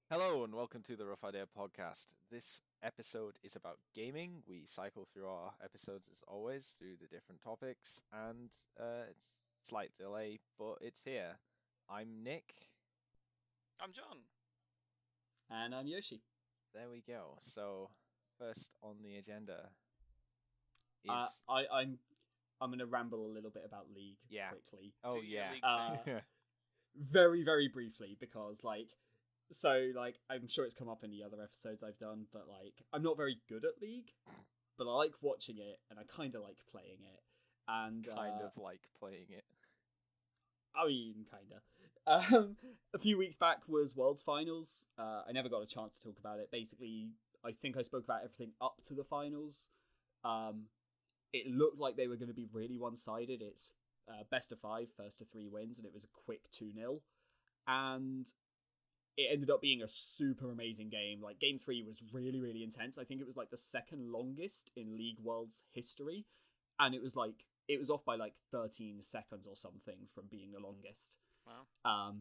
Hello and welcome to the Rough Idea podcast. This episode is about gaming. We cycle through our episodes as always through the different topics, and it's slight delay, but it's here. I'm Nick. I'm John. And I'm Yoshi. There we go. So first on the agenda is I'm gonna ramble a little bit about League quickly. Oh Do your yeah. League thing. Very, very briefly, because I'm sure it's come up in the other episodes I've done, but I'm not very good at League, but I like watching it and I kind of like playing it. And kind of like playing it. I mean, kind of. A few weeks back was World's Finals. I never got a chance to talk about it. Basically, I think I spoke about everything up to the finals. It looked like they were going to be really one-sided. It's best of five, first to three wins, and it was a quick 2-0. And it ended up being a super amazing game. Like, game three was really, really intense. I think it was like the second longest in League World's history. And it was off by like 13 seconds or something from being the longest. Wow.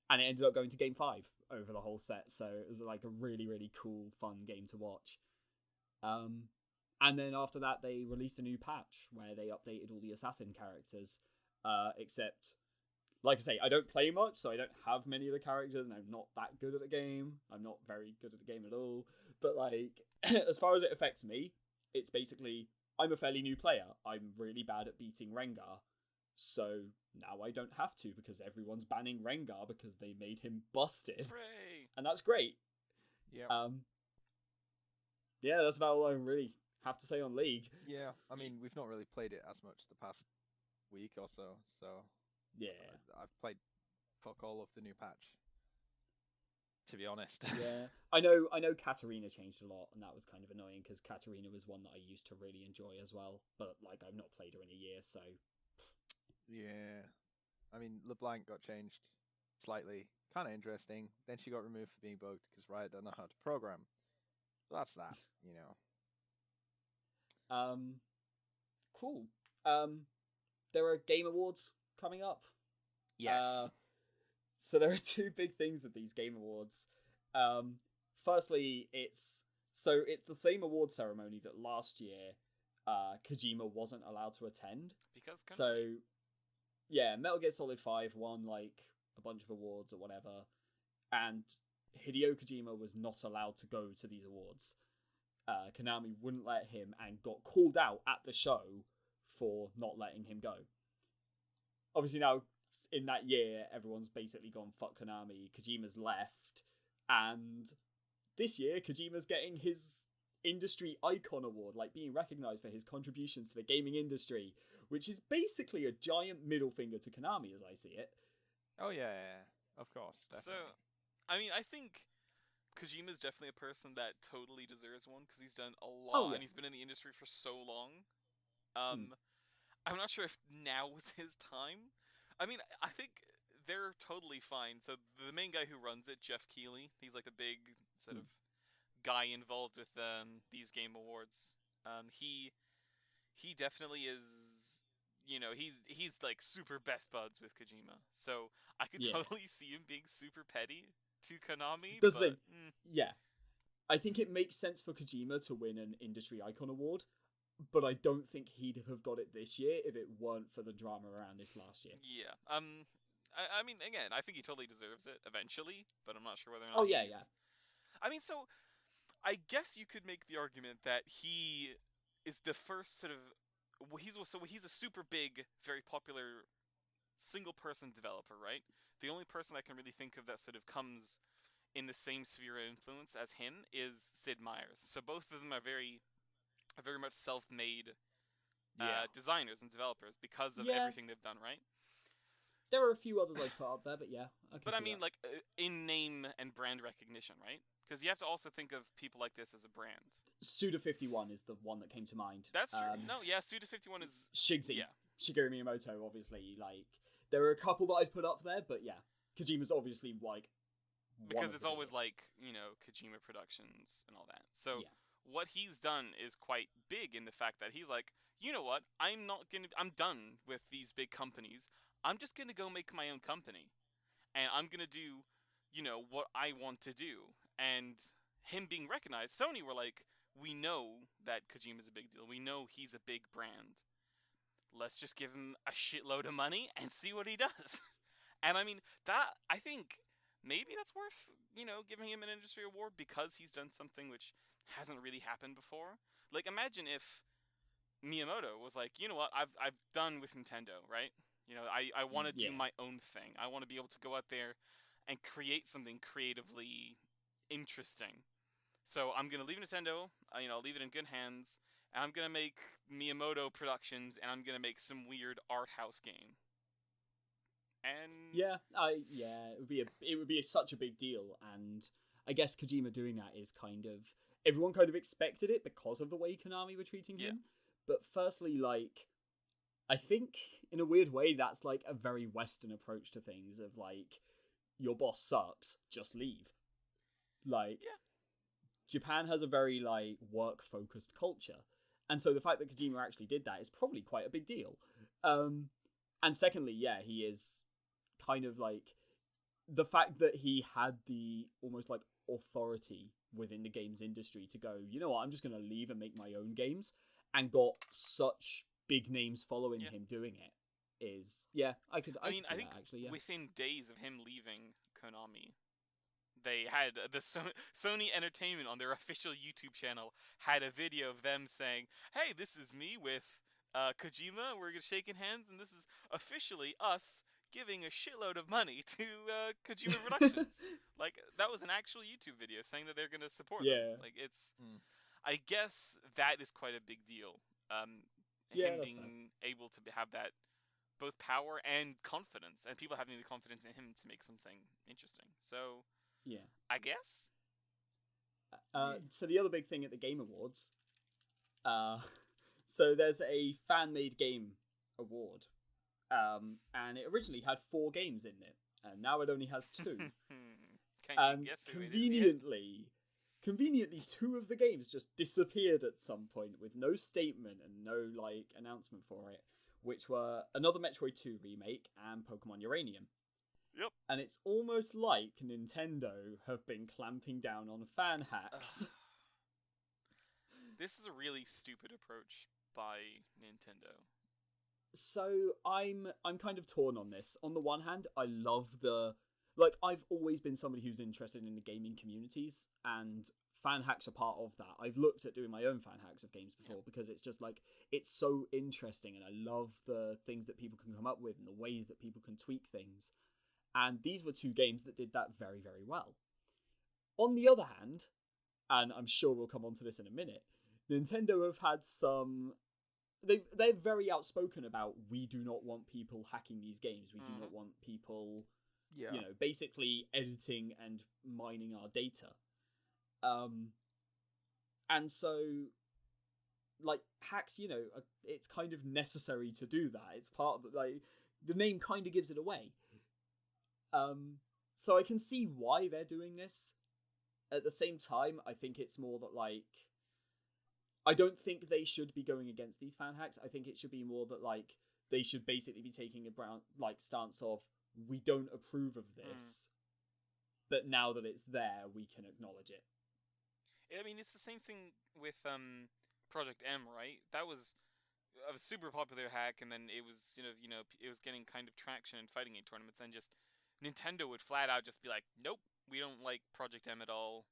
And it ended up going to game five over the whole set. So it was like a really, really cool, fun game to watch. And then after that, they released a new patch where they updated all the assassin characters. Except, like I say, I don't play much, so I don't have many of the characters, and I'm not that good at the game. I'm not very good at the game at all. But as far as it affects me, it's basically, I'm a fairly new player. I'm really bad at beating Rengar. So now I don't have to, because everyone's banning Rengar because they made him busted. Hooray! And that's great. Yeah. Yeah, that's about all I really have to say on League. Yeah. I mean, we've not really played it as much the past week or so. Yeah. I've played fuck all of the new patch, to be honest. Yeah, I know Katarina changed a lot, and that was kind of annoying because Katarina was one that I used to really enjoy as well. But I've not played her in a year, so Yeah. I mean, LeBlanc got changed slightly. Kind of interesting. Then she got removed for being bugged because Riot don't know how to program. So that's that, you know. Cool. There are Game Awards coming up. Yes. So there are two big things with these Game Awards. Firstly, it's the same award ceremony that last year Kojima wasn't allowed to attend. Because So, yeah, Metal Gear Solid 5 won a bunch of awards or whatever, and Hideo Kojima was not allowed to go to these awards. Konami wouldn't let him and got called out at the show for not letting him go. Obviously now, in that year, everyone's basically gone fuck Konami, Kojima's left, and this year Kojima's getting his industry icon award, being recognized for his contributions to the gaming industry, which is basically a giant middle finger to Konami as I see it. Oh yeah, of course, definitely. So, I mean, I think Kojima's definitely a person that totally deserves one because he's done a lot yeah. and he's been in the industry for so long. I'm not sure if now was his time. I mean, I think they're totally fine. So the main guy who runs it, Jeff Keighley, he's like a big sort of guy involved with these game awards. He definitely is. You know, he's like super best buds with Kojima, so I could totally see him being super petty to Konami. Yeah, I think it makes sense for Kojima to win an industry icon award, but I don't think he'd have got it this year if it weren't for the drama around this last year. Yeah. I mean, again, I think he totally deserves it eventually, but I'm not sure whether or not. Oh yeah, yeah. I mean, so I guess you could make the argument that he is the first sort of he's a super big, very popular single person developer, right? The only person I can really think of that sort of comes in the same sphere of influence as him is Sid Meier's. So both of them are very much self-made designers and developers because of everything they've done, right? There are a few others I'd put up there, but yeah. But I mean, in name and brand recognition, right? Because you have to also think of people like this as a brand. Suda51 is the one that came to mind. That's true. No, yeah, Suda51 is... Shigsy. Yeah. Shigeru Miyamoto, obviously. There are a couple that I'd put up there, but yeah. Kojima's obviously, because it's always Kojima Productions and all that. So what he's done is quite big in the fact that he's like, you know what? I'm done with these big companies. I'm just gonna go make my own company, and I'm gonna do, what I want to do. and him being recognized, Sony were like, we know that Kojima's a big deal. We know he's a big brand. Let's just give him a shitload of money and see what he does. And I mean, that, I think, maybe that's worth, giving him an industry award because he's done something which hasn't really happened before. Like, imagine if Miyamoto was like, you know what, I've done with Nintendo, right? I want to do Yeah. my own thing. I want to be able to go out there and create something creatively interesting. So I'm gonna leave Nintendo. Leave it in good hands. And I'm gonna make Miyamoto Productions, and I'm gonna make some weird art house game. And it would be such a big deal, and I guess Kojima doing that is kind of everyone kind of expected it because of the way Konami were treating him. But firstly, like, I think in a weird way that's like a very Western approach to things of like, your boss sucks, just leave. Like, Japan has a very like work focused culture, and so the fact that Kojima actually did that is probably quite a big deal. And secondly, he is kind of like the fact that he had the almost like authority within the games industry to go, you know what, I'm just going to leave and make my own games, and got such big names following him doing it is, I think that, actually, within days of him leaving Konami, they had the Sony Entertainment on their official YouTube channel had a video of them saying, hey, this is me with Kojima, we're shaking hands, and this is officially us giving a shitload of money to Kojima Productions. Like, that was an actual YouTube video saying that they're going to support them. Like, it's... I guess that is quite a big deal. Him being able to have that both power and confidence, and people having the confidence in him to make something interesting. So, I guess. So the other big thing at the Game Awards, so there's a fan-made game award, and it originally had 4 games in it, and now it only has 2. Can you guess who Conveniently, 2 of the games just disappeared at some point with no statement and no like announcement for it, which were another Metroid 2 remake and Pokemon Uranium. Yep. And it's almost like Nintendo have been clamping down on fan hacks. This is a really stupid approach by Nintendo. So I'm kind of torn on this. On the one hand, I love I've always been somebody who's interested in the gaming communities, and fan hacks are part of that. I've looked at doing my own fan hacks of games before because it's just like, it's so interesting, and I love the things that people can come up with and the ways that people can tweak things. And these were 2 games that did that very, very well. On the other hand, and I'm sure we'll come on to this in a minute, Nintendo have had some... They're very outspoken about, we do not want people hacking these games. We do not want people... basically editing and mining our data. And so, like, hacks, it's kind of necessary to do that. It's part of the name kind of gives it away. So I can see why they're doing this. At the same time, I think it's more that, like, I don't think they should be going against these fan hacks. I think it should be more that, like, they should basically be taking a stance of, we don't approve of this, but now that it's there, we can acknowledge it. I mean, it's the same thing with Project M, right? That was a super popular hack, and then it was it was getting kind of traction in fighting game tournaments, and just Nintendo would flat out just be like, nope, we don't like Project M at all.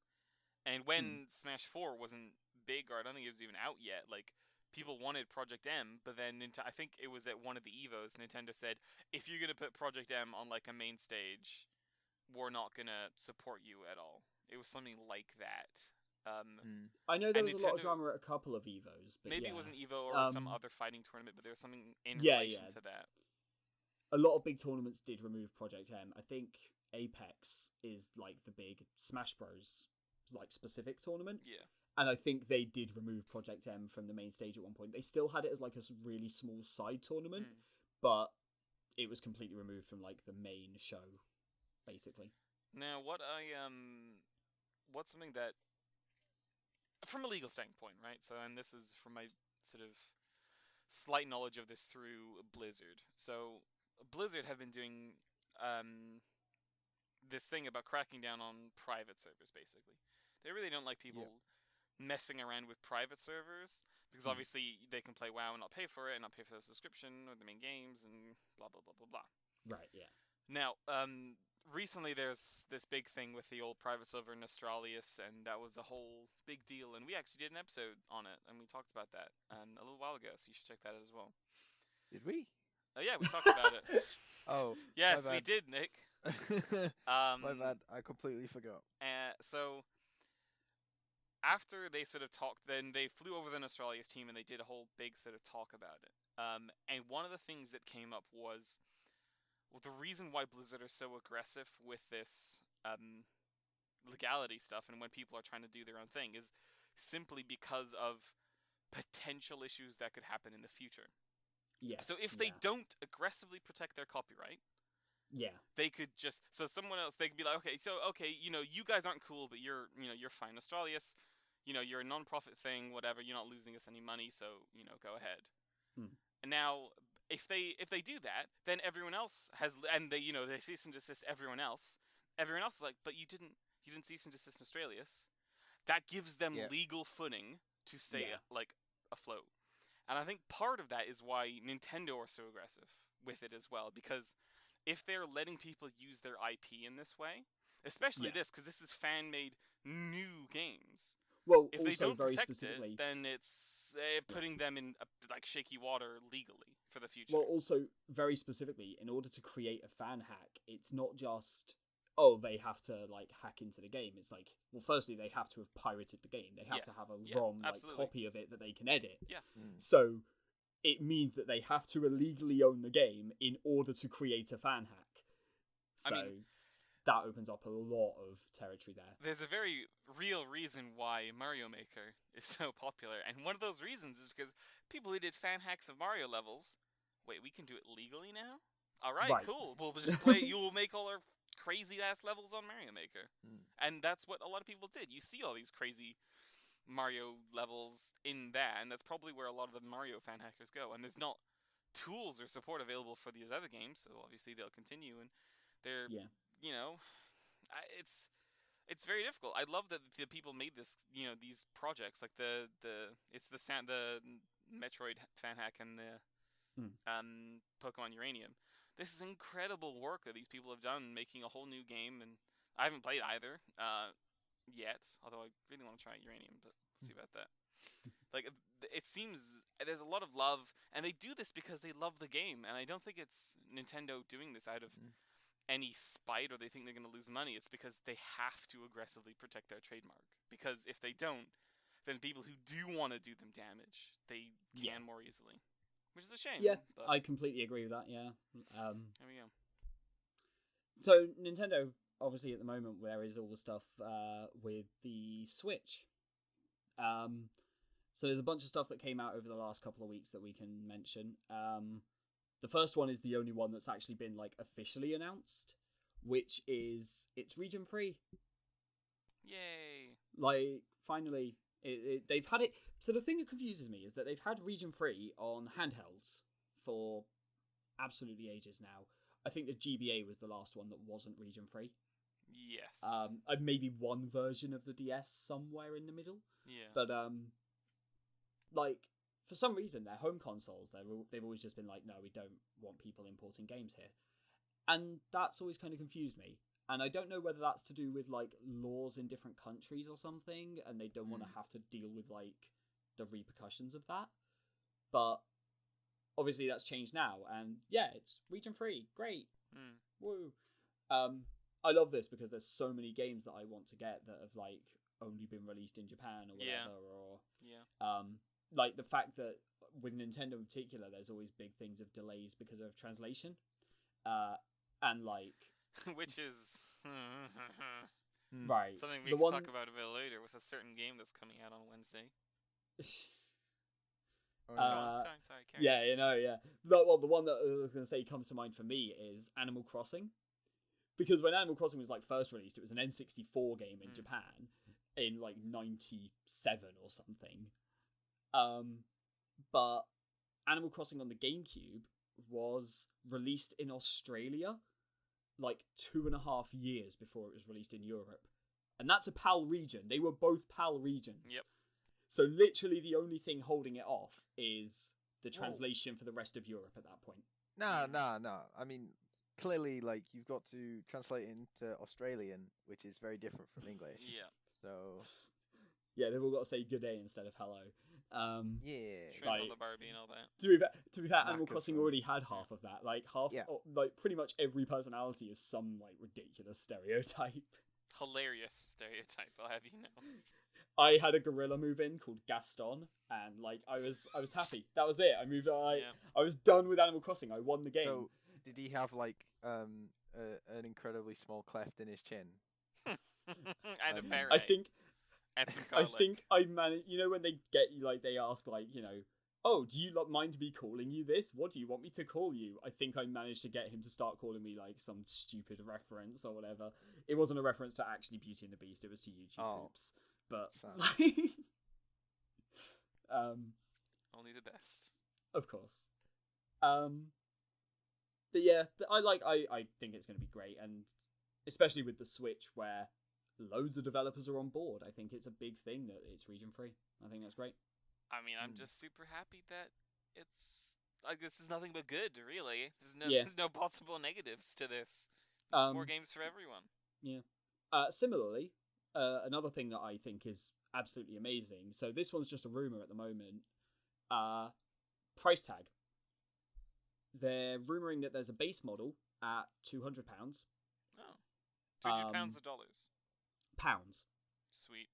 And when Smash 4 wasn't big, or I don't think it was even out yet, like, people wanted Project M, but then I think it was at one of the EVOs, Nintendo said, if you're going to put Project M on like a main stage, we're not going to support you at all. It was something like that. I know there was a lot of drama at a couple of EVOs. But maybe it was an EVO or some other fighting tournament, but there was something in relation to that. A lot of big tournaments did remove Project M. I think Apex is like the big Smash Bros. Like specific tournament. Yeah. And I think they did remove Project M from the main stage at one point. They still had it as like a really small side tournament, but it was completely removed from like the main show, basically. Now, what's something that, from a legal standpoint, right? So, and this is from my sort of slight knowledge of this through Blizzard. So, Blizzard have been doing this thing about cracking down on private servers. Basically, they really don't like people messing around with private servers because obviously they can play WoW and not pay for it, and not pay for the subscription or the main games, and blah blah blah blah blah. Right. Yeah. Now, recently there's this big thing with the old private server Nostralius, and that was a whole big deal, and we actually did an episode on it, and we talked about that a little while ago, so you should check that out as well. Did we? Yeah, we talked about it. Oh. Yes, my we bad. did, Nick. My bad. I completely forgot. So after they sort of talked, then they flew over the Nostralius team and they did a whole big sort of talk about it. And one of the things that came up was, well, the reason why Blizzard are so aggressive with this legality stuff and when people are trying to do their own thing is simply because of potential issues that could happen in the future. Yes. So if they don't aggressively protect their copyright, they could just, so someone else, they could be like, okay, you guys aren't cool, but you're fine. Australius, you're a non-profit thing, whatever, you're not losing us any money, so, go ahead. And now, if they do that, then everyone else has, and they cease and desist everyone else is like, but you didn't cease and desist Australius. That gives them legal footing to stay, afloat. And I think part of that is why Nintendo are so aggressive with it as well, because if they're letting people use their IP in this way, especially this, because this is fan-made new games. Well, if also they don't very protect specifically, it, then it's putting them in shaky water legally for the future. Well, also very specifically, in order to create a fan hack, it's not just they have to hack into the game. It's like, well, firstly they have to have pirated the game. They have to have a ROM copy of it that they can edit. Yeah. So it means that they have to illegally own the game in order to create a fan hack. So that opens up a lot of territory there. There's a very real reason why Mario Maker is so popular, and one of those reasons is because people who did fan hacks of Mario levels, wait, we can do it legally now? Alright, cool. We'll just play, you will make all our crazy ass levels on Mario Maker. And that's what a lot of people did. You see all these crazy Mario levels in that, and that's probably where a lot of the Mario fan hackers go. And there's not tools or support available for these other games, so obviously they'll continue, and they're it's very difficult. I love that the people made this, these projects, like the Metroid fan hack and the Pokemon Uranium. This is incredible work that these people have done, making a whole new game, and I haven't played either yet, although I really want to try Uranium, but we'll see about that. It seems there's a lot of love, and they do this because they love the game, and I don't think it's Nintendo doing this out of any spite or they think they're going to lose money. It's because they have to aggressively protect their trademark, because if they don't, then people who do want to do them damage, they can more easily. Which is a shame. Yeah, but I completely agree with that, yeah. There we go. So, Nintendo, obviously at the moment, there is all the stuff with the Switch. So there's a bunch of stuff that came out over the last couple of weeks that we can mention. The first one is the only one that's actually been officially announced, which is it's region free. Yay! Finally, they've had it. So the thing that confuses me is that they've had region free on handhelds for absolutely ages now. I think the GBA was the last one that wasn't region free. Yes. Maybe one version of the DS somewhere in the middle. Yeah. But for some reason, their home consoles, they've always just been like, no, we don't want people importing games here. And that's always kind of confused me. And I don't know whether that's to do with, laws in different countries or something, and they don't want to have to deal with, the repercussions of that. But obviously that's changed now, and yeah, it's region-free. Great. Woo. I love this because there's so many games that I want to get that have, only been released in Japan or whatever, or the fact that with Nintendo in particular, there's always big things of delays because of translation, and which is right something we can talk about a bit later with a certain game that's coming out on Wednesday. Sorry, carry on. Well, the one that I was going to say comes to mind for me is Animal Crossing, because when Animal Crossing was first released, it was an N64 game in Japan in 97 or something. But Animal Crossing on the GameCube was released in Australia like 2.5 years before it was released in Europe. And that's a PAL region. They were both PAL regions. Yep. So literally the only thing holding it off is the Whoa. translation for the rest of Europe at that point. No. I mean, clearly, like, you've got to translate it into Australian, which is very different from English. Yeah. So, Yeah, they've all got to say good day instead of hello. yeah. Shrimp Like- on the Barbie and all that. To be fair, Animal Knackers Crossing from- already had half of that. Like Yeah. like pretty much every personality is some like ridiculous stereotype. Hilarious stereotype, I'll have you know. I had a gorilla move in called Gaston, and like I was happy. That was it. I moved on. Yeah. I was done with Animal Crossing. I won the game. So, did he have, like, an incredibly small cleft in his chin? And a I parrot. I think And some I garlic. think I managed. You know when they get you, like they ask, like oh, do you mind me calling you this? What do you want me to call you? I think I managed to get him to start calling me like some stupid reference or whatever. It wasn't a reference to actually Beauty and the Beast. It was to YouTube Hoops. But Sad. like, Only the best. of course. But yeah, I think it's going to be great, and especially with the Switch where loads of developers are on board. I think it's a big thing that it's region free. I think that's great. I mean, I'm just super happy that it's like this is nothing but good, really. Yeah. There's no possible negatives to this. More games for everyone. Similarly, another thing that I think is absolutely amazing. So this one's just a rumor at the moment. Price tag. They're rumoring that there's a base model at £200. Oh. £200 of dollars. Pounds. Sweet.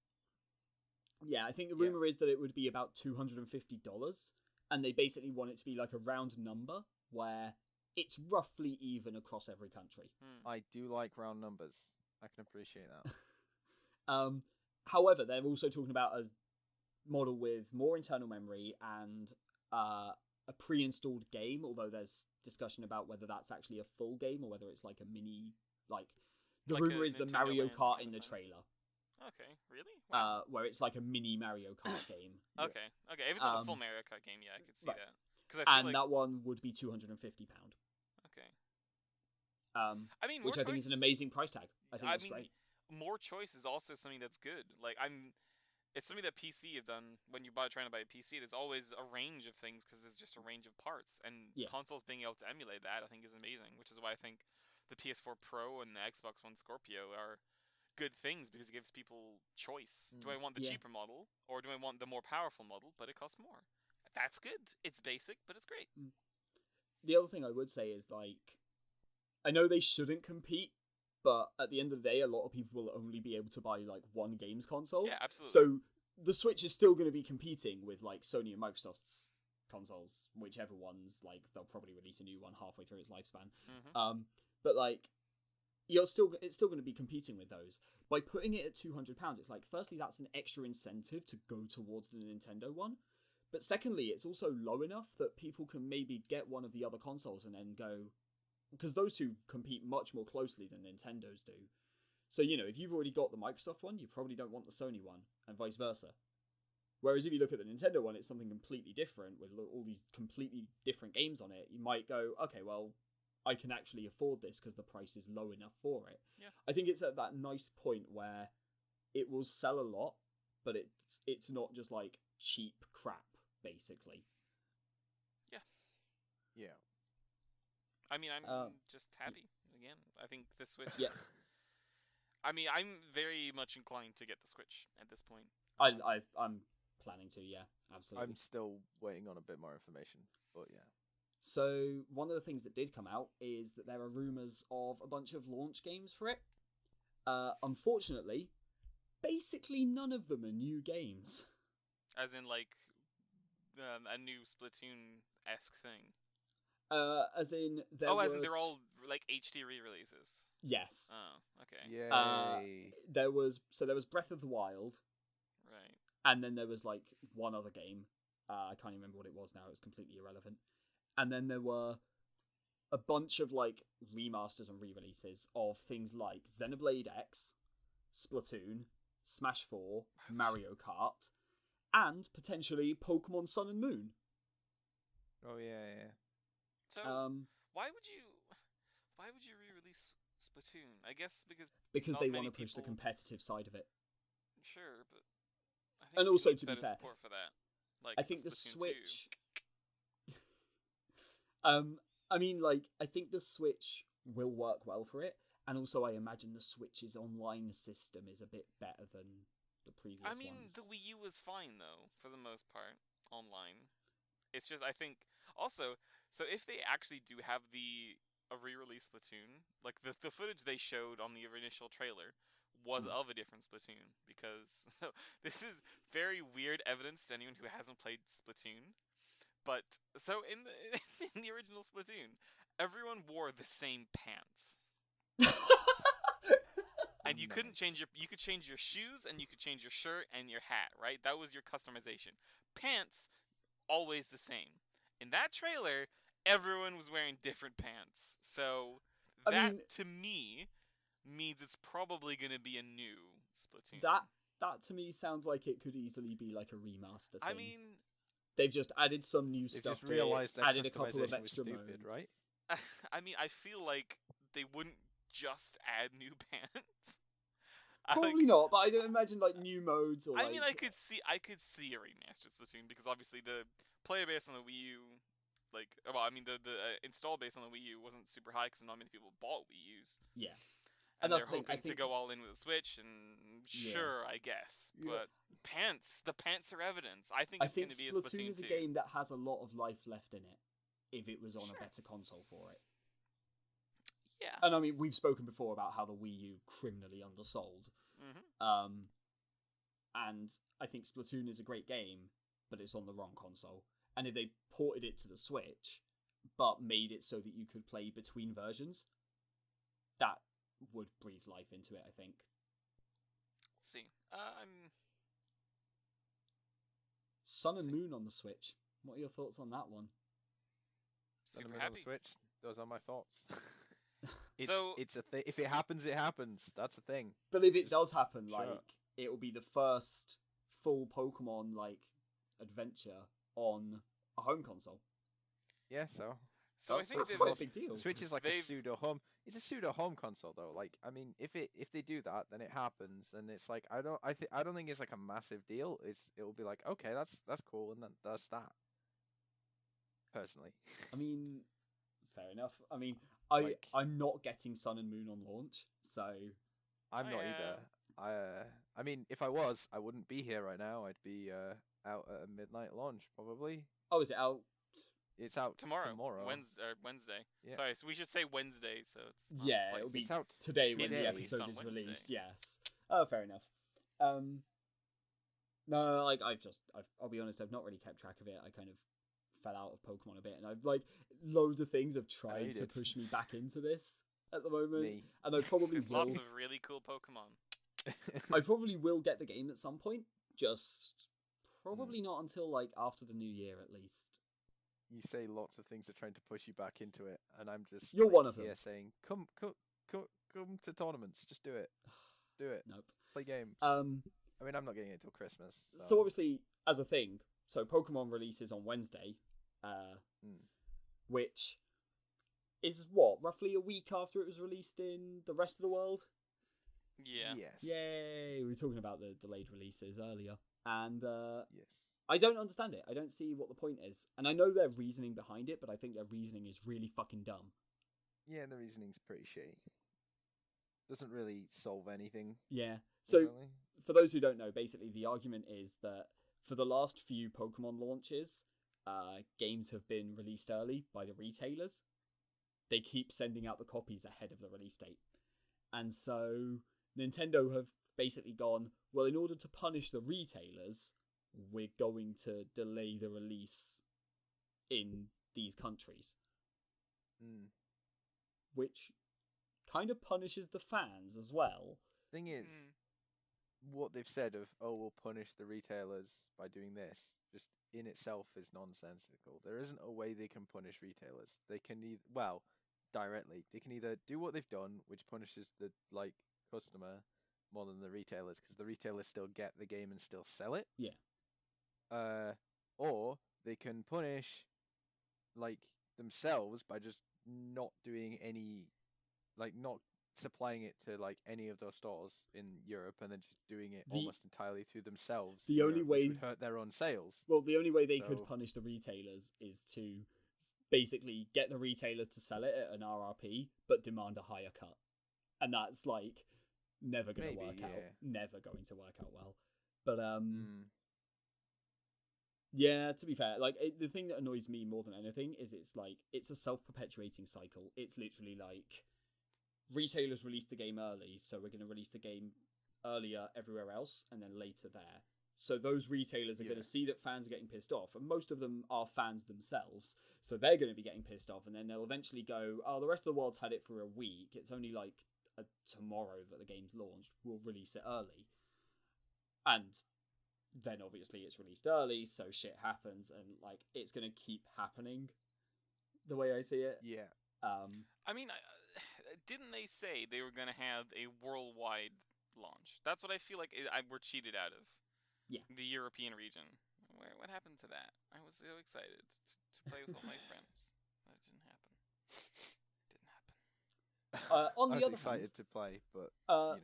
Yeah, I think the Yeah. rumor is that it would be about $250, and they basically want it to be like a round number where it's roughly even across every country. I do like round numbers. I can appreciate that. However, they're also talking about a model with more internal memory and a pre-installed game, although there's discussion about whether that's actually a full game or whether it's like a mini, like the Like rumor a is the Nintendo Mario Land Kart kind in of the thing. trailer, Okay, really? where it's like a mini Mario Kart game. Okay. If it's not a full Mario Kart game, yeah, I could see right. that. Because I feel And like that one would be £250. okay. Um, I mean, which more I think is an choice- amazing price tag. I think I that's mean, great. more choice is also something that's good. Like it's something that PC have done when you trying to buy a PC. There's always a range of things because there's just a range of parts, and Yeah. consoles being able to emulate that, I think, is amazing. Which is why I think the PS4 Pro and the Xbox One Scorpio are good things because it gives people choice. Do I want the Yeah. cheaper model or do I want the more powerful model, but it costs more? That's good. It's basic, but it's great. The other thing I would say is like, I know they shouldn't compete, but at the end of the day, a lot of people will only be able to buy like one games console. Yeah, absolutely. So the Switch is still going to be competing with like Sony and Microsoft's consoles, whichever one's like they'll probably release a new one halfway through its lifespan. Mhm. But like it's still going to be competing with those. By putting it at £200, it's like firstly that's an extra incentive to go towards the Nintendo one, but secondly it's also low enough that people can maybe get one of the other consoles and then go, because those two compete much more closely than Nintendo's do. So, if you've already got the Microsoft one, you probably don't want the Sony one, and vice versa. Whereas if you look at the Nintendo one, it's something completely different with all these completely different games on it. You might go, okay, well, I can actually afford this because the price is low enough for it. Yeah. I think it's at that nice point where it will sell a lot, but it's not just like cheap crap, basically. Yeah. I mean, I'm just happy again. I think the Switch. Yeah. I mean, I'm very much inclined to get the Switch at this point. I'm planning to, yeah, absolutely. I'm still waiting on a bit more information, but yeah. So one of the things that did come out is that there are rumors of a bunch of launch games for it. Unfortunately, basically none of them are new games. As in, like, a new Splatoon-esque thing. As in, As in they're all, like, HD re-releases. Yes. Oh, okay. Yay. There was Breath of the Wild, Right. and then there was like one other game. I can't even remember what it was now. It's completely irrelevant. And then there were a bunch of like remasters and re-releases of things like Xenoblade X, Splatoon, Smash 4, Mario Kart, and potentially Pokemon Sun and Moon. Oh yeah. So, Um, why would you re-release Splatoon? I guess because because not they many want to push the people- competitive side of it. Sure, but I think And we also, need to be better fair, support for that. Like I think the Splatoon 2. Switch. I mean, like, I think the Switch will work well for it, and also I imagine the Switch's online system is a bit better than the previous I mean, ones. the Wii U was fine though, for the most part, online. It's just I think also, so if they actually do have a re-release Splatoon, like the footage they showed on the initial trailer was Hmm. of a different Splatoon because so this is very weird evidence to anyone who hasn't played Splatoon. But so in the in the original Splatoon, everyone wore the same pants. And you couldn't change you could change your shoes and you could change your shirt and your hat, right? That was your customization. Pants always the same. In that trailer, everyone was wearing different pants. So I that mean- to me means it's probably going to be a new Splatoon. That to me sounds like it could easily be like a remaster thing. I mean, they've just added some new They've stuff. just realised that added a couple of customization was extra stupid, modes. right? I feel like they wouldn't just add new pants. Probably not, but I don't imagine like new modes or. I mean, I could see a remastered Splatoon because obviously the player base on the Wii U, like, well, I mean the install base on the Wii U wasn't super high because not many people bought Wii Us. Yeah. And that's they're the thing, I hoping to think- go all in with the Switch, and Yeah. sure, I guess. Yeah. But the pants are evidence. I think I it's think going to be a Splatoon Splatoon is a 2. game that has a lot of life left in it. If it was on Sure. a better console for it. Yeah. And I mean, we've spoken before about how the Wii U criminally undersold. Mm-hmm. And I think Splatoon is a great game, but it's on the wrong console. And if they ported it to the Switch, but made it so that you could play between versions, that would breathe life into it, I think. We'll see. I'm Sun and Moon on the Switch. What are your thoughts on that one? Sun super and Moon on happy. the Switch. Those are my thoughts. So- it's a thing. If it happens, it happens. That's a thing. But if it Just- does happen, sure. like, it will be the first full Pokemon, like, adventure on a home console. Yeah, so So I That's think quite a they've, big deal. the Switch is like a They've- pseudo home. It's a pseudo home console though. Like, I mean, if they do that, then it happens, and it's like I don't think it's like a massive deal. It will be like, okay, that's cool, and that's that. Personally, I mean, fair enough. I mean, Like- I'm not getting Sun and Moon on launch, so I'm Oh, not yeah. either. I mean, if I was, I wouldn't be here right now. I'd be out at a midnight launch probably. oh, is it out? It's out tomorrow. Tomorrow. Wednesday. Yeah. Sorry, so we should say Wednesday, so it's not Yeah, place. it'll be It's out today when today. the Released episode on is Wednesday. released. Yes. Oh, fair enough. No, like I'll be honest, I've not really kept track of it. I kind of fell out of Pokemon a bit, and I've like loads of things have tried you to did. push me back into this at the moment, Me. and I probably There's will. lots of really cool Pokemon. I probably will get the game at some point. Just probably not until like after the new year, at least. You say lots of things are trying to push you back into it, and I'm just You're like, one of them. here saying, come to tournaments, just do it, do it, Nope. play games. I mean, I'm not getting it till Christmas. So obviously, as a thing, so Pokemon releases on Wednesday, which is what, roughly a week after it was released in the rest of the world. Yeah. Yes. Yay! We were talking about the delayed releases earlier, and Yes. I don't understand it. I don't see what the point is, and I know their reasoning behind it, but I think their reasoning is really fucking dumb. Yeah, the reasoning's pretty shitty. Doesn't really solve anything. Yeah. So personally. for those who don't know, basically the argument is that for the last few Pokemon launches, games have been released early by the retailers. They keep sending out the copies ahead of the release date. And so Nintendo have basically gone, well, in order to punish the retailers, we're going to delay the release in these countries. Which kind of punishes the fans as well. Thing is, Mm. what they've said of, oh, we'll punish the retailers by doing this, just in itself is nonsensical. There isn't a way they can punish retailers. They can directly. They can either do what they've done, which punishes the customer more than the retailers, because the retailers still get the game and still sell it. Yeah. Or they can punish themselves by just not doing any, not supplying it to like any of those stores in Europe and then just doing it The- almost entirely through themselves. the you only know, which way- would hurt their own sales. Well, the only way they could So- punish the retailers is to basically get the retailers to sell it at an RRP, but demand a higher cut, and that's like never going to Maybe, work out. yeah. Never going to work out well. But Mm. yeah, to be fair, like the thing that annoys me more than anything is it's a self-perpetuating cycle. It's literally like retailers release the game early, so we're going to release the game earlier everywhere else and then later there. So those retailers are going Yeah. to see that fans are getting pissed off, and most of them are fans themselves, so they're going to be getting pissed off, and then they'll eventually go, oh, the rest of the world's had it for a week, it's only like tomorrow that the game's launched, we'll release it early. And then obviously it's released early, so shit happens, and like it's going to keep happening the way I see it. Yeah. I mean, didn't they say they were going to have a worldwide launch? That's what I feel like we're cheated out of. Yeah. The European region. What happened to that? I was so excited to play with all my friends. But it didn't happen. It didn't happen. On I the was other hand, excited to play, but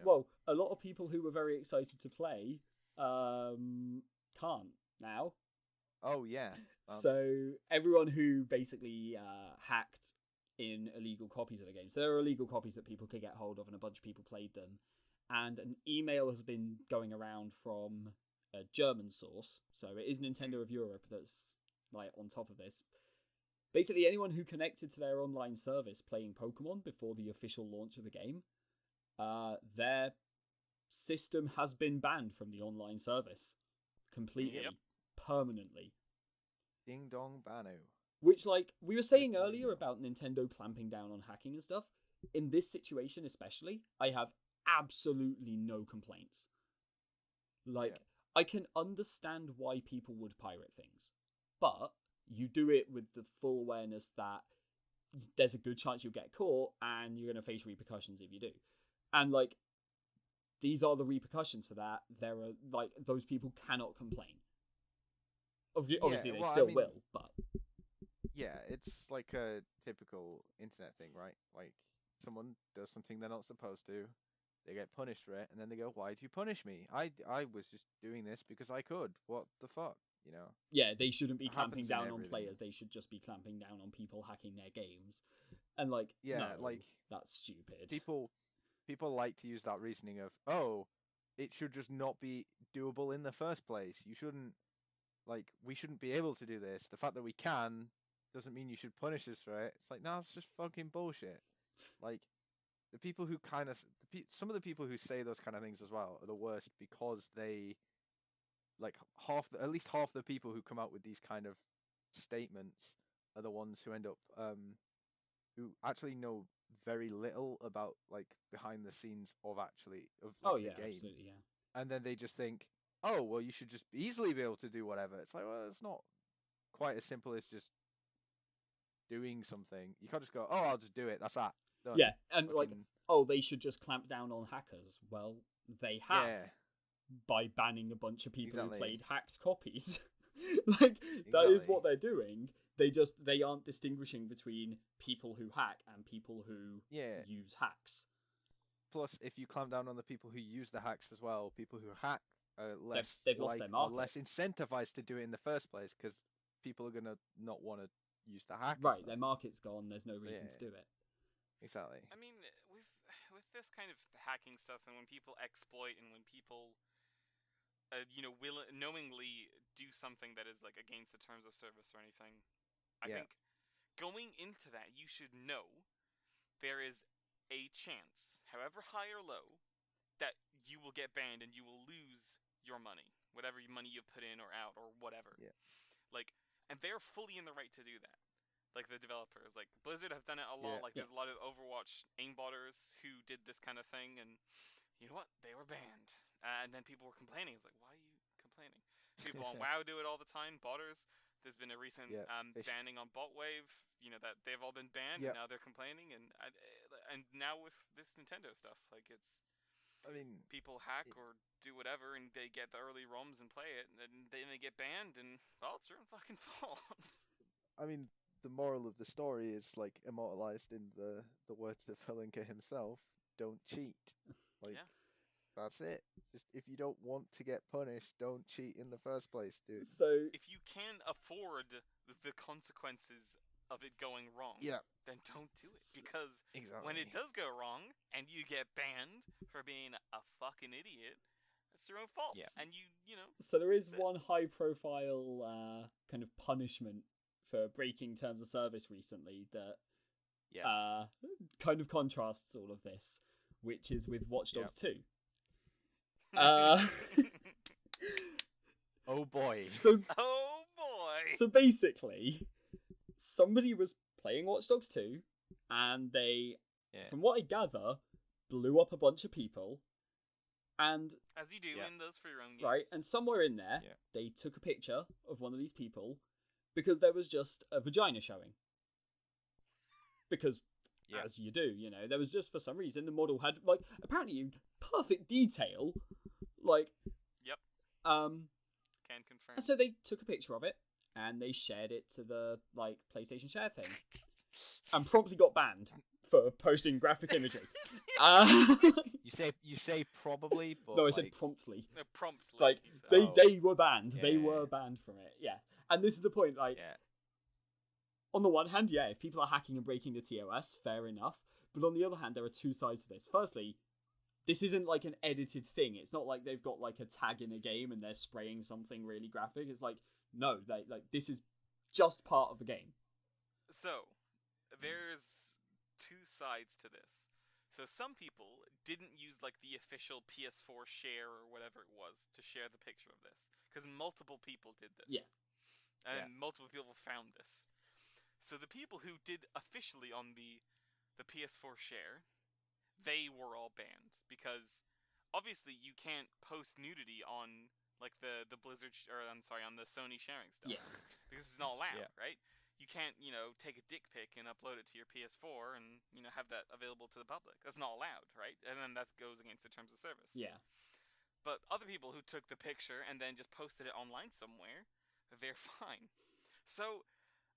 well, a lot of people who were very excited to play can't now. oh yeah. So everyone who basically hacked in illegal copies of the game. So there are illegal copies that people could get hold of, and a bunch of people played them. And an email has been going around from a German source, so it is Nintendo of Europe that's like on top of this. Basically, anyone who connected to their online service playing Pokemon before the official launch of the game, their system has been banned from the online service completely, Yep. permanently. Ding dong banu. Which, like, we were saying Definitely earlier not. about Nintendo clamping down on hacking and stuff. In this situation, especially, I have absolutely no complaints. Like, Yeah. I can understand why people would pirate things, but you do it with the full awareness that there's a good chance you'll get caught and you're going to face repercussions if you do. And, like, these are the repercussions for that. There are, like, those people cannot complain. Obviously, they well, I still mean- will, but Yeah, it's like a typical internet thing, right? Like someone does something they're not supposed to, they get punished for it, and then they go, "Why did you punish me? I was just doing this because I could. What the fuck?" You know? yeah, they shouldn't be It clamping happens in down on everything. players. They should just be clamping down on people hacking their games. And like, Yeah, no, like, that's stupid. People like to use that reasoning of, "Oh, it should just not be doable in the first place. You shouldn't we shouldn't be able to do this. The fact that we can doesn't mean you should punish us for it." It's like, no, it's just fucking bullshit. Like the people who kind of some of the people who say those kind of things as well are the worst because they like at least half the people who come out with these kind of statements are the ones who end up who actually know very little about like behind the scenes of Oh the yeah, game, absolutely, yeah. and then they just think, oh well, you should just easily be able to do whatever. It's like, well, it's not quite as simple as just doing something. You can't just go, oh, I'll just do it. That's that. Done. Yeah, and like, Fucking- oh, they should just clamp down on hackers. Well, they have yeah, by banning a bunch of people Exactly. who played hacked copies. Like that is what Exactly. they're doing. They aren't distinguishing between people who hack and people who yeah. use hacks. Plus, if you clamp down on the people who use the hacks as well, people who hack are less they've lost their market. less incentivized to do it in the first place because people are gonna not want to use the hack. as Right, much. their market's gone. There's no reason to Yeah. do it. Exactly. I mean, with this kind of hacking stuff, and when people exploit, and when people, knowingly do something that is like against the terms of service or anything, I Yeah. think going into that, you should know there is a chance, however high or low, that you will get banned and you will lose your money, whatever money you put in or out or whatever. Yeah. Like, and they're fully in the right to do that. Like the developers, like Blizzard have done it a lot. Yeah. Like there's a lot of Overwatch aimbotters who did this kind of thing, and you know what? They were banned, and then people were complaining. It's like, why are you complaining? People on WoW do it all the time. Botters. There's been a recent Yeah, fish. banning on Botwave. You know that they've all been banned, Yeah. and now they're complaining. And now with this Nintendo stuff, like it's I mean, people hack or do whatever, and they get the early ROMs and play it, and then they get banned, and well, it's their own fucking fault. the moral of the story is like immortalized in the words of Helinka himself. don't cheat. Like, Yeah. that's it. Just if you don't want to get punished, don't cheat in the first place, dude. So If you can afford the consequences of it going wrong, Yeah, then don't do it. Because exactly. when it does go wrong and you get banned for being a fucking idiot, it's your own fault. Yeah. And you know. So there is That's it. one high-profile kind of punishment for breaking terms of service recently that Yes. kind of contrasts all of this, which is with Watch Yep. Dogs 2. Oh boy. So Oh boy. so basically, somebody was playing Watch Dogs 2, and they, Yeah. from what I gather, blew up a bunch of people, and As you do Yeah. in those for your own games. right, and somewhere in there, Yeah. they took a picture of one of these people because there was just a vagina showing. Because, Yeah. as you do, you know, there was just, for some reason, the model had, like, apparently in perfect detail, like, Yep. um, Can confirm. and so they took a picture of it, and they shared it to the, like, PlayStation Share thing, and promptly got banned for posting graphic imagery. You say probably, but No, I like, said promptly. Promptly. Like, he said. Oh. they were banned. They Yeah. were banned from it, yeah. And this is the point, like, yeah, on the one hand, yeah, if people are hacking and breaking the TOS, fair enough. But on the other hand, there are two sides to this. Firstly, this isn't like an edited thing. It's not like they've got like a tag in a game and they're spraying something really graphic. It's like, no, this is just part of the game. So, there's two sides to this. So some people didn't use like the official PS4 share or whatever it was to share the picture of this, because multiple people did this. Yeah. And multiple people found this. So the people who did officially on the PS4 share, they were all banned, because obviously you can't post nudity on like the Blizzard on the Sony sharing stuff. Yeah. Because it's not allowed, Yeah. right? You can't, take a dick pic and upload it to your PS4 and, have that available to the public. That's not allowed, right? And then that goes against the terms of service. Yeah. But other people who took the picture and then just posted it online somewhere, they're fine. So,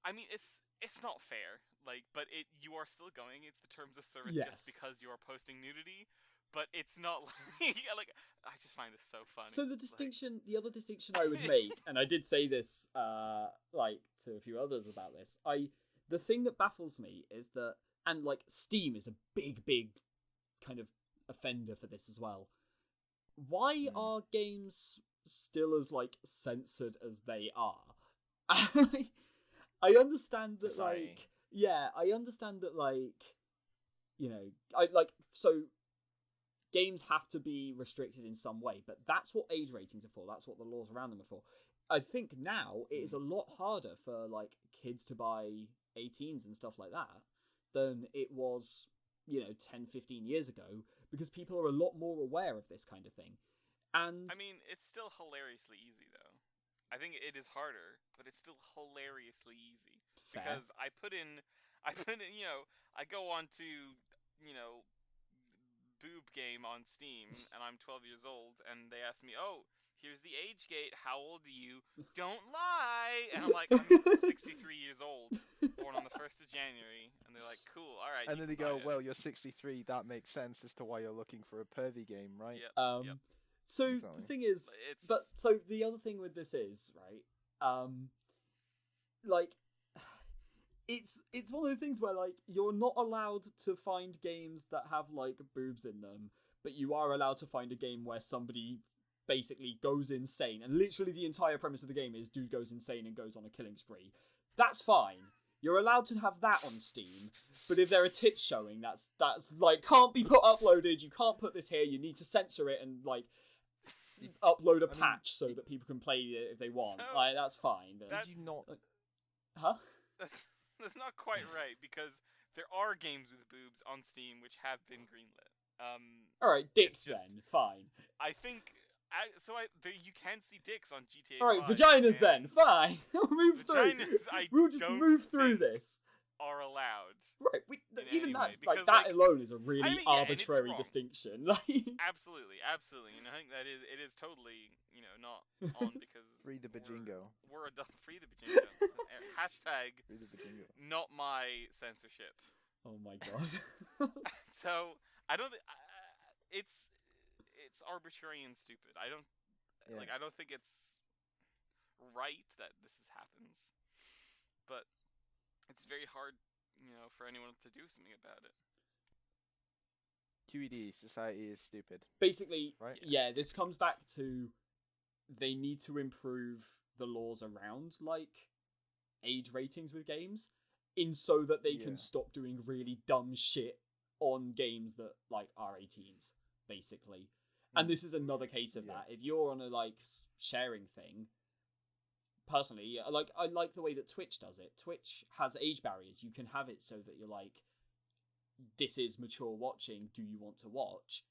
I mean, it's not fair. Like, but you are still going. It's the terms of service Yes. just because you are posting nudity. But it's not like I just find this so funny. So the Like, distinction, the other distinction I would make, and I did say this, like to a few others about this, the thing that baffles me is that, and like Steam is a big kind of offender for this as well. Why are games still as like censored as they are? I understand that, Society. like, yeah, I understand that, like, I like so. Games have to be restricted in some way, but that's what age ratings are for. That's what the laws around them are for. I think now it is a lot harder for like kids to buy 18s and stuff like that than it was, 10, 15 years ago, because people are a lot more aware of this kind of thing. And I mean, it's still hilariously easy though. I think it is harder, but it's still hilariously easy. fair. Because I put in, I go on to, boob game on Steam, and I'm 12 years old, and they ask me, "Oh, here's the age gate. How old are you? Don't lie." And I'm like, "I'm 63 years old, born on the 1st of January." And they're like, "Cool, all right." and you then they can go, buy it." "Well, you're 63. That makes sense as to why you're looking for a pervy game, right?" Yep. Yep. So Exactly. the thing is, It's- but so the other thing with this is, right, like, it's one of those things where, like, you're not allowed to find games that have like boobs in them, but you are allowed to find a game where somebody basically goes insane, and literally the entire premise of the game is dude goes insane and goes on a killing spree. That's fine. You're allowed to have that on Steam, but if there are tits showing, that's like can't be uploaded. You can't put this here. You need to censor it and like upload a patch so that people can play it if they want. So, Like, that's fine. that- Did you not? Huh? That's not quite right, because there are games with boobs on Steam which have been greenlit. All right, dicks just- then. Fine. I think you can see dicks on GTA. All right, 5, vaginas and then. Fine. We'll move Vaginas, through. I We'll just don't move through think this. are allowed. Right. in Even any way, that's like because, that like, alone is a really I mean, yeah, and it's arbitrary wrong. distinction. Like, Absolutely. And I think that it is totally not on, because Free the bajingo. We're adult. Free the bajingo. Hashtag Free the bajingo. not my censorship. oh my god. So I don't. It's arbitrary and stupid. I don't Yeah. I don't think it's right that happens, but it's very hard, for anyone to do something about it. QED society is stupid. Basically, right? Yeah, this comes back to they need to improve the laws around like age ratings with games in so that they can stop doing really dumb shit on games that like are 18s basically. And this is another case of that. If you're on a like sharing thing, personally, like I like the way that Twitch does it. Twitch has age barriers. You can have it so that you're like, this is mature watching. Do you want to watch?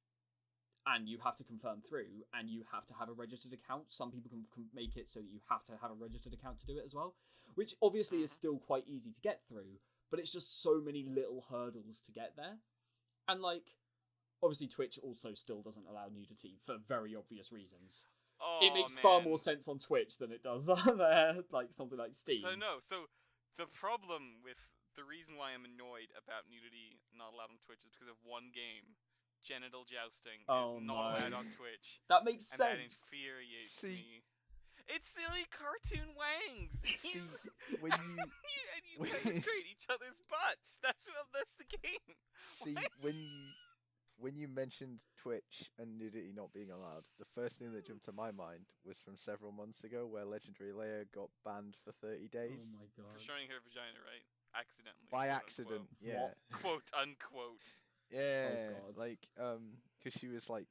And you have to confirm through, and you have to have a registered account. Some people can make it so that you have to have a registered account to do it as well, which obviously is still quite easy to get through, but it's just so many little hurdles to get there. And like, obviously Twitch also still doesn't allow nudity for very obvious reasons. Oh, it makes far more sense on Twitch than it does on like something like Steam. So the problem with the reason why I'm annoyed about nudity not allowed on Twitch is because of one game. Genital jousting is not allowed on Twitch. That makes sense. That infuriates me. It's silly cartoon wangs. When you penetrate each other's butts. That's the game. See, when you mentioned Twitch and nudity not being allowed, the first thing that jumped to my mind was from several months ago, where Legendary Leia got banned for 30 days. Oh my god! For showing her vagina, right? Accidentally. By accident, unquote. yeah. Quote unquote. Yeah, oh god. like because she was like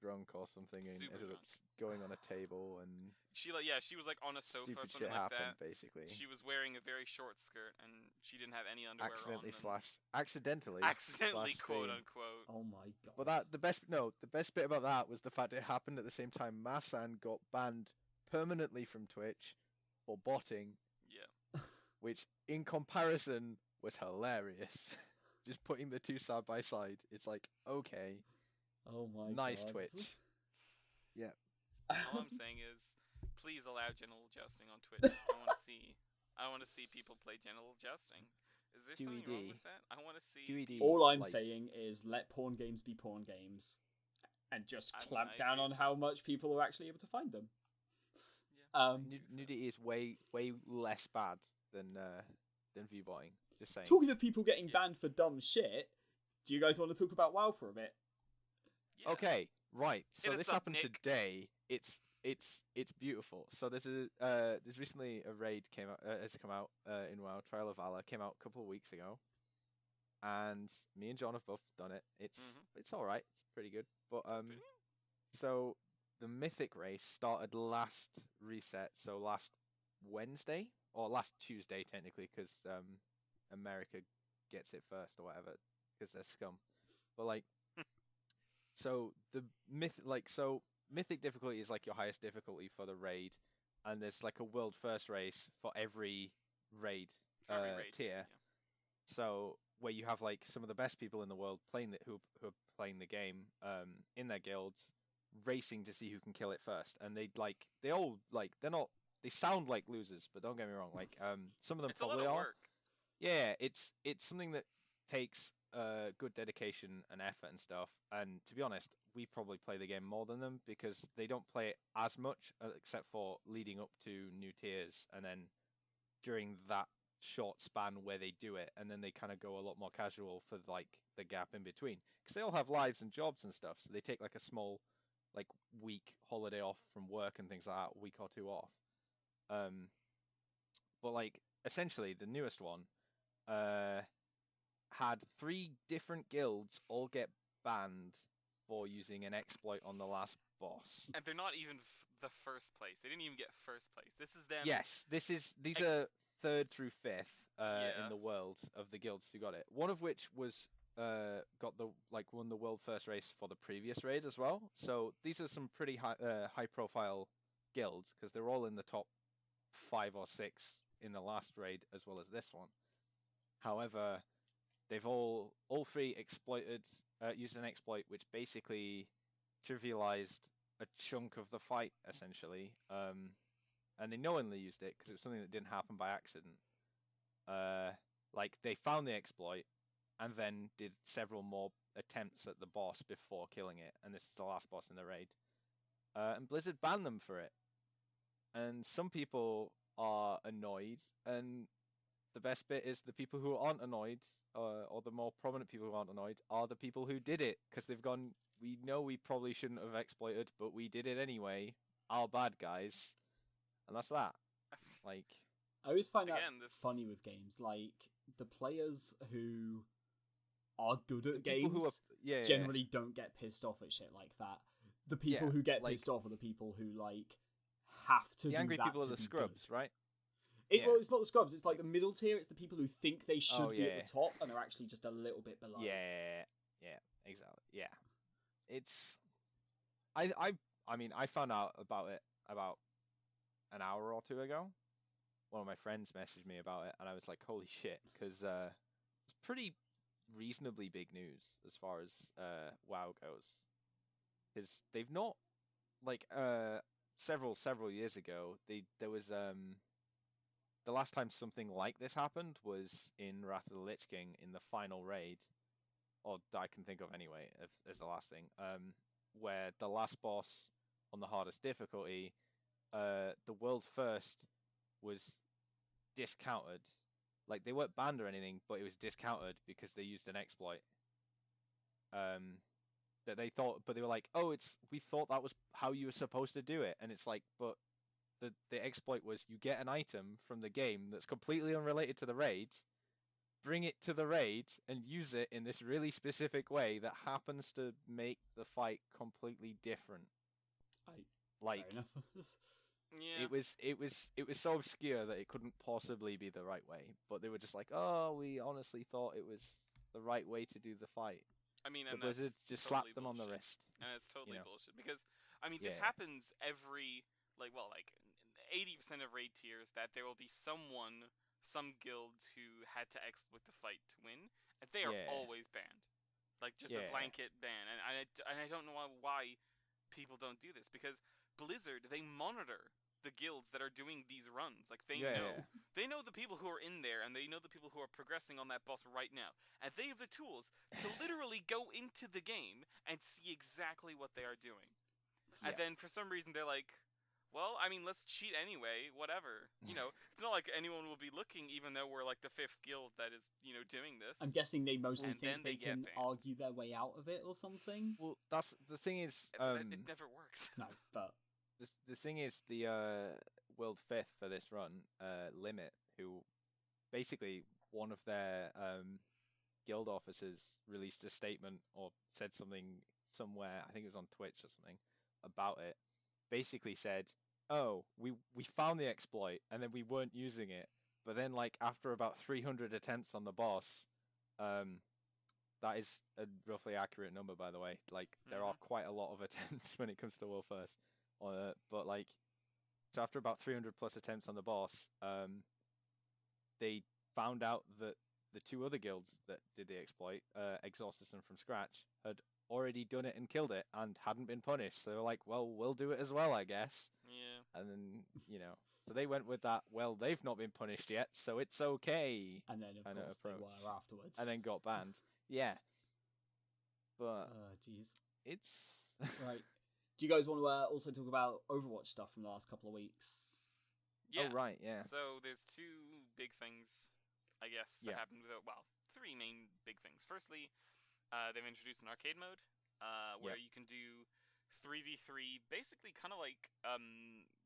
drunk or something and Super ended up drunk. going on a table and she was like on a sofa stupid or something shit like happened that. basically. She was wearing a very short skirt and she didn't have any underwear Accidentally on. Accidentally Accidentally, flashed quote stream. unquote. Oh my god! But the best bit about that was the fact it happened at the same time Masan got banned permanently from Twitch for botting. Yeah. Which in comparison was hilarious. Just putting the two side by side, it's like, okay, oh my nice god. Twitch. Yeah. All I'm saying is, please allow genital jousting on Twitch. I want to see people play genital jousting. Is there something wrong with that? I want to see. QED, All I'm saying is let porn games be porn games, and just clamp down on how much people are actually able to find them. Yeah. Nudity is way less bad than viewbotting. Just saying. Talking of people getting banned for dumb shit, do you guys want to talk about WoW for a bit? Yeah. Okay, right. So this happened Nick. today. It's beautiful. So there's recently a raid has come out in WoW. Trial of Valor came out a couple of weeks ago, and me and John have both done it. It's all right. It's pretty good. But so the Mythic race started last reset. So last Wednesday or last Tuesday technically, because America gets it first or whatever, because they're scum. But like, so the Mythic difficulty is like your highest difficulty for the raid, and there's like a world first race for every raid tier. Yeah. So where you have like some of the best people in the world playing who are playing the game in their guilds, racing to see who can kill it first, and they sound like losers, but don't get me wrong, like some of them it's probably a lot of are. work. Yeah, it's something that takes good dedication and effort and stuff. And to be honest, we probably play the game more than them because they don't play it as much, except for leading up to new tiers, and then during that short span where they do it, and then they kind of go a lot more casual for like the gap in between, because they all have lives and jobs and stuff. So they take like a small, like week holiday off from work and things like that, a week or two off. But like essentially the newest one had 3 different guilds all get banned for using an exploit on the last boss. And they're not even the first place. They didn't even get first place. This is them. Yes, these are 3rd through 5th in the world of the guilds who got it. One of which was won the world first race for the previous raid as well. So these are some pretty high profile guilds because they're all in the top 5 or 6 in the last raid as well as this one. However, they've all 3 used an exploit which basically trivialized a chunk of the fight essentially, and they knowingly used it because it was something that didn't happen by accident. Like they found the exploit, and then did several more attempts at the boss before killing it, and this is the last boss in the raid. And Blizzard banned them for it. And some people are annoyed, and the best bit is the people who aren't annoyed, or the more prominent people who aren't annoyed, are the people who did it, because they've gone, we know we probably shouldn't have exploited, but we did it anyway. Our bad, guys. And that's that. Like, I always find that Again, this- funny with games. Like, the players who are good at people games who are, yeah, generally don't get pissed off at shit like that. The people Yeah, who get like- pissed off are the people who, like, have to the do angry that people are to the be scrubs, good. right? Well, Yeah. it's not the scrubs. It's like the middle tier. It's the people who think they should Oh, be at yeah. the top and are actually just a little bit below. Yeah, exactly. Yeah, it's. I mean, I found out about it about an hour or two ago. One of my friends messaged me about it, and I was like, "Holy shit!" Because it's pretty reasonably big news as far as WoW goes. Because they've not like several years ago. There was the last time something like this happened was in Wrath of the Lich King in the final raid, or that I can think of anyway, as the last thing, where the last boss on the hardest difficulty, the world first was discounted. Like, they weren't banned or anything, but it was discounted because they used an exploit. That they thought, but they were like, "Oh, we thought that was how you were supposed to do it," and it's like, but the exploit was you get an item from the game that's completely unrelated to the raid, bring it to the raid, and use it in this really specific way that happens to make the fight completely different. Like, Fair enough. Yeah. it was so obscure that it couldn't possibly be the right way. But they were just like, "Oh, we honestly thought it was the right way to do the fight." I mean, So and Blizzard that's just totally slapped them on the bullshit. wrist. And it's totally know. bullshit because I mean this Yeah. happens every 80% of raid tiers that there will be some guild who had to exploit the fight to win, and they are Yeah. always banned, like just a Yeah. blanket ban. And I don't know why people don't do this, because Blizzard, they monitor the guilds that are doing these runs. Like they Yeah, know yeah. they know the people who are in there, and they know the people who are progressing on that boss right now, and they have the tools to literally go into the game and see exactly what they are doing. And Yeah. then for some reason they're like, well, I mean, let's cheat anyway, whatever. It's not like anyone will be looking, even though we're like the 5th guild that is, doing this. I'm guessing they mostly And then think they they get can banned. argue their way out of it or something. Well, that's the thing is, It never works. No, but the thing is, the world 5th for this run, Limit, who basically one of their guild officers released a statement or said something somewhere, I think it was on Twitch or something, about it. Basically said, "Oh, we found the exploit and then we weren't using it, but then like after about 300 attempts on the boss, that is a roughly accurate number, by the way. Like there are quite a lot of attempts when it comes to world first, but like so after about 300 plus attempts on the boss, they found out that the 2 other guilds that did the exploit, Exorcist and From Scratch, had already done it and killed it and hadn't been punished. So they were like, well, we'll do it as well, I guess. Yeah. And then, so they went with that, well, they've not been punished yet, so it's okay. and then of kind of course approach. they were afterwards. And then got banned. Yeah. But jeez. it's... Right. Do you guys want to also talk about Overwatch stuff from the last couple of weeks? Yeah. Oh, right, yeah. So there's 2 big things, I guess, that Yeah. happened with it. Well, 3 main big things. Firstly, they've introduced an arcade mode where you can do 3v3, basically kind of like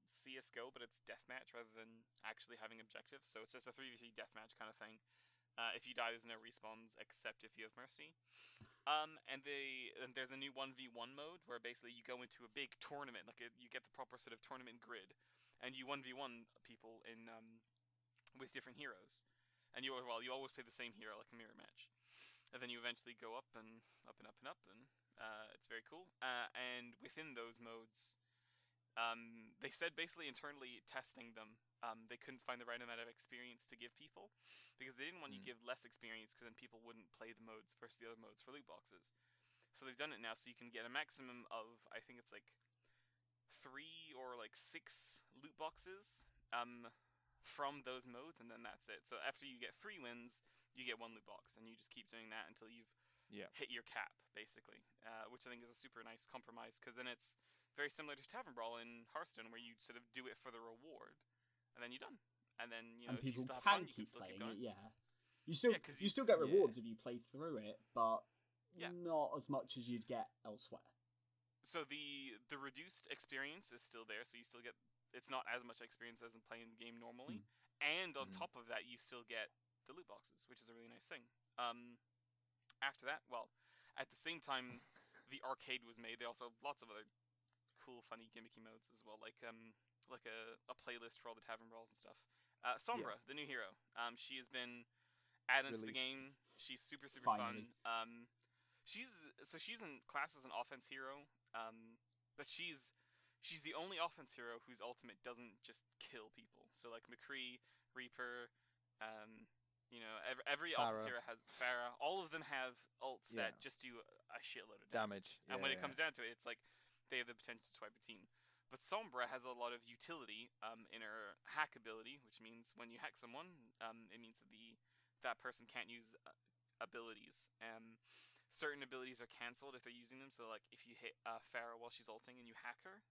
CS:GO, but it's deathmatch rather than actually having objectives. So it's just a 3v3 deathmatch kind of thing. If you die, there's no respawns except if you have mercy. And there's a new 1v1 mode where basically you go into a big tournament, like you get the proper sort of tournament grid, and you 1v1 people in with different heroes. And you always play the same hero, like a mirror match. And then you eventually go up and up and up and up, and it's very cool. And within those modes, they said basically internally testing them, they couldn't find the right amount of experience to give people, because they didn't want you to give less experience, because then people wouldn't play the modes versus the other modes for loot boxes. So they've done it now, so you can get a maximum of, I think it's like 3 or like 6 loot boxes from those modes, and then that's it. So after you get 3 wins, you get 1 loot box, and you just keep doing that until you've Yeah. hit your cap, basically. Which I think is a super nice compromise, because then it's very similar to Tavern Brawl in Hearthstone, where you sort of do it for the reward, and then you're done. And then and if you people still have can fun, you can keep still keep playing going. it. Yeah, you still Yeah, 'cause you you- still get Yeah. rewards if you play through it, but Yeah. not as much as you'd get elsewhere. So the reduced experience is still there, so you still get, it's not as much experience as in playing the game normally, and on Mhm. top of that, you still get the loot boxes, which is a really nice thing. After that, well, at the same time, the arcade was made. They also have lots of other cool, funny, gimmicky modes as well, like a playlist for all the Tavern Brawls and stuff. Sombra, the new hero, she has been added to the Released. game. She's super Finally. fun. She's in class as an offense hero, but she's the only offense hero whose ultimate doesn't just kill people. So like McCree, Reaper, every offense Pharah. hero has Pharah. All of them have ults Yeah. that just do a shitload of damage. Damage. And when it comes down to it, it's like they have the potential to wipe a team. But Sombra has a lot of utility in her hack ability, which means when you hack someone, it means that that person can't use abilities. Certain abilities are cancelled if they're using them. So like if you hit Pharah while she's ulting and you hack her,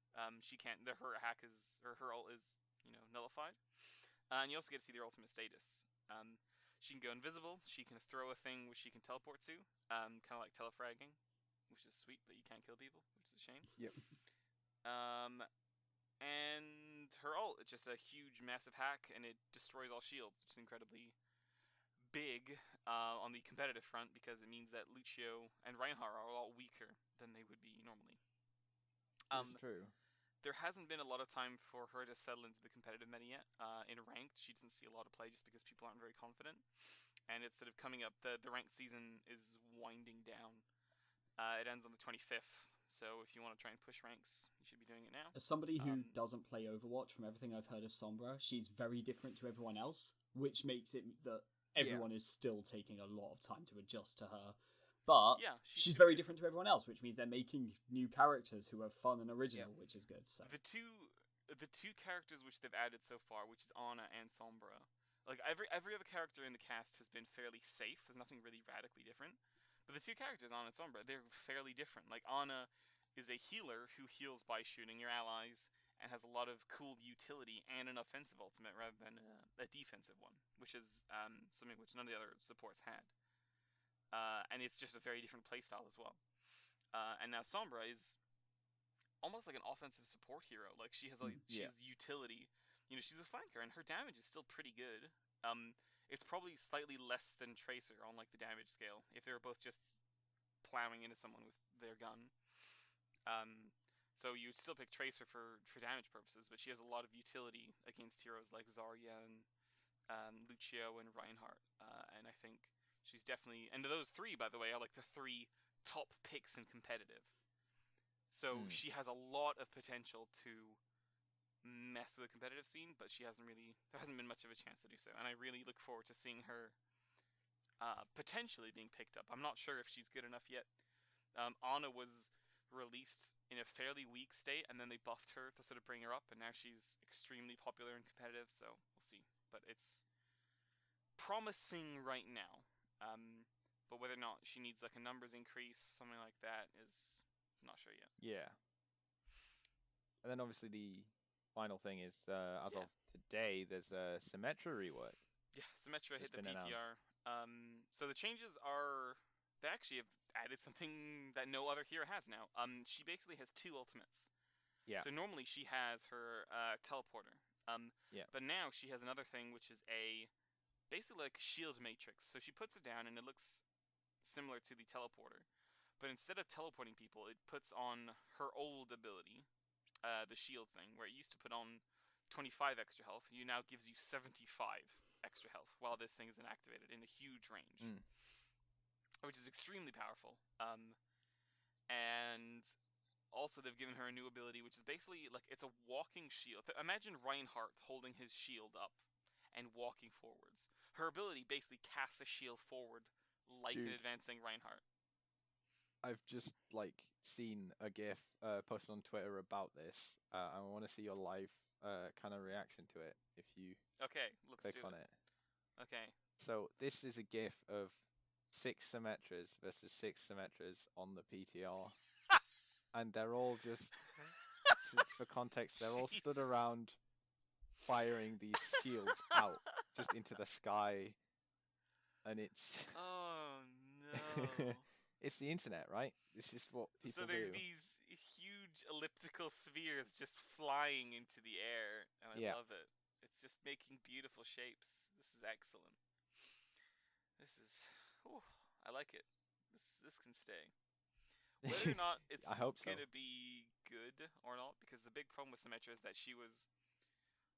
she can't. Her hack is, or her ult is nullified. And you also get to see their ultimate status. She can go invisible. She can throw a thing which she can teleport to, kind of like telefragging, which is sweet, but you can't kill people, which is a shame. Yep. And her ult is just a huge, massive hack, and it destroys all shields, which is incredibly big on the competitive front, because it means that Lucio and Reinhardt are a lot weaker than they would be normally. It's true. There hasn't been a lot of time for her to settle into the competitive meta yet. In ranked, she doesn't see a lot of play just because people aren't very confident. And it's sort of coming up. The ranked season is winding down. It ends on the 25th. So if you want to try and push ranks, you should be doing it now. As somebody who doesn't play Overwatch, from everything I've heard of Sombra, she's very different to everyone else, which makes it that everyone is still taking a lot of time to adjust to her. But Yeah, she's very different to everyone else, which means they're making new characters who are fun and original, which is good. So the two characters which they've added so far, which is Ana and Sombra, like every other character in the cast has been fairly safe. There's nothing really radically different. But the two characters, Ana and Sombra, they're fairly different. Like Ana is a healer who heals by shooting your allies and has a lot of cool utility and an offensive ultimate rather than a defensive one, which is something which none of the other supports had. And it's just a very different playstyle as well. And now Sombra is almost like an offensive support hero. Like she has she's utility. She's a flanker, and her damage is still pretty good. It's probably slightly less than Tracer on like the damage scale if they were both just plowing into someone with their gun. So you'd still pick Tracer for damage purposes, but she has a lot of utility against heroes like Zarya and Lucio and Reinhardt. And I think she's definitely, and those three, by the way, are like the three top picks in competitive. So she has a lot of potential to mess with the competitive scene, but there hasn't been much of a chance to do so. And I really look forward to seeing her potentially being picked up. I'm not sure if she's good enough yet. Ana was released in a fairly weak state, and then they buffed her to sort of bring her up, and now she's extremely popular and competitive, so we'll see. But it's promising right now. But whether or not she needs like a numbers increase, something like that, is not sure yet. Yeah. And then obviously the final thing is, as of today, there's a Symmetra rework. Yeah, Symmetra hit the been PTR. So the changes are, they actually have added something that no other hero has now. She basically has two ultimates. Yeah. So normally she has her teleporter. But now she has another thing, which is basically like shield matrix. So she puts it down and it looks similar to the teleporter. But instead of teleporting people, it puts on her old ability, the shield thing, where it used to put on 25 extra health. It now gives you 75 extra health while this thing is inactivated in a huge range. Which is extremely powerful. And also they've given her a new ability, which is basically like it's a walking shield. Imagine Reinhardt holding his shield up and walking forwards. Her ability basically casts a shield forward like an advancing Reinhardt. I've just seen a GIF posted on Twitter about this. I want to see your live kind of reaction to it if you let's click do on it. it. Okay, So this is a GIF of 6 Symmetras versus 6 Symmetras on the PTR, and they're all just, for context, they're all stood Jeez. around firing these shields out just into the sky, and it's Oh no. it's the internet, right? It's just what people So there's do. these huge elliptical spheres just flying into the air, and I Yeah. love it. It's just making beautiful shapes. This is excellent. This is, ooh, I like it. This can stay. Whether or not it's I hope so. gonna be good or not, because the big problem with Symmetra is that she was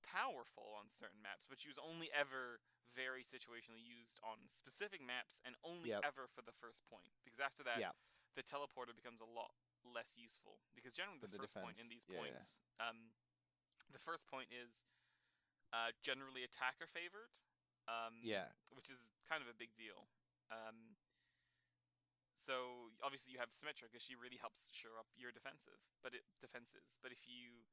powerful on certain maps, but she was only ever very situationally used on specific maps and only Yep. ever for the first point. Because after that, Yeah. the teleporter becomes a lot less useful. Because generally, For the the first point in defense, these yeah. points, the first point is generally attacker favored, Yeah. which is kind of a big deal. So obviously you have Symmetra because she really helps shore up your defenses. But if you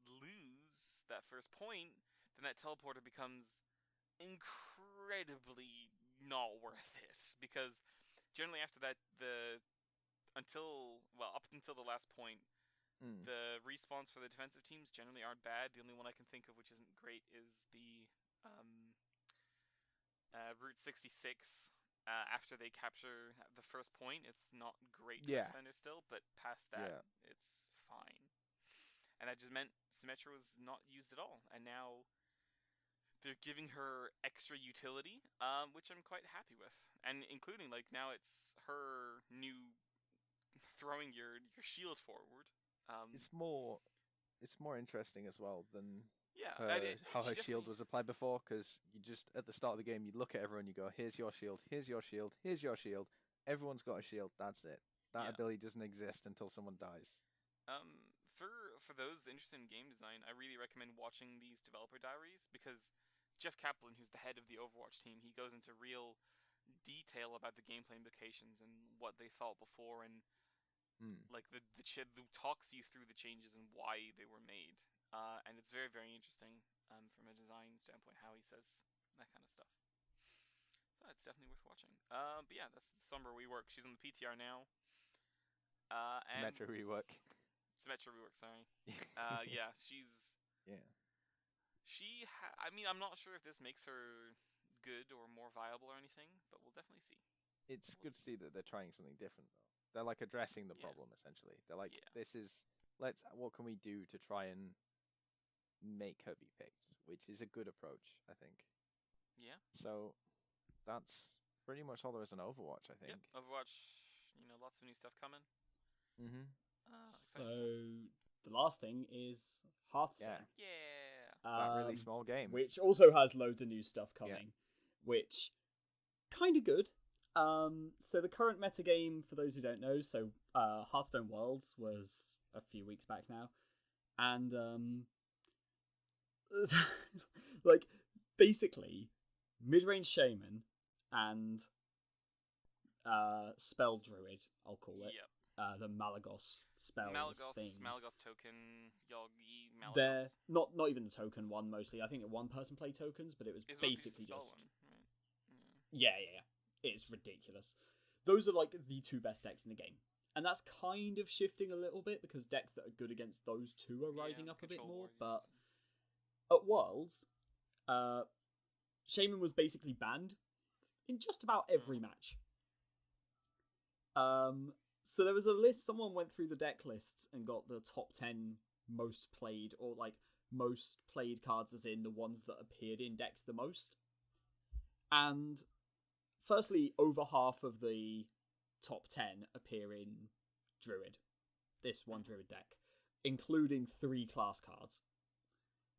lose that first point, then that teleporter becomes incredibly not worth it, because generally after that up until the last point, the respawns for the defensive teams generally aren't bad. The only one I can think of which isn't great is the Route 66. After they capture the first point, it's not great for defenders still, but past that, it's fine. And that just meant Symmetra was not used at all, and now they're giving her extra utility, which I'm quite happy with. And including, like, now it's her new throwing your shield forward. It's more interesting as well than how her shield was applied before, because you just, at the start of the game, you look at everyone, you go, here's your shield, here's your shield, here's your shield. Everyone's got a shield, that's it. That ability doesn't exist until someone dies. For those interested in game design, I really recommend watching these developer diaries, because Jeff Kaplan, who's the head of the Overwatch team, he goes into real detail about the gameplay implications and what they thought before, and like the talks you through the changes and why they were made. And it's very, very interesting from a design standpoint how he says that kind of stuff. So it's definitely worth watching. But yeah, that's the Summer Rework. She's on the PTR now. Symmetra rework. Symmetra rework, sorry. Yeah, she's... Yeah. I mean, I'm not sure if this makes her good or more viable or anything, but we'll definitely see. It's good to see that they're trying something different, though. They're like addressing the problem, essentially. They're like, what can we do to try and make her be picked, which is a good approach, I think. Yeah. So that's pretty much all there is on Overwatch, I think. Yep. Overwatch, lots of new stuff coming. So the last thing is Hearthstone. Yeah. That really small game, which also has loads of new stuff coming, which kind of good. So the current metagame, for those who don't know, so Hearthstone Worlds was a few weeks back now, and like basically mid-range shaman and spell druid, I'll call it. Yep. The Malagos spells thing. Malagos token, Yogi, Malagos. They're not even the token one mostly. I think one person play tokens, but it was basically just one, right? Yeah. It's ridiculous. Those are like the two best decks in the game. And that's kind of shifting a little bit because decks that are good against those two are rising up a bit more. But at Worlds, Shaman was basically banned in just about every match. So there was a list, someone went through the deck lists and got the top 10 most played, or like most played cards as in the ones that appeared in decks the most. And firstly, over half of the top 10 appear in Druid. This one Druid deck, including 3 class cards.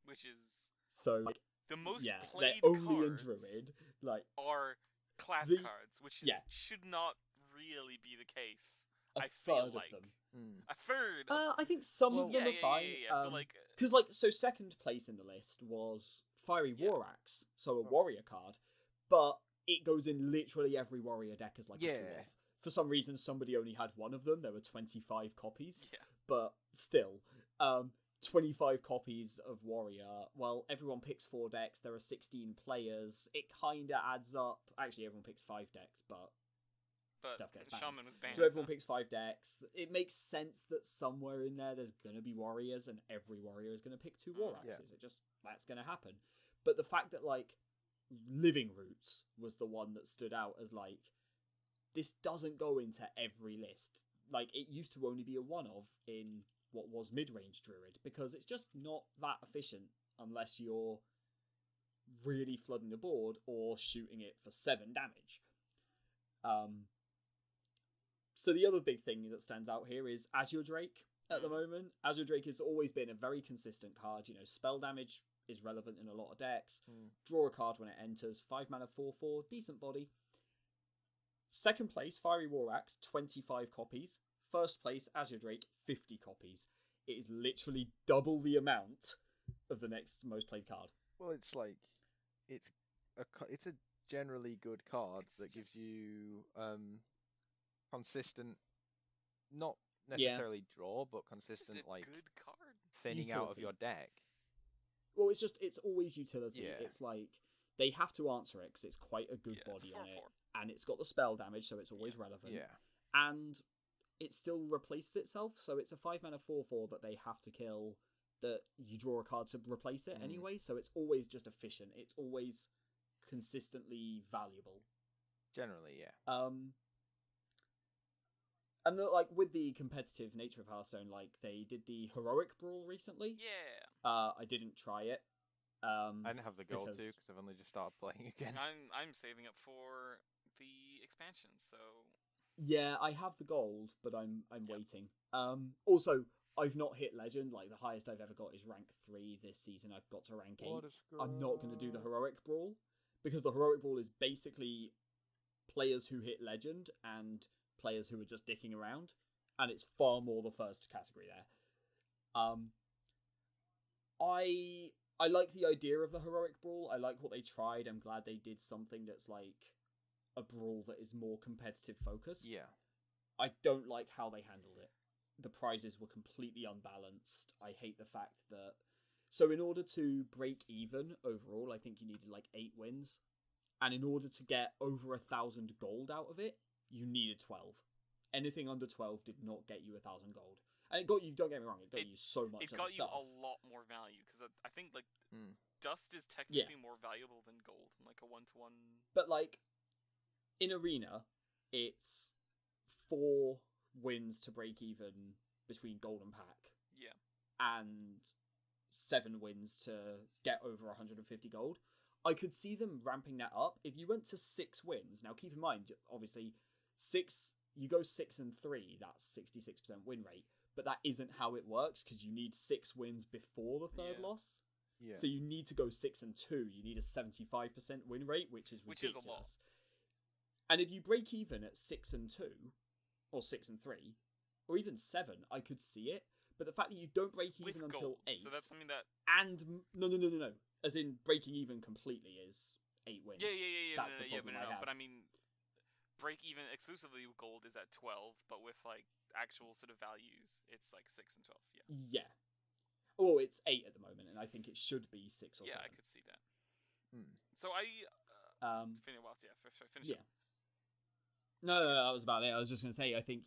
Which is so like, the most played they're only cards in Druid, like are class cards, which should not really be the case. I feel like of them. A third. I think some of them are fine. So because second place in the list was Fiery War Axe, so a warrior card, but it goes in literally every warrior deck as like a 2-off. For some reason, somebody only had one of them. There were 25 copies, but still, 25 copies of Warrior. Well, everyone picks 4 decks. There are 16 players. It kind of adds up. Actually, everyone picks 5 decks, but stuff gets banned. Shaman was banned. So everyone picks 5 decks. It makes sense that somewhere in there's going to be Warriors, and every Warrior is going to pick 2 War Axes. Yeah. That's going to happen. But the fact that, like, Living Roots was the one that stood out as, like, this doesn't go into every list. Like, it used to only be a one-of in what was mid-range Druid, because it's just not that efficient unless you're really flooding the board or shooting it for 7 damage. So the other big thing that stands out here is Azure Drake at the moment. Azure Drake has always been a very consistent card. You know, spell damage is relevant in a lot of decks. Draw a card when it enters. 5 mana, 4/4, decent body. Second place, Fiery War Axe, 25 copies. First place, Azure Drake, 50 copies. It is literally double the amount of the next most played card. Well, it's like it's a generally good card that gives just- you consistent, not necessarily draw, but It's just consistent a like good card. thinning out of Utility. your deck. Well, it's always utility. Yeah. It's like, they have to answer it because it's quite a good Yeah, it's a body on it. 4/4. And it's got the spell damage, so it's always relevant. Yeah, And it still replaces itself, so it's a 5 mana 4/4 that they have to kill, that you draw a card to replace it anyway, so it's always just efficient. It's always consistently valuable. generally, yeah. And like, with the competitive nature of Hearthstone, like, they did the Heroic Brawl recently. Yeah. I didn't try it. I didn't have the gold because- too because I've only just started playing again. I'm saving up for the expansion, so Yeah, I have the gold, but I'm Yep. waiting. Also, I've not hit Legend. Like, the highest I've ever got is rank 3 this season. I've got to rank 8. I'm not going to do the Heroic Brawl, because the Heroic Brawl is basically players who hit Legend and players who are just dicking around, and it's far more the first category there. I like the idea of the Heroic Brawl. I like what they tried. I'm glad they did something that's like a brawl that is more competitive focused. Yeah, I don't like how they handled it. The prizes were completely unbalanced. I hate the fact that... So in order to break even overall, I think you needed like 8 wins. And in order to get over 1,000 gold out of it, you needed 12. Anything under 12 did not get you 1,000 gold. And it got you, don't get me wrong, it got you so much it other got you stuff. a lot more value, because I think like Mm. dust is technically more valuable than gold, in like a 1-to-1. But like, in Arena, it's 4 wins to break even between gold and pack. Yeah. And 7 wins to get over 150 gold. I could see them ramping that up. If you went to 6 wins, now keep in mind, obviously, you go 6 and 3, that's 66% win rate. But that isn't how it works, because you need 6 wins before the third Yeah. loss. yeah. So you need to go 6 and 2. You need a 75% win rate, which is Which is a ridiculous. lot. And if you break even at 6 and 2, or 6 and 3, or even 7, I could see it. But the fact that you don't break With even until gold. 8, So that's something that. and no, as in breaking even completely is 8 wins. Yeah. That's no, the yeah, problem but I have. But I mean, break even exclusively with gold is at 12, but with like actual sort of values, it's like 6 and 12. Yeah. Yeah. Oh, it's 8 at the moment, and I think it should be 6 or Yeah, 7. I could see that. Mm. So I. Um, Well, yeah, finish yeah. up. No, that was about it. I was just going to say, I think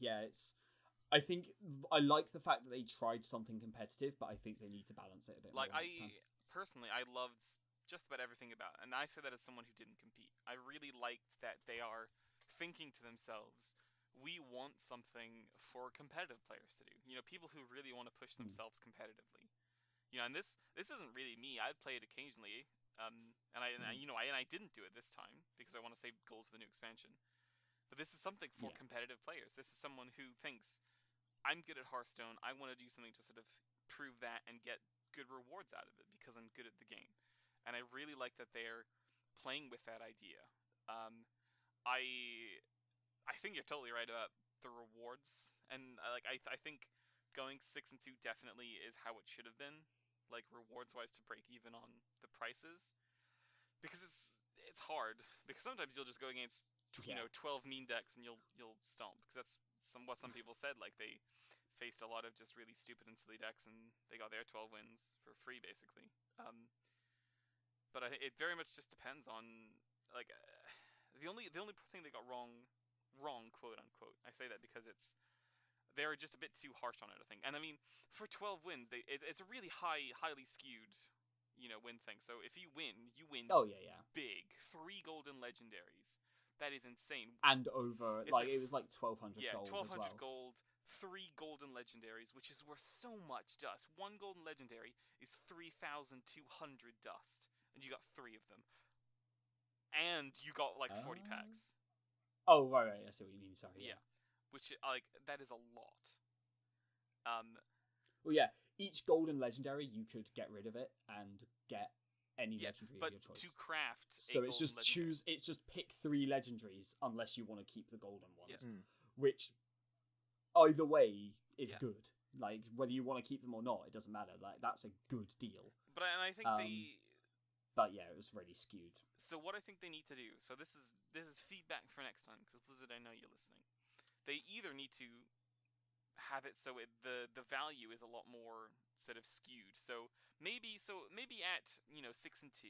I like the fact that they tried something competitive, but I think they need to balance it a bit Like more next time. personally, I loved just about everything about it, and I say that as someone who didn't compete. I really liked that they are thinking to themselves, we want something for competitive players to do. You know, people who really want to push themselves competitively. You know, and this isn't really me. I'd play it occasionally, and I didn't do it this time because I want to save gold for the new expansion. But this is something for Yeah. competitive players. This is someone who thinks, I'm good at Hearthstone. I want to do something to sort of prove that and get good rewards out of it because I'm good at the game. And I really like that they're playing with that idea. I think you're totally right about the rewards, and I think going 6 and 2 definitely is how it should have been, like rewards wise, to break even on the prices, because it's hard, because sometimes you'll just go against 12 meme decks and you'll stomp, because that's what some people said, like they faced a lot of just really stupid and silly decks, and they got their 12 wins for free, basically. But it very much just depends on, like, the only thing they got wrong, quote unquote. I say that because they're just a bit too harsh on it, I think. And I mean, for 12 wins, it's a really highly skewed, win thing. So if you win Oh yeah. big. 3 golden legendaries. That is insane. And over, It's it was like 1,200 Yeah, gold 1,200 as well. gold, 3 golden legendaries, which is worth so much dust. 1 golden legendary is 3,200 dust, and you got 3 of them. And you got like 40 packs. Oh, right, I see what you mean, sorry. Yeah. Which, that is a lot. Well, yeah, each golden legendary, you could get rid of it and get any legendary of your choice. To craft so it's just pick 3 legendaries unless you want to keep the golden ones. Yes. Which, either way, is good. Like, whether you want to keep them or not, it doesn't matter. Like, that's a good deal. But I think But yeah, it was really skewed. So what I think they need to do, so this is feedback for next time, because Blizzard, I know you're listening. They either need to have it so the value is a lot more sort of skewed. So maybe at 6 and 2,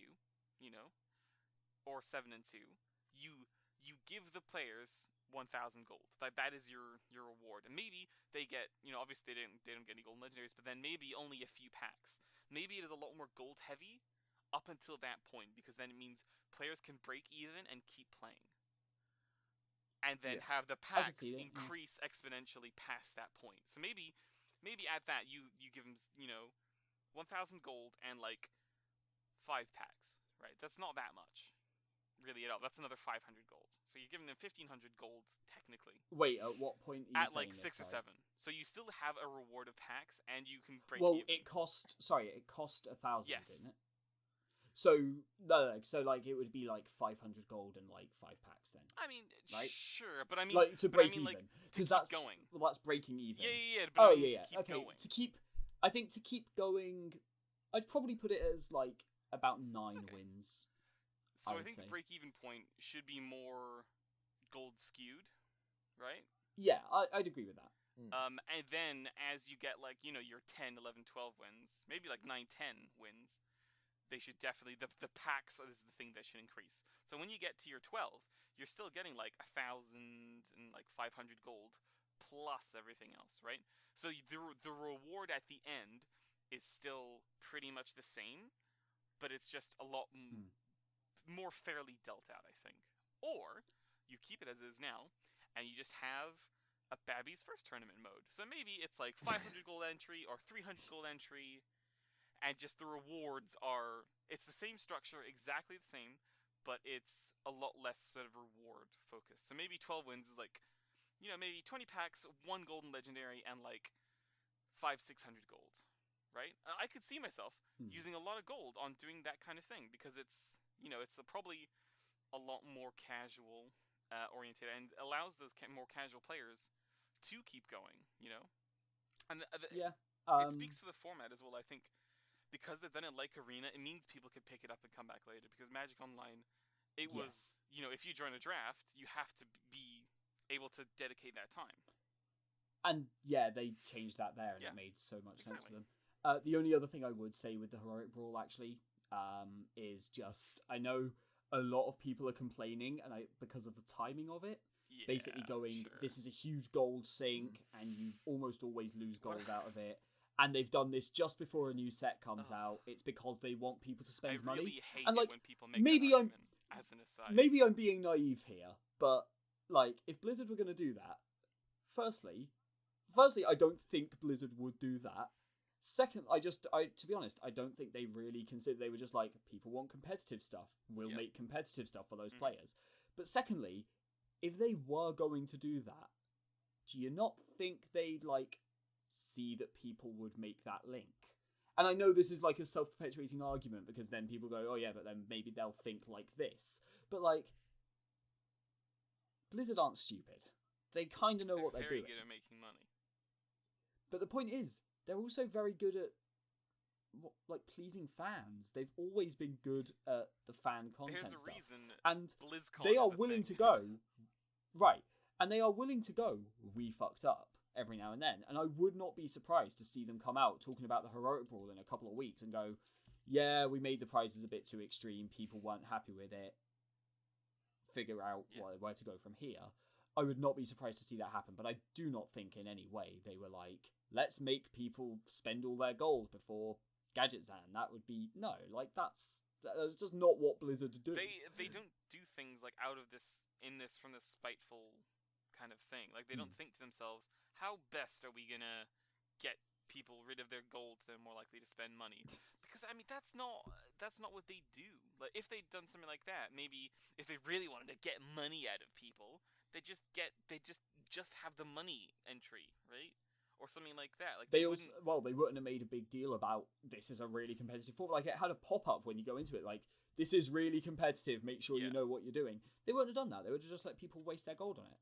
or 7 and 2, you give the players 1,000 gold. That is your reward, and maybe they get obviously they don't get any golden legendaries, but then maybe only a few packs. Maybe it is a lot more gold heavy up until that point, because then it means players can break even and keep playing. And then have the packs increase exponentially past that point. So maybe at that you give them 1,000 gold and like 5 packs, right? That's not that much, really at all. That's another 500 gold. So you're giving them 1,500 gold technically. Wait, at what point are you at like 6 or 7? So you still have a reward of packs, and you can break even. Well, it cost 1,000, yes. didn't it? So no, so like it would be like 500 gold and like 5 packs then. I mean, right? Sure, but I mean, like to break even, because that's going. Well, that's breaking even. Yeah. But to keep going. I think to keep going, I'd probably put it as like about 9 wins. So I think the break-even point should be more gold skewed, right? Yeah, I'd agree with that. And then as you get like your 10, 11, 12 wins, maybe like 9, 10 wins. They should definitely the packs is the thing that should increase. So when you get to your 12, you're still getting like 1,000 and like 500 gold plus everything else, right? So the reward at the end is still pretty much the same, but it's just a lot more fairly dealt out, I think. Or you keep it as it is now, and you just have a Babby's First Tournament mode. So maybe it's like 500 gold entry or 300 gold entry. And just the rewards it's the same structure, exactly the same, but it's a lot less sort of reward focused. So maybe 12 wins is like, maybe 20 packs, 1 golden legendary, and like 500-600 gold, right? I could see myself using a lot of gold on doing that kind of thing, because it's, it's probably a lot more casual oriented and allows those more casual players to keep going, And it speaks to the format as well, I think. Because they've done it like Arena, it means people can pick it up and come back later. Because Magic Online, it was, if you join a draft, you have to be able to dedicate that time. And yeah, they changed that there, and it made so much sense for them. The only other thing I would say with the Heroic Brawl, actually, is just, I know a lot of people are complaining, and because of the timing of it, basically going, this is a huge gold sink, and you almost always lose gold out of it. And they've done this just before a new set comes out. It's because they want people to spend money. I really hate and like, it when people make that argument, as an aside. Maybe I'm being naive here, but like, if Blizzard were going to do that, firstly, I don't think Blizzard would do that. Second, to be honest, I don't think they really considered. They were just like, people want competitive stuff. We'll make competitive stuff for those players. But secondly, if they were going to do that, do you not think they'd like see that people would make that link? And I know this is like a self-perpetuating argument, because then people go, oh yeah, but then maybe they'll think like this. But like, Blizzard aren't stupid. They kind of know what they're doing. Very good at making money. But the point is, they're also very good at like pleasing fans. They've always been good at the fan content There's a stuff. reason And BlizzCon they are is a willing thing. to go, right, and they are willing to go, we fucked up, every now and then. And I would not be surprised to see them come out talking about the Heroic Brawl in a couple of weeks and go, yeah, we made the prizes a bit too extreme. People weren't happy with it. Figure out where to go from here. I would not be surprised to see that happen, but I do not think in any way they were like, let's make people spend all their gold before Gadgetzan. That would be, no, like that's just not what Blizzard do. They don't do things like out of this, from this spiteful kind of thing. Like, they don't think to themselves, how best are we gonna get people rid of their gold so they're more likely to spend money? Because I mean, that's not what they do. Like, if they'd done something like that, maybe if they really wanted to get money out of people, they just have the money entry, right? Or something like that. Like, they wouldn't have made a big deal about this is a really competitive format. Like, it had a pop-up when you go into it, like, this is really competitive, make sure you know what you're doing. They wouldn't have done that. They would have just let people waste their gold on it.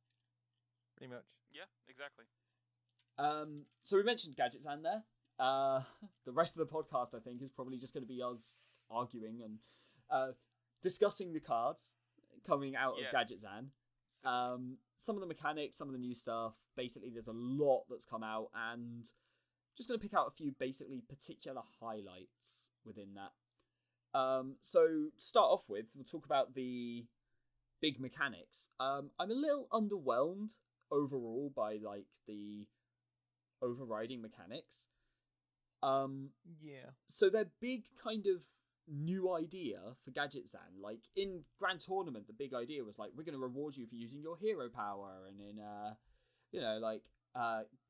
Pretty much. Yeah, exactly. So we mentioned Gadgetzan there. The rest of the podcast, I think, is probably just going to be us arguing and discussing the cards coming out of Gadgetzan. Some of the mechanics, some of the new stuff. Basically, there's a lot that's come out, and just going to pick out a few basically particular highlights within that. So to start off with, we'll talk about the big mechanics. I'm a little underwhelmed overall by like the overriding mechanics. So their big kind of new idea for Gadgetzan, like in Grand Tournament, the big idea was like, we're going to reward you for using your hero power, and in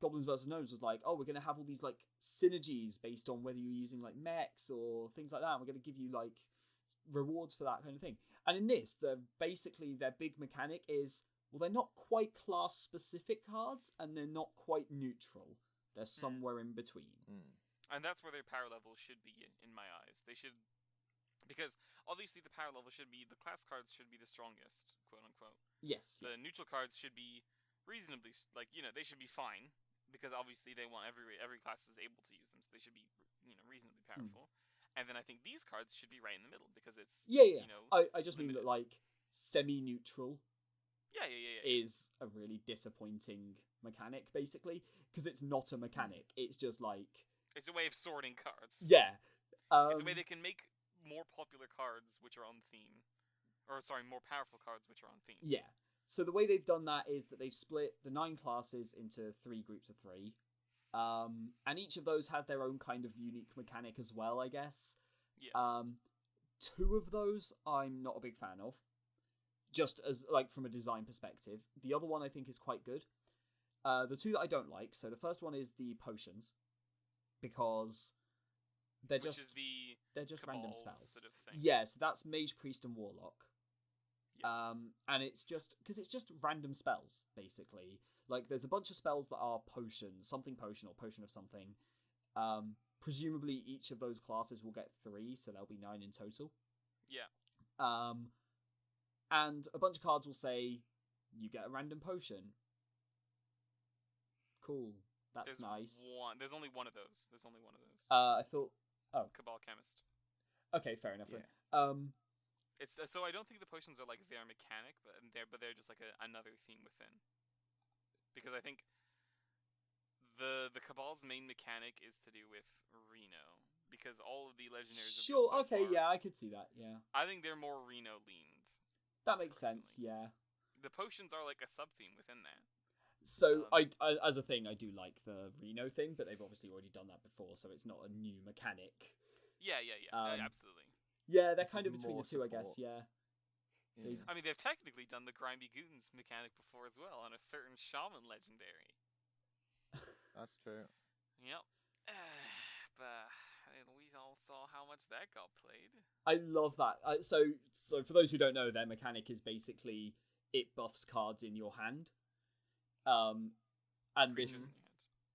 Goblins vs Gnomes was like, oh, we're going to have all these like synergies based on whether you're using like mechs or things like that, and we're going to give you like rewards for that kind of thing. And in this, their big mechanic is, well, they're not quite class specific cards and they're not quite neutral. They're somewhere in between. And that's where their power level should be in my eyes. They should, because obviously the power level should be, the class cards should be the strongest, quote unquote. Yes. The neutral cards should be reasonably, like, they should be fine, because obviously they want every class is able to use them, so they should be, reasonably powerful. And then I think these cards should be right in the middle, because it's I just mean that like semi-neutral is a really disappointing mechanic, basically, because it's not a mechanic. It's just like, it's a way of sorting cards. Yeah. It's a way they can make more popular cards which are on theme. Or, sorry, more powerful cards which are on theme. Yeah. So the way they've done that is that they've split the 9 classes into 3 groups of 3. And each of those has their own kind of unique mechanic as well, I guess. Yes. 2 of those I'm not a big fan of. Just as, like, from a design perspective. The other one I think is quite good. The 2 that I don't like, so the first one is the potions. Because they're just random spells. Sort of thing. Yeah, so that's Mage, Priest, and Warlock. Yeah. And it's just because it's just random spells, basically. Like, there's a bunch of spells that are potions, something potion or potion of something. Presumably each of those classes will get 3, so there'll be 9 in total. Yeah. And a bunch of cards will say, you get a random potion. Cool. That's nice. There's only one of those. I thought... Oh. Cabal Chemist. Okay, fair enough. Yeah. Then. It's so I don't think the potions are like their mechanic, but they're just like another theme within. Because I think the Cabal's main mechanic is to do with Reno, because all of the legendaries. Sure. Okay. Yeah, I could see that. Yeah. I think they're more Reno leaned. That makes sense. Yeah. The potions are like a sub theme within that. So I as a thing, I do like the Reno thing, but they've obviously already done that before, so it's not a new mechanic. Yeah, absolutely. Yeah, they're kind of between the two, I guess. Yeah. I mean, they've technically done the Grimy Goons mechanic before as well on a certain Shaman legendary. That's true. Yep. But we all saw how much that got played. I love that. So for those who don't know, their mechanic is basically it buffs cards in your hand. And Creatures this, in your hand.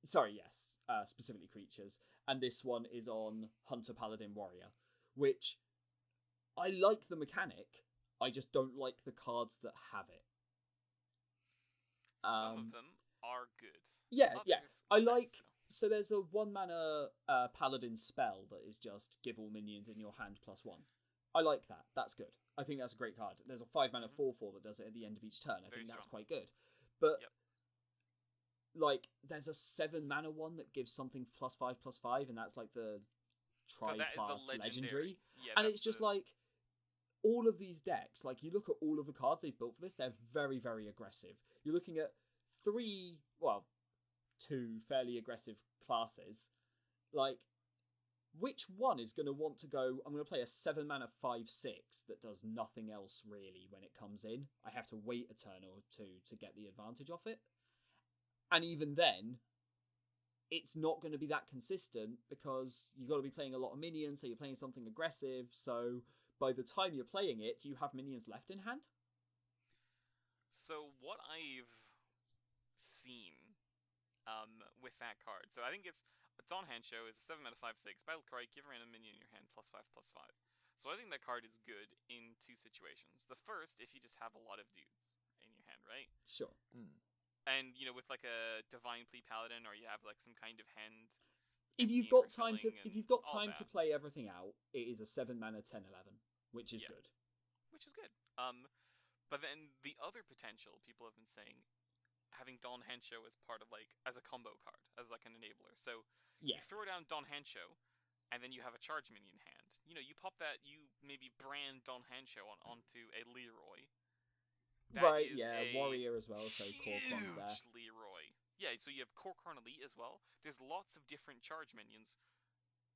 sorry, yes, specifically creatures, and this one is on Hunter, Paladin, Warrior, which I like the mechanic. I just don't like the cards that have it. Some of them are good. Yeah, Others, yeah. I like. So. So there's a 1-mana Paladin spell that is just give all minions in your hand +1. I like that. That's good. I think that's a great card. There's a 5-mana 4/4 that does it at the end of each turn. I think that's quite good. But like there's a 7 mana one that gives something +5/+5, and that's like the So that is tri-class the legendary. Yeah, And that's it's just the- like all of these decks, like you look at all of the cards they've built for this, they're very, very aggressive. You're looking at 2 fairly aggressive classes. Like, which one is going to want to go, I'm going to play a 7 mana 5/6 that does nothing else really when it comes in? I have to wait a turn or two to get the advantage off it. And even then, it's not going to be that consistent because you've got to be playing a lot of minions, so you're playing something aggressive. So by the time you're playing it, do you have minions left in hand? So what I've seen with that card, so I think it's Dawn Hancho is a 7 mana 5/6 battle cry. Give a random minion in your hand +5/+5. So I think that card is good in 2 situations. The first, if you just have a lot of dudes in your hand, right? Sure. And with like a Divine Plea Paladin, or you have like some kind of hand. If empty you've and got time to, refilling if and you've got all time to that, play everything out, it is a 7 mana 10/11, which is Yeah. good. which is good. But then the other potential people have been saying, having Dawn Hancho as part of as a combo card, as like an enabler. So Yeah. you throw down Dawn Hancho, and then you have a charge minion in hand. You pop that, you maybe brand Dawn Hancho onto a Leroy. That Right, is yeah, a warrior as well, so Korkon's there. huge Leroy. Yeah, so you have Korkorn Elite as well. There's lots of different charge minions,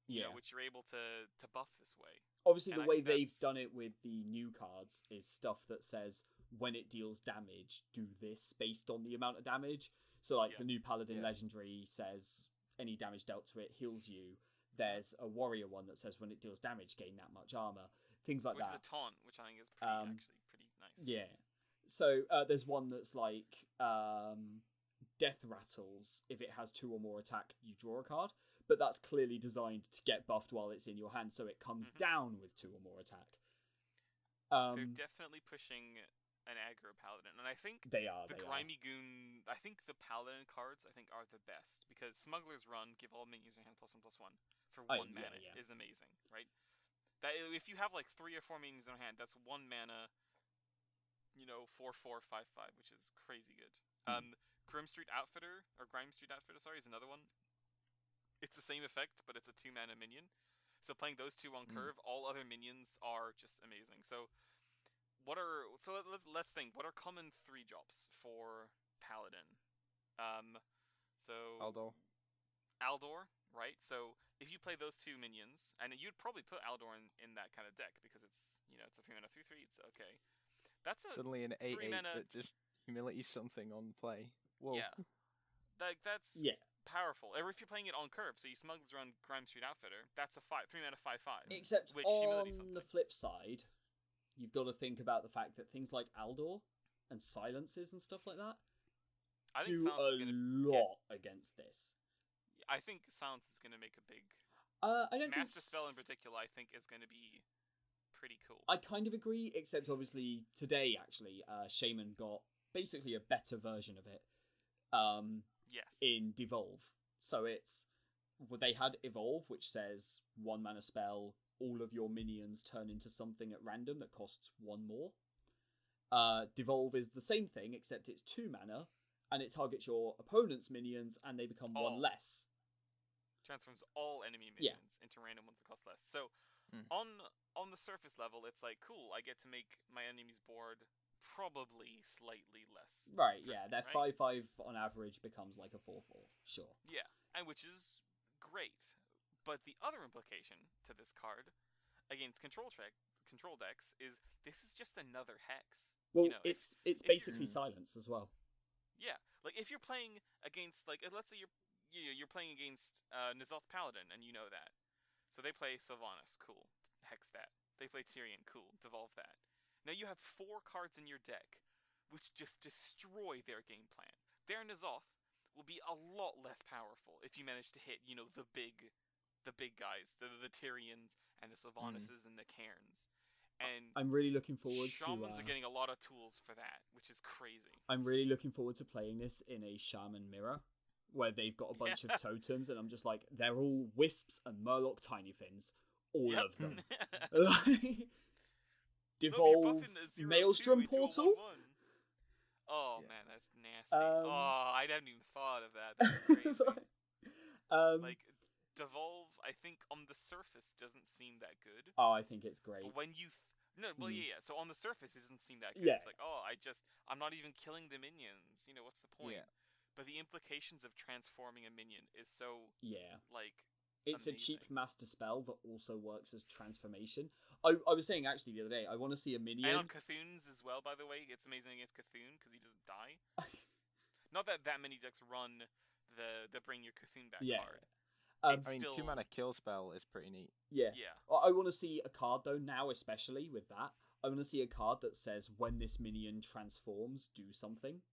Yeah. which you're able to buff this way. Obviously, And the I way think they've that's- done it with the new cards is stuff that says when it deals damage, do this based on the amount of damage. So, like Yeah. the new Paladin Yeah. Legendary says any damage dealt to it heals you. There's a Warrior one that says when it deals damage, gain that much armor. Things like which that. is a taunt, which I think is pretty actually pretty nice. Yeah. So there's one that's like Death Rattles. If it has 2 or more attack, you draw a card. But that's clearly designed to get buffed while it's in your hand, so it comes down with 2 or more attack. They're definitely pushing an aggro paladin, and I think They are. the Grimy Goon. I think the paladin cards are the best because Smuggler's Run, give all minions in your hand +1/+1 for 1 mana is amazing, right? That if you have like 3 or 4 minions in your hand, that's 1 mana. 4/4 5/5, which is crazy good. Grime Street Outfitter, is another one. It's the same effect, but it's a 2 mana minion. So playing those 2 on curve, all other minions are just amazing. So let's think. What are common 3 drops for Paladin? Aldor, right? So if you play those 2 minions, and you'd probably put Aldor in that kind of deck because it's it's a 3 mana 3/3. It's okay. That's a Suddenly an 8/8 mana- that just humiliates something on play. Whoa. Yeah. That's powerful. Or if you're playing it on curve, so you Smugglers Run Grime Street Outfitter, that's a 3 mana 5/5. Except which on humiliates something. the flip side, you've got to think about the fact that things like Aldor and silences and stuff like that I think do Silence a is gonna lot against this. I think Silence is gonna make a big I don't think Master Spell in particular. I think is gonna be pretty cool. I kind of agree, except obviously today actually, Shaman got basically a better version of it. Yes. In Devolve. So they had Evolve, which says 1 mana spell, all of your minions turn into something at random that costs 1 more. Devolve is the same thing, except it's 2 mana, and it targets your opponent's minions, and they become 1 less. Transforms all enemy minions into random ones that cost less. So on the surface level, it's like cool. I get to make my enemy's board probably slightly less. Right, threatening, yeah, their right? 5/5 on average becomes like a 4/4, sure. Yeah, and which is great. But the other implication to this card against control decks is this is just another hex. Well, it's basically silence as well. Yeah, like if you're playing against let's say you're playing against N'Zoth Paladin and you know that. So they play Sylvanas, cool. Hex that. They play Tyrion, cool. Devolve that. Now you have 4 cards in your deck which just destroy their game plan. Their N'Zoth will be a lot less powerful if you manage to hit, the big guys, the Tyrions and the Sylvanases and the Cairns. And I'm really looking forward Shamans to... are getting a lot of tools for that, which is crazy. I'm really looking forward to playing this in a Shaman mirror, where they've got a bunch of totems, and I'm just like, they're all Wisps and Murloc Tiny Fins. All of them. Devolve Maelstrom Portal? Oh Yeah. man, that's nasty. I haven't even thought of that. That's crazy. Like, devolve, I think on the surface doesn't seem that good. Oh, I think it's great. But when you no, well, Mm. yeah. So on the surface, it doesn't seem that good. Yeah. It's like, I'm not even killing the minions. You know, what's the point? Yeah. But the implications of transforming a minion is so Yeah. like It's amazing. a cheap master spell that also works as transformation. I was saying actually the other day, I want to see a minion. And on Cthulhu's as well, by the way, it's amazing against Cthulhu because he doesn't die. Not that many decks run the bring your Cthulhu back Yeah. card. I mean, still... 2-mana kill spell is pretty neat. Yeah. Yeah. I want to see a card though now, especially with that. I want to see a card that says when this minion transforms, do something.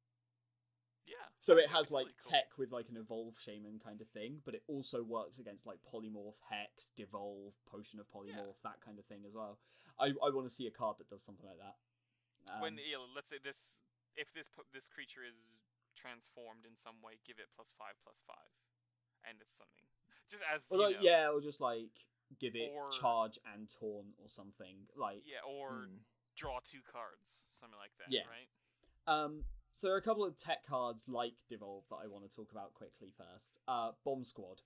Yeah. So it that has was like really cool. tech with like an evolve shaman kind of thing, but it also works against like polymorph, hex, devolve, potion of polymorph, that kind of thing as well. I want to see a card that does something like that. When let's say if this creature is transformed in some way, give it +5/+5, and it's something. Just as or like, yeah, or just like give it charge and taunt or something like. Yeah, or draw 2 cards, something like that. Yeah. Right. So there are a couple of tech cards like Devolve that I want to talk about quickly first. Bomb Squad.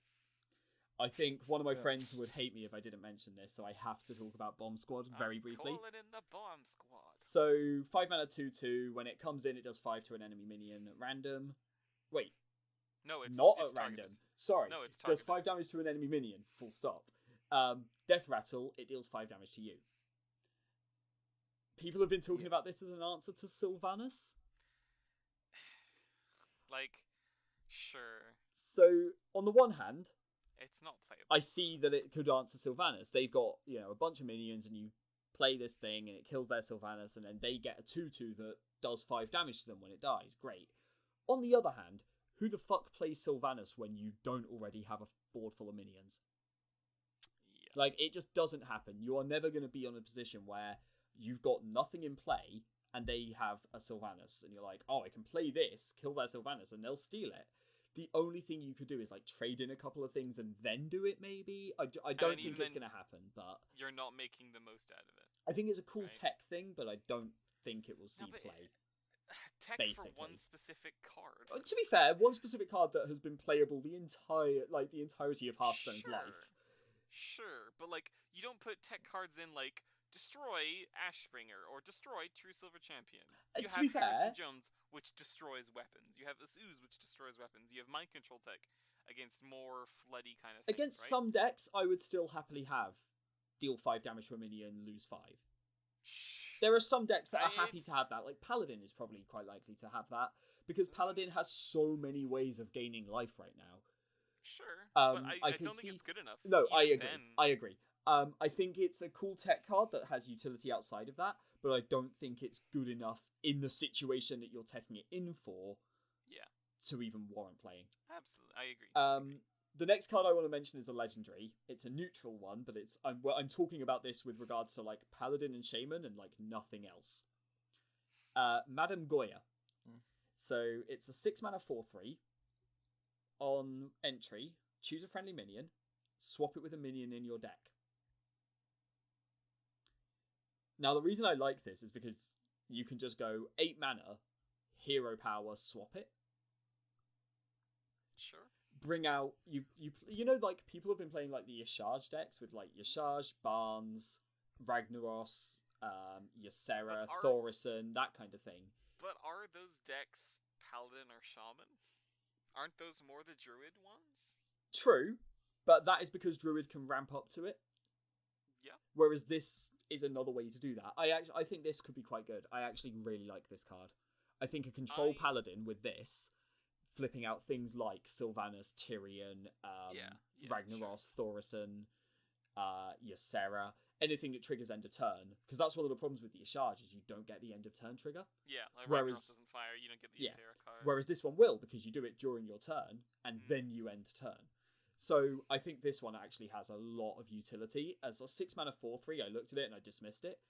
I think one of my friends would hate me if I didn't mention this, so I have to talk about Bomb Squad very briefly. Call it in the Bomb Squad. So 5 mana 2/2. When it comes in, it does 5 to an enemy minion at random. Wait. No, it's not it's at targeted. random. Sorry. No, it's does targeted. 5 damage to an enemy minion. Full stop. Death Rattle. It deals 5 damage to you. People have been talking about this as an answer to Sylvanas. Like, sure. So on the one hand, it's not playable. I see that it could answer Sylvanas. They've got, a bunch of minions, and you play this thing, and it kills their Sylvanas, and then they get a 2/2 that does 5 damage to them when it dies. Great. On the other hand, who the fuck plays Sylvanas when you don't already have a board full of minions? Yeah. Like, it just doesn't happen. You are never going to be in a position where you've got nothing in play, and they have a Sylvanas, and you're like, oh, I can play this, kill their Sylvanas, and they'll steal it. The only thing you could do is like trade in a couple of things and then do it. Maybe I don't think it's going to happen, but you're not making the most out of it. I think it's a cool tech thing, but I don't think it will see play. Tech basically. for one specific card. To be fair, one specific card that has been playable the entirety of Hearthstone's life. Sure, but like you don't put tech cards in like destroy Ashbringer or destroy True Silver Champion. You To have be fair, Harrison Jones, which destroys weapons. You have Azuz, which destroys weapons. You have Mind Control tech against more floody kind of things, against right? some decks, I would still happily have deal 5 damage to a minion, lose 5. There are some decks that are happy to have that. Like Paladin is probably quite likely to have that because Paladin has so many ways of gaining life right now. Sure, but I don't see... think it's good enough. No, I agree. Then... I agree. I think it's a cool tech card that has utility outside of that, but I don't think it's good enough in the situation that you're taking it in for. Yeah. To even warrant playing. Absolutely, I agree. The next card I want to mention is a legendary. It's a neutral one, but I'm talking about this with regards to like Paladin and Shaman and like nothing else. Madame Goya. So it's a 6 mana 4/3. On entry, choose a friendly minion, swap it with a minion in your deck. Now the reason I like this is because you can just go 8 mana, hero power, swap it. Sure. Bring out you know, like people have been playing like the Yashaj decks with like Yashaj, Barnes, Ragnaros, Ysera, Thorison, that kind of thing. But are those decks Paladin or Shaman? Aren't those more the Druid ones? True, but that is because Druid can ramp up to it. Yeah. Whereas this is another way to do that. I think this could be quite good. I actually really like this card. I think a control Paladin with this, flipping out things like Sylvanas, Tyrion, Ragnaros, Thorison, Ysera, anything that triggers end of turn. Because that's one of the problems with the Yashaj is you don't get the end of turn trigger. Yeah, like Ragnaros doesn't fire, you don't get the Ysera card. Whereas this one will, because you do it during your turn, and then you end turn. So I think this one actually has a lot of utility. As a 6 mana 4/3, I looked at it and I dismissed it.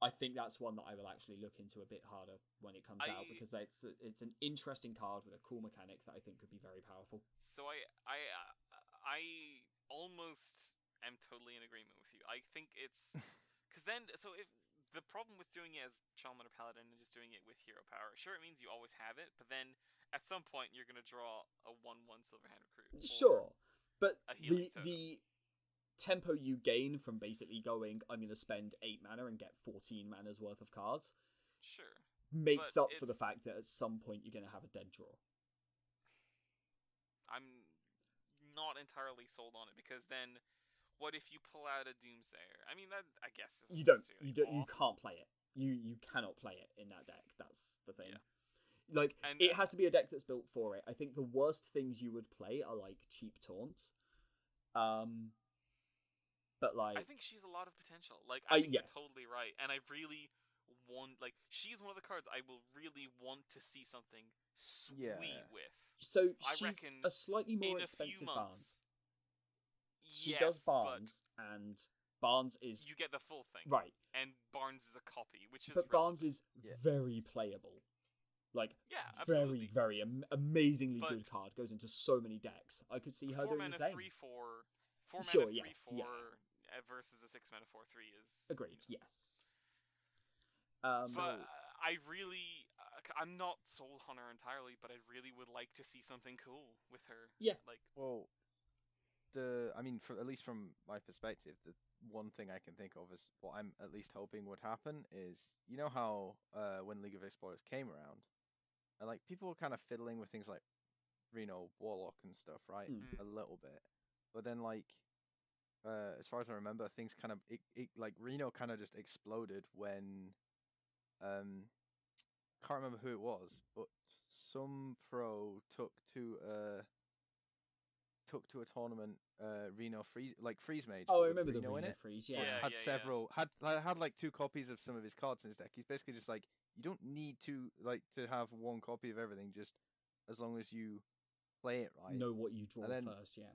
I think that's one that I will actually look into a bit harder when it comes out, because it's an interesting card with a cool mechanic that I think could be very powerful. So I almost am totally in agreement with you. I think it's because then if the problem with doing it as Shaman or Paladin and just doing it with hero power, sure, it means you always have it, but then at some point you're going to draw a 1/1 Silverhand Recruit. Sure, but a healing the tempo you gain from basically going, I'm going to spend 8 mana and get 14 mana's worth of cards, Sure. makes But up for the fact that at some point you're going to have a dead draw. I'm not entirely sold on it, because then what if you pull out a Doomsayer? I mean, that I guess isn't You necessarily can't play it. You cannot play it in that deck. That's the thing. Yeah. Like, And, it has to be a deck that's built for it. I think the worst things you would play are like cheap taunts. But like, I think she's a lot of potential. Like, I think yes. you're totally right, and I really want, like, she's one of the cards I will really want to see something sweet with. So I she's reckon a slightly more in a expensive few Barnes. months. She Yes, does Barnes, and Barnes is you get the full thing, right. and Barnes is a copy, which is But Barnes is very playable. Like, absolutely. very amazingly But good card. Goes into so many decks. I could see her doing the same. 4 mana Sure, 3/4 yes, versus a 6 mana 4/3 is agreed. You know. Yes. But I really, I'm not sold on her entirely, but I really would like to see something cool with her. Yeah. Like, Well, I mean, at least from my perspective, the one thing I can think of is what I'm at least hoping would happen is, you know how when League of Explorers came around, and like people were kind of fiddling with things like Reno Warlock and stuff, right? A little bit, but then like as far as I remember, things kind of like Reno kind of just exploded when can't remember who it was, but some pro took to a tournament Reno Freeze Mage. Oh, I with remember the Reno in Reno it. Freeze. Yeah. Yeah. Had several had like 2 copies of some of his cards in his deck. He's basically just like, you don't need to have 1 copy of everything, just as long as you play it right. Know what you draw then, first. Yeah.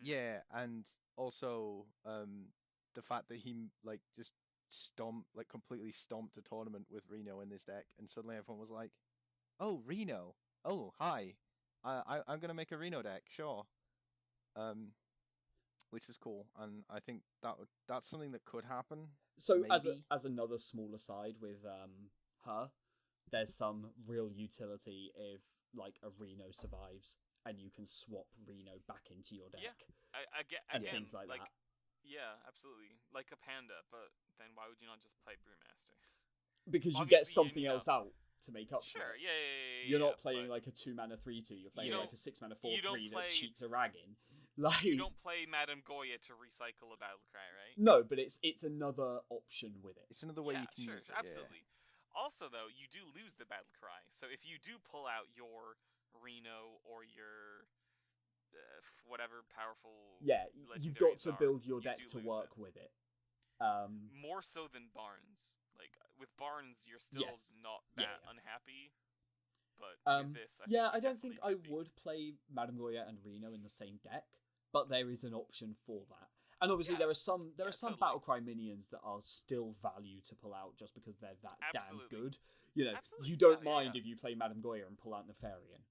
Yeah, and also the fact that he like just completely stomped a tournament with Reno in this deck, and suddenly everyone was like, "Oh, Reno! Oh, hi! I'm gonna make a Reno deck, sure." Which was cool, and I think that's something that could happen. So maybe. as another small aside with her, there's some real utility if like a Reno survives and you can swap Reno back into your deck. Yeah, I get and again, things like that. Yeah, absolutely, like a panda. But then why would you not just play Brewmaster? Because you Obviously, get something else out to make up Sure, for it. yeah. You're not playing like a 2 mana 3/2. You're playing like a 6 mana 4/3 that cheats a Raggin. Like, you don't play Madame Goya to recycle a Battlecry, right? No, but it's another option with it. It's another way you can sure, use it. Absolutely. Yeah. Also, though, you do lose the Battlecry. So if you do pull out your Reno or your whatever powerful, you've got to build your deck to work it. with it. More so than Barnes. Like with Barnes, you're still not that unhappy. But with this, I don't think I would play Madame Goya and Reno in the same deck, but there is an option for that. And obviously, there are some totally. Battlecry minions that are still value to pull out just because they're that damn good. You know, Absolutely. you don't mind if you play Madame Goya and pull out Nefarian.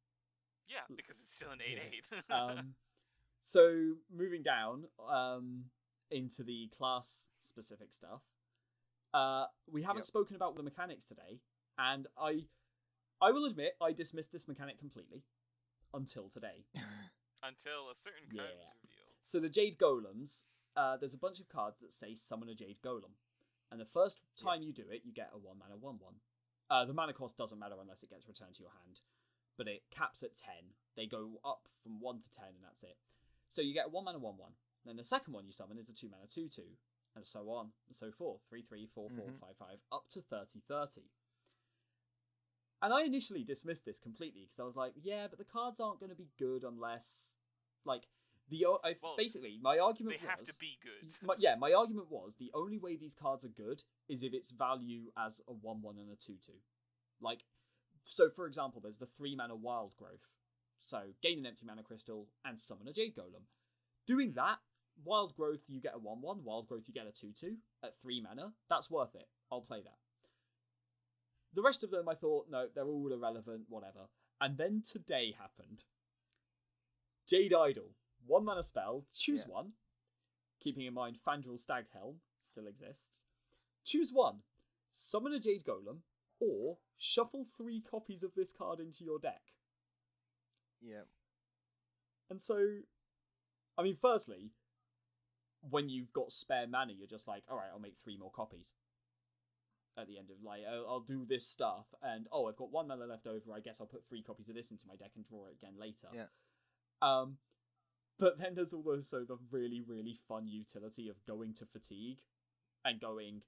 Yeah, because it's still an 8/8. So moving down into the class specific stuff, we haven't spoken about the mechanics today, and I will admit I dismissed this mechanic completely until today. Until a certain card was revealed. So the Jade Golems, there's a bunch of cards that say summon a Jade Golem, and the first time you do it, you get a 1 mana 1/1. The mana cost doesn't matter unless it gets returned to your hand, but it caps at 10. They go up from 1 to 10, and that's it. So you get a 1 mana 1/1. Then the second one you summon is a 2 mana 2/2, and so on and so forth. 3/3, 4/4, 5/5, up to 30/30. And I initially dismissed this completely because I was like, yeah, but the cards aren't going to be good unless, like, basically my argument they have to be good. My argument was the only way these cards are good is if it's value as a 1/1 and a 2/2. Like, so for example, there's the 3 mana Wild Growth. So gain an empty mana crystal and summon a Jade Golem. Doing that, Wild Growth you get a 1/1, Wild Growth you get a 2/2 at 3 mana. That's worth it. I'll play that. The rest of them, I thought, no, they're all irrelevant, whatever. And then today happened. Jade Idol, 1 mana spell, choose one. Keeping in mind Fandral Staghelm still exists. Choose one. summon a Jade Golem, or shuffle 3 copies of this card into your deck. Yeah. And so, I mean, firstly, when you've got spare mana, you're just like, all right, I'll make 3 more copies. At the end of, like, I'll do this stuff, and, I've got 1 mana left over, I guess I'll put 3 copies of this into my deck and draw it again later. Yeah. But then there's also the really, really fun utility of going to Fatigue and going,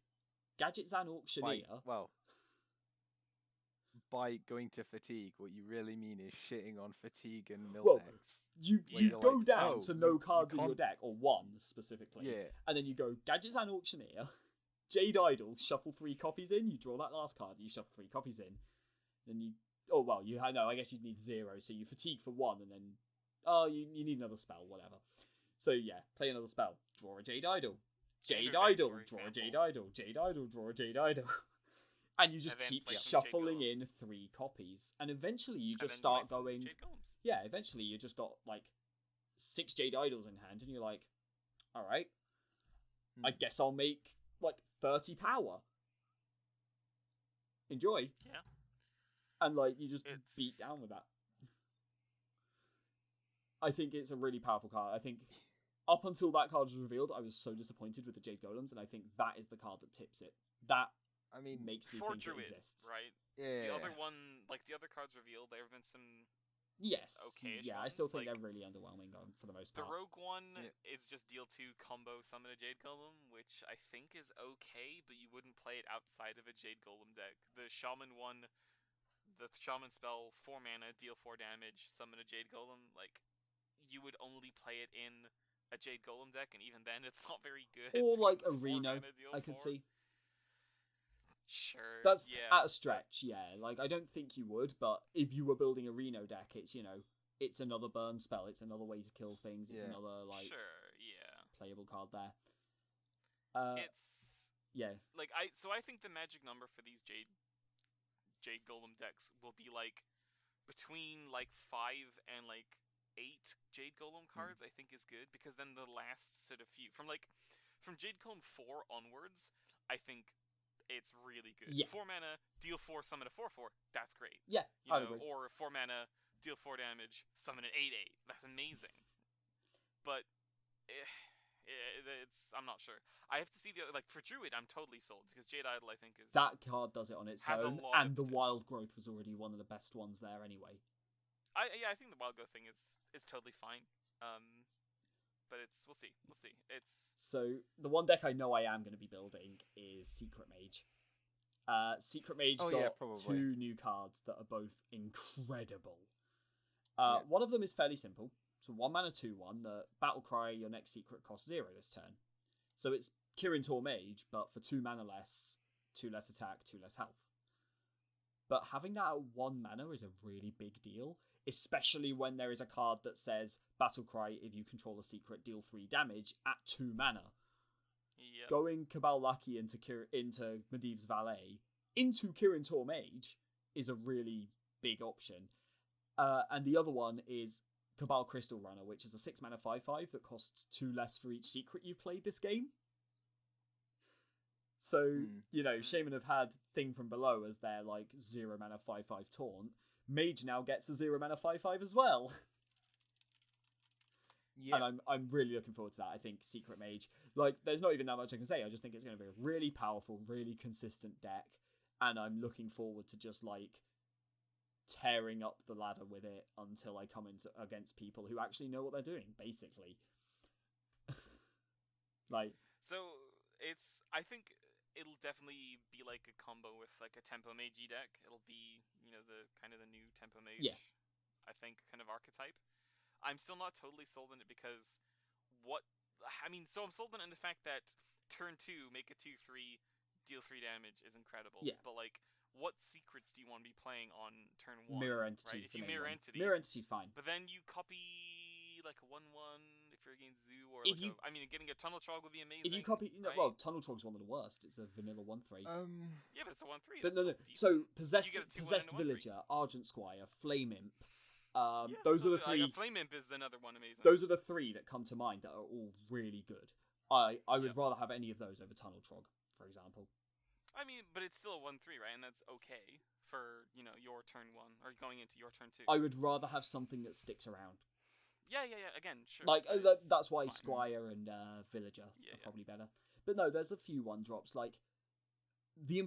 Gadgets and Auctioneer. By going to Fatigue, what you really mean is shitting on Fatigue and mill Well, decks. You go down to no cards in your deck, or 1 specifically. Yeah. And then you go, Gadgets and Auctioneer, Jade Idol, shuffle 3 copies in, you draw that last card, you shuffle 3 copies in. Then you... I guess you'd need 0, so you Fatigue for 1, and then... you need another spell, whatever. So yeah, play another spell. Draw a Jade Idol. Jade Idol, draw a Jade Idol. Jade Idol, draw a Jade Idol. And you just keep shuffling in 3 copies. And eventually you just start going... Yeah, eventually you just got, like, 6 Jade Idols in hand, and you're like, alright, I guess I'll make, like, 30 power. Enjoy. Yeah. And, like, you just beat down with that. I think it's a really powerful card. I think up until that card was revealed, I was so disappointed with the Jade Golems, and I think that is the card that tips it. That makes me think Druid, it exists. Right? Yeah. The other one, like the other cards revealed, there have been some Yeah, I still think they're really underwhelming for the most part. The Rogue one is just deal 2 combo summon a Jade Golem, which I think is okay, but you wouldn't play it outside of a Jade Golem deck. The Shaman one, the Shaman spell, 4 mana, deal 4 damage, summon a Jade Golem, like... You would only play it in a Jade Golem deck, and even then, it's not very good. Or like a Reno, I could see. Sure. That's at a stretch, yeah. Like, I don't think you would, but if you were building a Reno deck, it's, it's another burn spell, it's another way to kill things, it's another, like, playable card there. Like, I think the magic number for these Jade Golem decks will be, like, between, like, 5 and, like, 8 Jade Golem cards, I think is good, because then the last sort of few from Jade Golem 4 onwards, I think it's really good. Yeah. 4 mana, deal 4, summon a 4/4. That's great. Yeah, I agree. Or 4 mana, deal 4 damage, summon an 8/8. That's amazing. But I'm not sure. I have to see for Druid, I'm totally sold, because Jade Idol, I think, is that card does it on its own, and the Wild Growth was already one of the best ones there anyway. I think the Wild Growth thing is totally fine. But we'll see. So the one deck I know I am going to be building is Secret Mage. Secret Mage got 2 new cards that are both incredible. One of them is fairly simple. So 1 mana 2/1. The Battle Cry, your next secret costs 0 this turn. So it's Kirin Tor Mage, but for 2 mana less, 2 less attack, 2 less health. But having that at 1 mana is a really big deal, especially when there is a card that says Battle Cry, if you control a secret, deal 3 damage at 2 mana. Yep. Going Cabal Lackey into Medivh's Valet into Kirin Tor Mage is a really big option. And the other one is Cabal Crystal Runner, which is a 6 mana 5/5 that costs 2 less for each secret you've played this game. So, Shaman have had Thing from Below as their, 0 mana 5/5 taunt. Mage now gets a 0 mana 5/5 as well. Yeah. And I'm really looking forward to that. I think Secret Mage, there's not even that much I can say. I just think it's going to be a really powerful, really consistent deck. And I'm looking forward to just, tearing up the ladder with it until I come against people who actually know what they're doing, basically. So, I think it'll definitely be a combo with a Tempo Mage deck. It'll be, the kind of the new Tempo Mage, I think, kind of archetype. I'm still not totally sold on it because so I'm sold on it in the fact that turn 2, make a 2/3, deal 3 damage is incredible. Yeah. But what secrets do you want to be playing on turn 1? Mirror Entity. Right? If you Mirror Entity. Mirror Entity's fine. But then you copy a 1/1 if you're against Zoo, or getting a Tunnel Trog would be amazing. If you copy, well, Tunnel Trog's one of the worst. It's a vanilla 1/3. Yeah, but it's a 1/3. But no. So possessed Villager, Argent Squire, Flame Imp. Those are the 3. Flame Imp is another one amazing. Those are the 3 that come to mind that are all really good. I would rather have any of those over Tunnel Trog, for example. I mean, but it's still a 1/3, right? And that's okay for, your turn 1, or going into your turn 2. I would rather have something that sticks around. Yeah, again, sure. Like, that's why fine. Squire and Villager Yeah, are probably better. But no, there's a few 1-drops. Like, the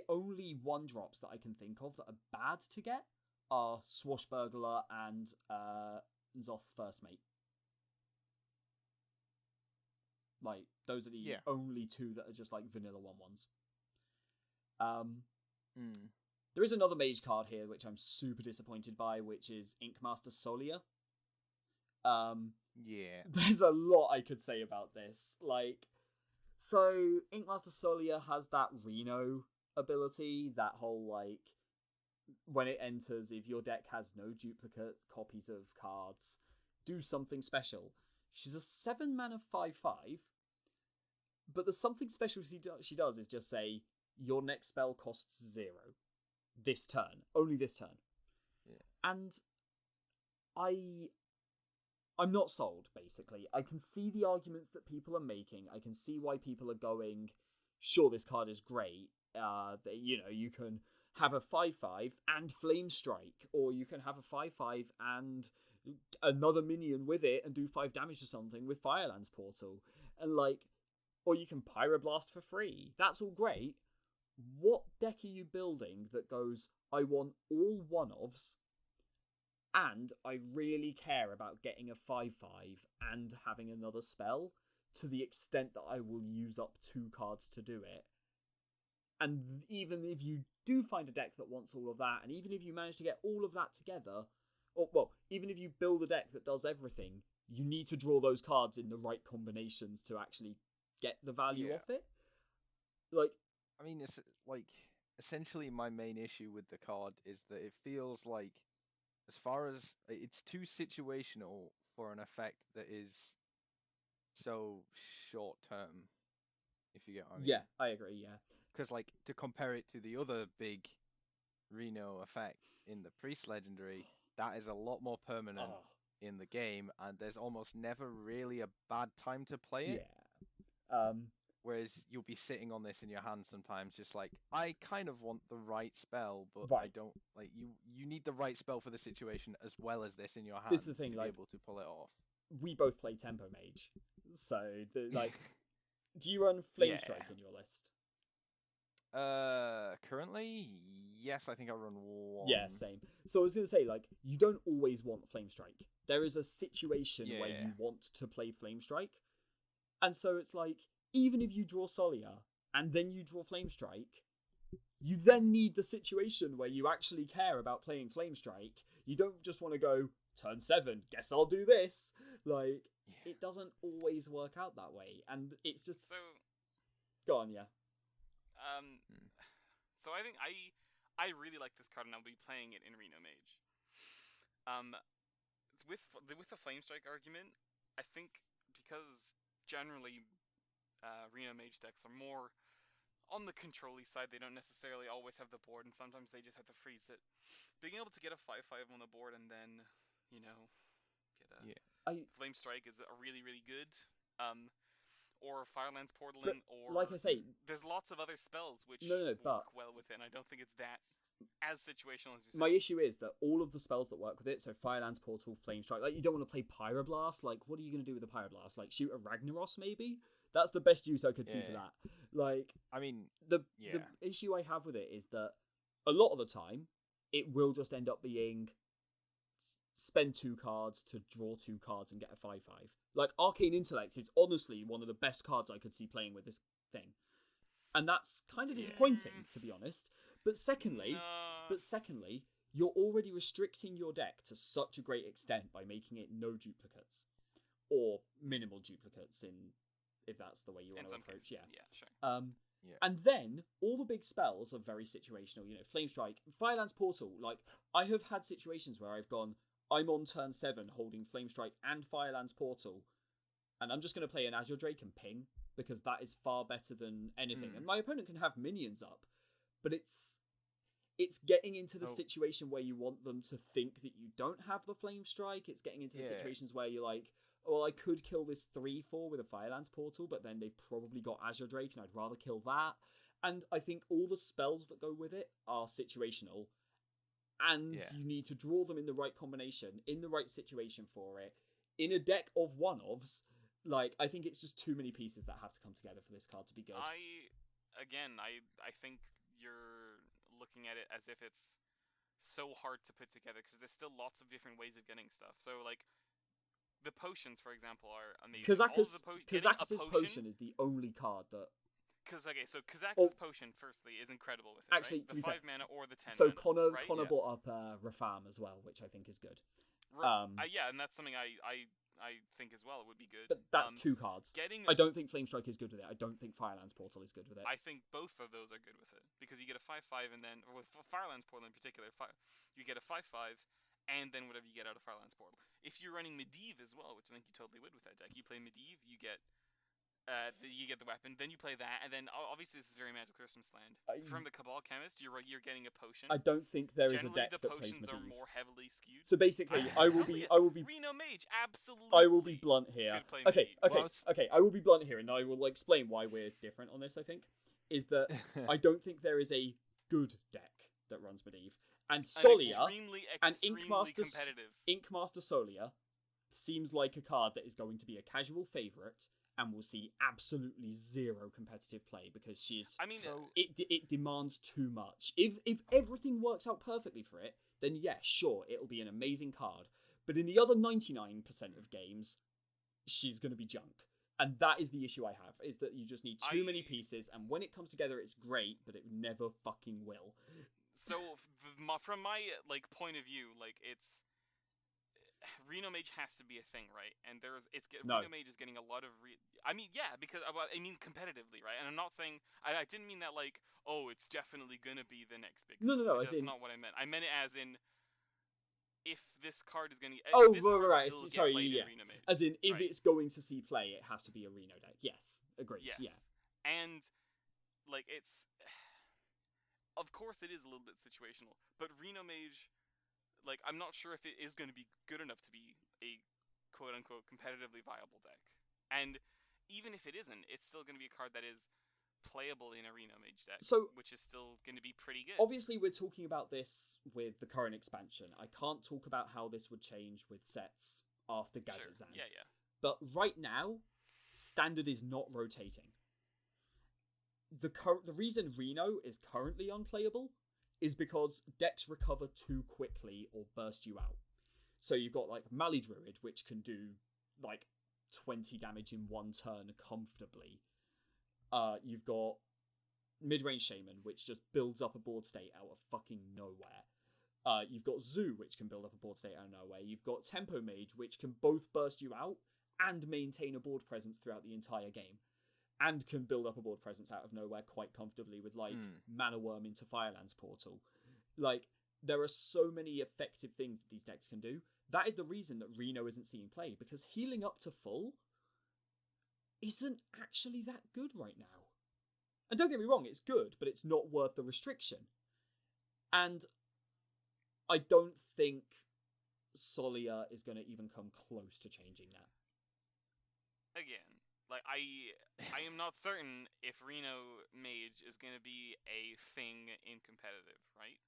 only 1-drops that I can think of that are bad to get are Swashbuckler and Zoth's First Mate. Like, those are the only two that are just like vanilla 1/1s. There is another mage card here which I'm super disappointed by, which is Inkmaster Solia. There's a lot I could say about this. Like, so Inkmaster Solia has that Reno ability, that whole, like, when it enters, if your deck has no duplicate copies of cards, do something special. She's a 7-mana 5/5, but the something special she does is just say, your next spell costs 0. This turn. Only this turn. Yeah. And I'm not sold, basically. I can see the arguments that people are making. I can see why people are going, sure, this card is great. You can have a 5/5 and Flame Strike, or you can have a 5/5 and another minion with it and do 5 damage to something with Firelands Portal. And, like, or you can Pyroblast for free. That's all great. What deck are you building that goes, I want all 1-ofs, and I really care about getting a 5/5 and having another spell to the extent that I will use up 2 cards to do it? And even if you do find a deck that wants all of that, and even if you manage to get all of that together, even if you build a deck that does everything, you need to draw those cards in the right combinations to actually get the value off it. Like, I mean, it's like, essentially my main issue with the card is that it feels like, as far as it's too situational for an effect that is so short term, if you get what I mean. Yeah, I agree, yeah. Because, like, to compare it to the other big Reno effect in the Priest Legendary, that is a lot more permanent in the game, and there's almost never really a bad time to play it. Yeah. Whereas you'll be sitting on this in your hand sometimes, just like, I kind of want the right spell, but Right. I don't, like, you need the right spell for the situation as well as this in your hand This is the thing, to like, be able to pull it off. We both play Tempo Mage, so, do you run Flame Strike in your list? Currently, yes, I think I run 1. Yeah, same. So I was going to say, like, you don't always want Flame Strike. There is a situation where you want to play Flame Strike, and so it's like, even if you draw Solia, and then you draw Flame Strike, you then need the situation where you actually care about playing Flame Strike. You don't just want to go, turn 7, guess I'll do this. Like, it doesn't always work out that way, and it's just... So... Go on, yeah. So I think I really like this card, and I'll be playing it in Reno Mage. With the Flame Strike argument, I think because generally Reno Mage decks are more on the control-y side, they don't necessarily always have the board, and sometimes they just have to freeze it. Being able to get a 5/5 on the board and then, get a Flame Strike is a really, really good. Or Firelands Portaling, or... Like I say... There's lots of other spells which but work well with it, and I don't think it's that as situational as you said. My issue is that all of the spells that work with it, so Firelands Portal, Flame Strike, like, you don't want to play Pyroblast. Like, what are you going to do with a Pyroblast? Like, shoot a Ragnaros, maybe? That's the best use I could see for that. Like, I mean, the issue I have with it is that a lot of the time, it will just end up being spend 2 cards to draw 2 cards and get a 5/5. Like, Arcane Intellect is honestly one of the best cards I could see playing with this thing. And that's kind of disappointing, to be honest. But secondly, you're already restricting your deck to such a great extent by making it no duplicates. Or minimal duplicates, if that's the way you want to approach. Cases, yeah, sure. And then, all the big spells are very situational. Flame Strike, Firelands Portal. Like, I have had situations where I've gone, I'm on turn 7 holding Flame Strike and Firelands Portal, and I'm just going to play an Azure Drake and ping, because that is far better than anything. And my opponent can have minions up, but it's getting into the situation where you want them to think that you don't have the Flame Strike. It's getting into the situations where you're like, well, I could kill this 3/4 with a Firelands Portal, but then they've probably got Azure Drake, and I'd rather kill that. And I think all the spells that go with it are situational. And you need to draw them in the right combination, in the right situation for it, in a deck of one-ofs. Like, I think it's just too many pieces that have to come together for this card to be good. I think you're looking at it as if it's so hard to put together because there's still lots of different ways of getting stuff. So, like, the potions, for example, are amazing. Kazakus' potion is the only card that... Kazakus' potion, firstly, is incredible with it, actually, right? The 5 mana or the 10 so mana. So Connor brought up Rafam as well, which I think is good. Yeah, and that's something I think as well. It would be good. But that's 2 cards. I don't think Flamestrike is good with it. I don't think Firelands Portal is good with it. I think both of those are good with it. Because you get a 5/5 and then... With Firelands Portal in particular, you get a 5/5 and then whatever you get out of Firelands Portal. If you're running Medivh as well, which I think you totally would with that deck, you play Medivh, you get the weapon, then you play that, and then obviously this is very Magic Christmas Land. From the Cabal Chemist, you're getting a potion. I don't think there is Generally, a deck that plays potions Medivh. are more heavily skewed. So basically, I will be Reno Mage, absolutely. I will be blunt here. Okay. Well, I will be blunt here, and I will explain why we're different on this. I think is that I don't think there is a good deck that runs Medivh, and Solia and Inkmaster Solia seems like a card that is going to be a casual favorite and will see absolutely zero competitive play because it demands too much. If everything works out perfectly for it, then yeah, sure, it'll be an amazing card. But in the other 99% of games, she's going to be junk. And that is the issue I have, is that you just need too many pieces, and when it comes together, it's great, but it never fucking will. So, from my point of view, it's... Reno Mage has to be a thing, right? And Reno Mage is getting a lot of competitively, right? And I'm not saying I didn't mean that it's definitely gonna be the next big thing. No. That's not what I meant. I meant it as in if this card is gonna right. Sorry, yeah. Reno Mage, as in if it's going to see play, it has to be a Reno deck. Yes, agreed. Yes. Yeah. And it's of course it is a little bit situational, but Reno Mage. I'm not sure if it is going to be good enough to be a quote-unquote competitively viable deck. And even if it isn't, it's still going to be a card that is playable in a Reno Mage deck, which is still going to be pretty good. Obviously, we're talking about this with the current expansion. I can't talk about how this would change with sets after Gadget Zan. Yeah. But right now, Standard is not rotating. The reason Reno is currently unplayable is because decks recover too quickly or burst you out. So you've got Mali Druid, which can do 20 damage in one turn comfortably. You've got Mid-Range Shaman, which just builds up a board state out of fucking nowhere. You've got Zoo, which can build up a board state out of nowhere. You've got Tempo Mage, which can both burst you out and maintain a board presence throughout the entire game. And can build up a board presence out of nowhere quite comfortably with Mana Worm into Firelands Portal. There are so many effective things that these decks can do. That is the reason that Reno isn't seeing play, because healing up to full isn't actually that good right now. And don't get me wrong, it's good, but it's not worth the restriction. And I don't think Solia is going to even come close to changing that. Again. I am not certain if Reno Mage is going to be a thing in competitive, right?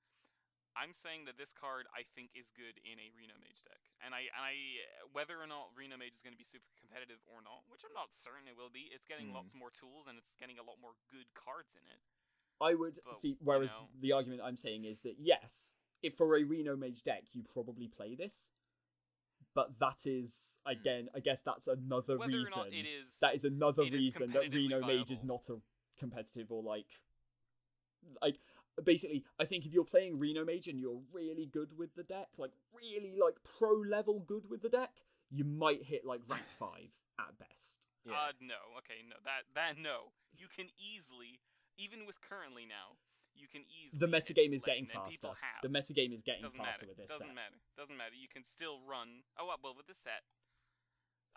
I'm saying that this card I think is good in a Reno Mage deck, and I whether or not Reno Mage is going to be super competitive or not, which I'm not certain it will be. It's getting lots more tools and it's getting a lot more good cards in it. I would see. Whereas the argument I'm saying is that yes, if for a Reno Mage deck you probably play this. But that is, again, I guess that's another reason. That is another reason that Reno Mage is not a competitive or basically, I think if you're playing Reno Mage and you're really good with the deck, really pro level good with the deck, you might hit rank 5 at best. Yeah. No. That no. You can easily, even with currently now, you can easily... The metagame is getting faster. The metagame is getting faster with this set. Doesn't matter. You can still run... Oh, well, with this set,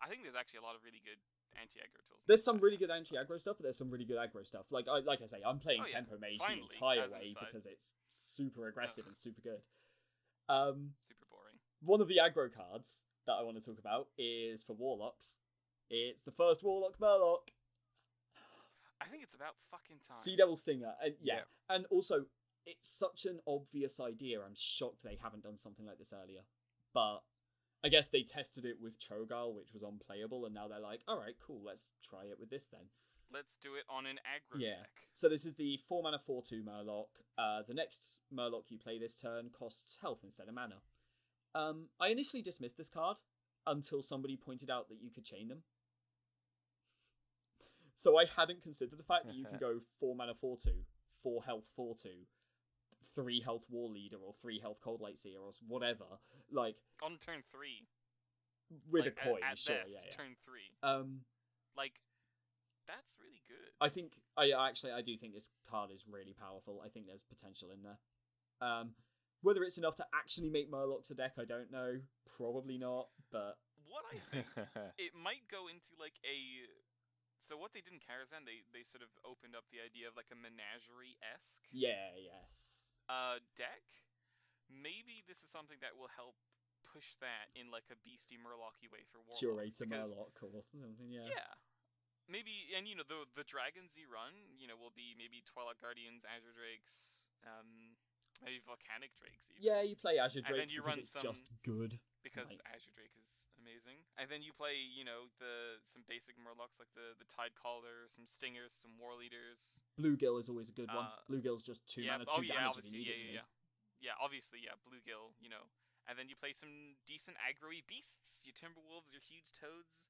I think there's actually a lot of really good anti-aggro tools. There's some really good anti-aggro stuff, but there's some really good aggro stuff. Like I say, I'm playing Tempo Mage the entire way because it's super aggressive and super good. Super boring. One of the aggro cards that I want to talk about is for Warlocks. It's the first Warlock Murloc. I think it's about fucking time. Sea Devil Stinger, and yeah. Yeah. And also it's such an obvious idea. I'm shocked they haven't done something like this earlier. But I guess they tested it with Cho'Gall, which was unplayable, and now they're like, all right, cool, let's try it with this then. Let's do it on an aggro deck. So this is the 4 mana 4/2 Murloc. The next Murloc you play this turn costs health instead of mana. I initially dismissed this card until somebody pointed out that you could chain them. So I hadn't considered the fact that you can go 4 mana 4/2, 4 health 4/2, 3 health War Leader, or 3 health Cold Light Seer, or whatever. Like on turn 3. With like, a coin, at sure, best, yeah. turn 3. Like, that's really good. I think I do think this card is really powerful. I think there's potential in there. Whether it's enough to actually make Murlocs a deck, I don't know. Probably not, but what I think it might go into like a. So what they did in Karazhan, they sort of opened up the idea of like a menagerie-esque deck. Maybe this is something that will help push that in like a beastie Murloc-y way for Warlocks. Curator Murloc or something, yeah. Yeah. Maybe, and you know, the dragons you run, you know, will be maybe Twilight Guardians, Azure Drakes, maybe Volcanic Drakes even. Yeah, you play Azure Drake and then you because run it's just good. Because Azure Drake is amazing. And then you play, you know, some basic Murlocs like the Tide Caller, some Stingers, some War Leaders. Bluegill is always a good one. Bluegill's just 2 mana, 2 damage if you need it to be. Yeah, obviously, Bluegill, you know. And then you play some decent aggro-y beasts, your Timberwolves, your huge Toads.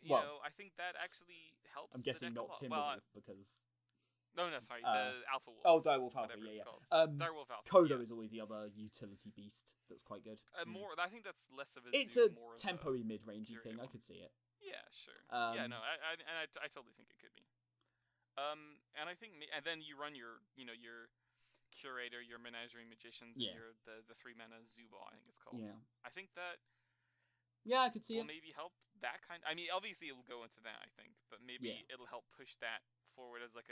You know, I think that actually helps. I'm guessing the deck not a lot. Timberwolf because. No, sorry, the Alpha Wolf. Oh, Direwolf Alpha, yeah. Direwolf Alpha. Kodo is always the other utility beast that's quite good. More, I think that's less of a. It's a tempo-y mid-rangey thing. I could see it. Yeah, sure. I totally think it could be. And I think, and then you run your Curator, your Menagerie Magicians, and your the 3 mana Zubo, I think it's called. Yeah. I think that. Yeah, I could see will it. Maybe help that kind. I mean, obviously it'll go into that. I think, but maybe it'll help push that forward as like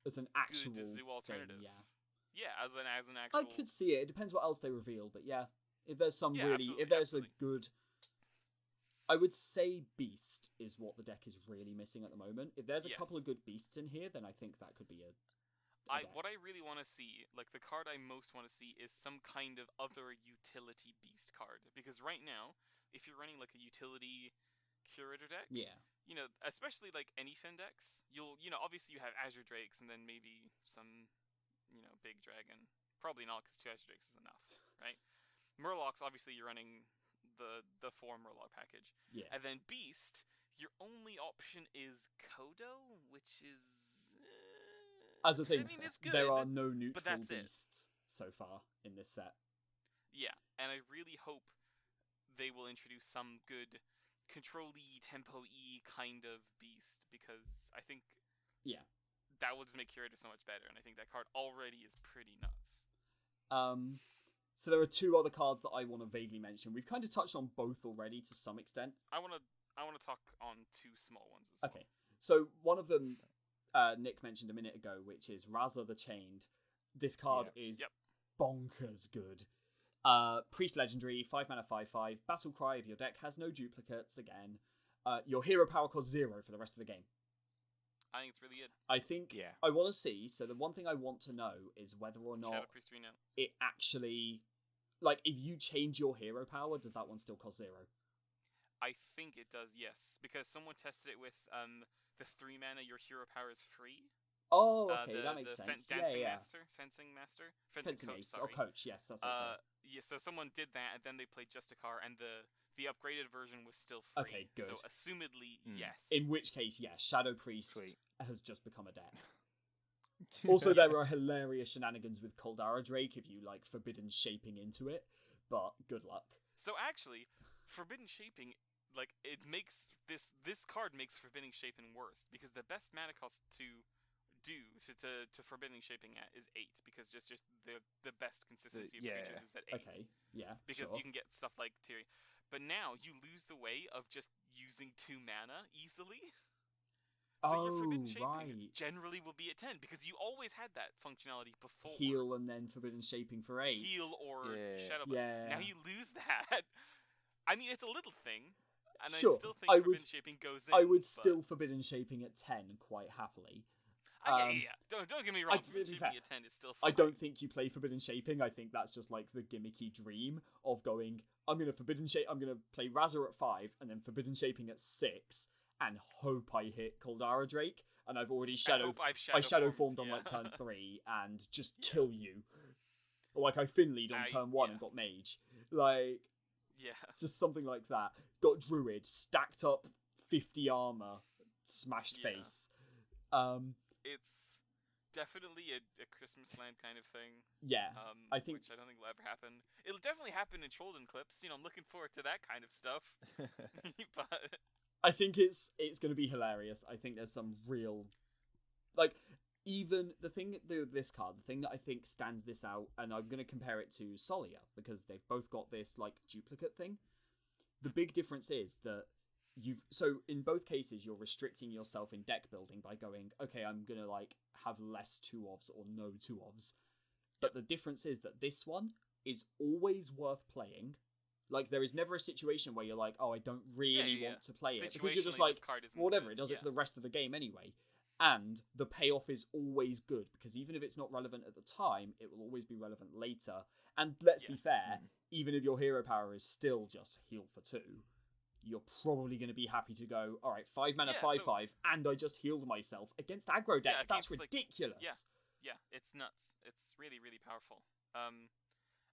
as an actual good zoo alternative. Thing, yeah, as an actual. I could see it. It depends what else they reveal, but yeah, if there's some if there's a good. I would say Beast is what the deck is really missing at the moment. If there's a couple of good beasts in here, then I think that could be a what I really want to see, like the card I most want to see, is some kind of other utility beast card. Because right now, if you're running like a utility Curator deck, you know, especially like any Fen decks, obviously you have Azure Drakes and then maybe some, big dragon. Probably not, because 2 Azure Drakes is enough, right? Murlocs, obviously you're running the 4 Murloc package. Yeah. And then Beast, your only option is Kodo, which is... As a thing, I mean, it's good, there are no neutral it. beasts so far in this set. Yeah, and I really hope they will introduce some good control-y, tempo-y kind of beast, because I think that will just make Curator so much better, and I think that card already is pretty nuts. So there are 2 other cards that I want to vaguely mention. We've kind of touched on both already to some extent. I want to talk on 2 small ones as well. Okay, so one of them Nick mentioned a minute ago, which is Raza the Chained. This card is bonkers good. Priest Legendary, 5 mana 5/5. Battle Cry of your deck has no duplicates again. Your hero power costs 0 for the rest of the game. I think it's really good. I think I want to see. So the one thing I want to know is whether or not Shadow Priest 3 now. It actually, like, if you change your hero power, does that one still cost 0? I think it does, yes, because someone tested it with the 3 mana. Your hero power is free. Oh, okay, that makes sense. Fencing coach, or coach, yes, that's it. So someone did that, and then they played Justicar, and the upgraded version was still free. Okay, good. So assumedly, yes. In which case, Shadow Priest has just become a deck. Also, there are hilarious shenanigans with Koldara Drake if you like Forbidden Shaping into it, but good luck. So actually, Forbidden Shaping, like, it makes this card makes Forbidden Shaping worse, because the best mana cost to Forbidden Shaping at is 8, because just the best consistency of creatures is at 8. Okay, yeah, because you can get stuff like Tiri. But now you lose the way of just using 2 mana easily. So your Forbidden Shaping generally will be at 10, because you always had that functionality before. Heal and then Forbidden Shaping for 8. Heal or Shadow Blast. Now you lose that. I mean, it's a little thing. And Sure, I still think I Forbidden would- Shaping goes in. I would but... still Forbidden Shaping at 10 quite happily. yeah. Don't get me wrong. to Forbidden be Shaping fair, at 10 is still fine. I don't think you play Forbidden Shaping. I think that's just like the gimmicky dream of going, I'm going to play Razor at 5 and then Forbidden Shaping at 6 and hope I hit Caldara Drake. And I've already shadow formed on like turn 3 and just kill you. Or like I Finlead on turn 1 and got Mage. Like, just something like that. Got Druid, stacked up 50 armor, smashed face. It's definitely a Christmas Land kind of thing. Yeah, I think... Which I don't think will ever happen. It'll definitely happen in Cholden clips. You know, I'm looking forward to that kind of stuff. But I think it's going to be hilarious. I think there's some real... Like, even the thing this card, the thing that I think stands this out, and I'm going to compare it to Solia, because they've both got this, like, duplicate thing. The big difference is that so in both cases, you're restricting yourself in deck building by going, okay, I'm going to, like, have less 2-ofs or no 2-ofs. But the difference is that this one is always worth playing. Like, there is never a situation where you're like, oh, I don't really want to play it. Because you're just like, whatever, it does it for the rest of the game anyway. And the payoff is always good, because even if it's not relevant at the time, it will always be relevant later. And let's be fair, even if your hero power is still just heal for 2, you're probably going to be happy to go, all right, 5 mana, 5/5, and I just healed myself against aggro decks. That's ridiculous. Yeah, it's nuts. It's really, really powerful.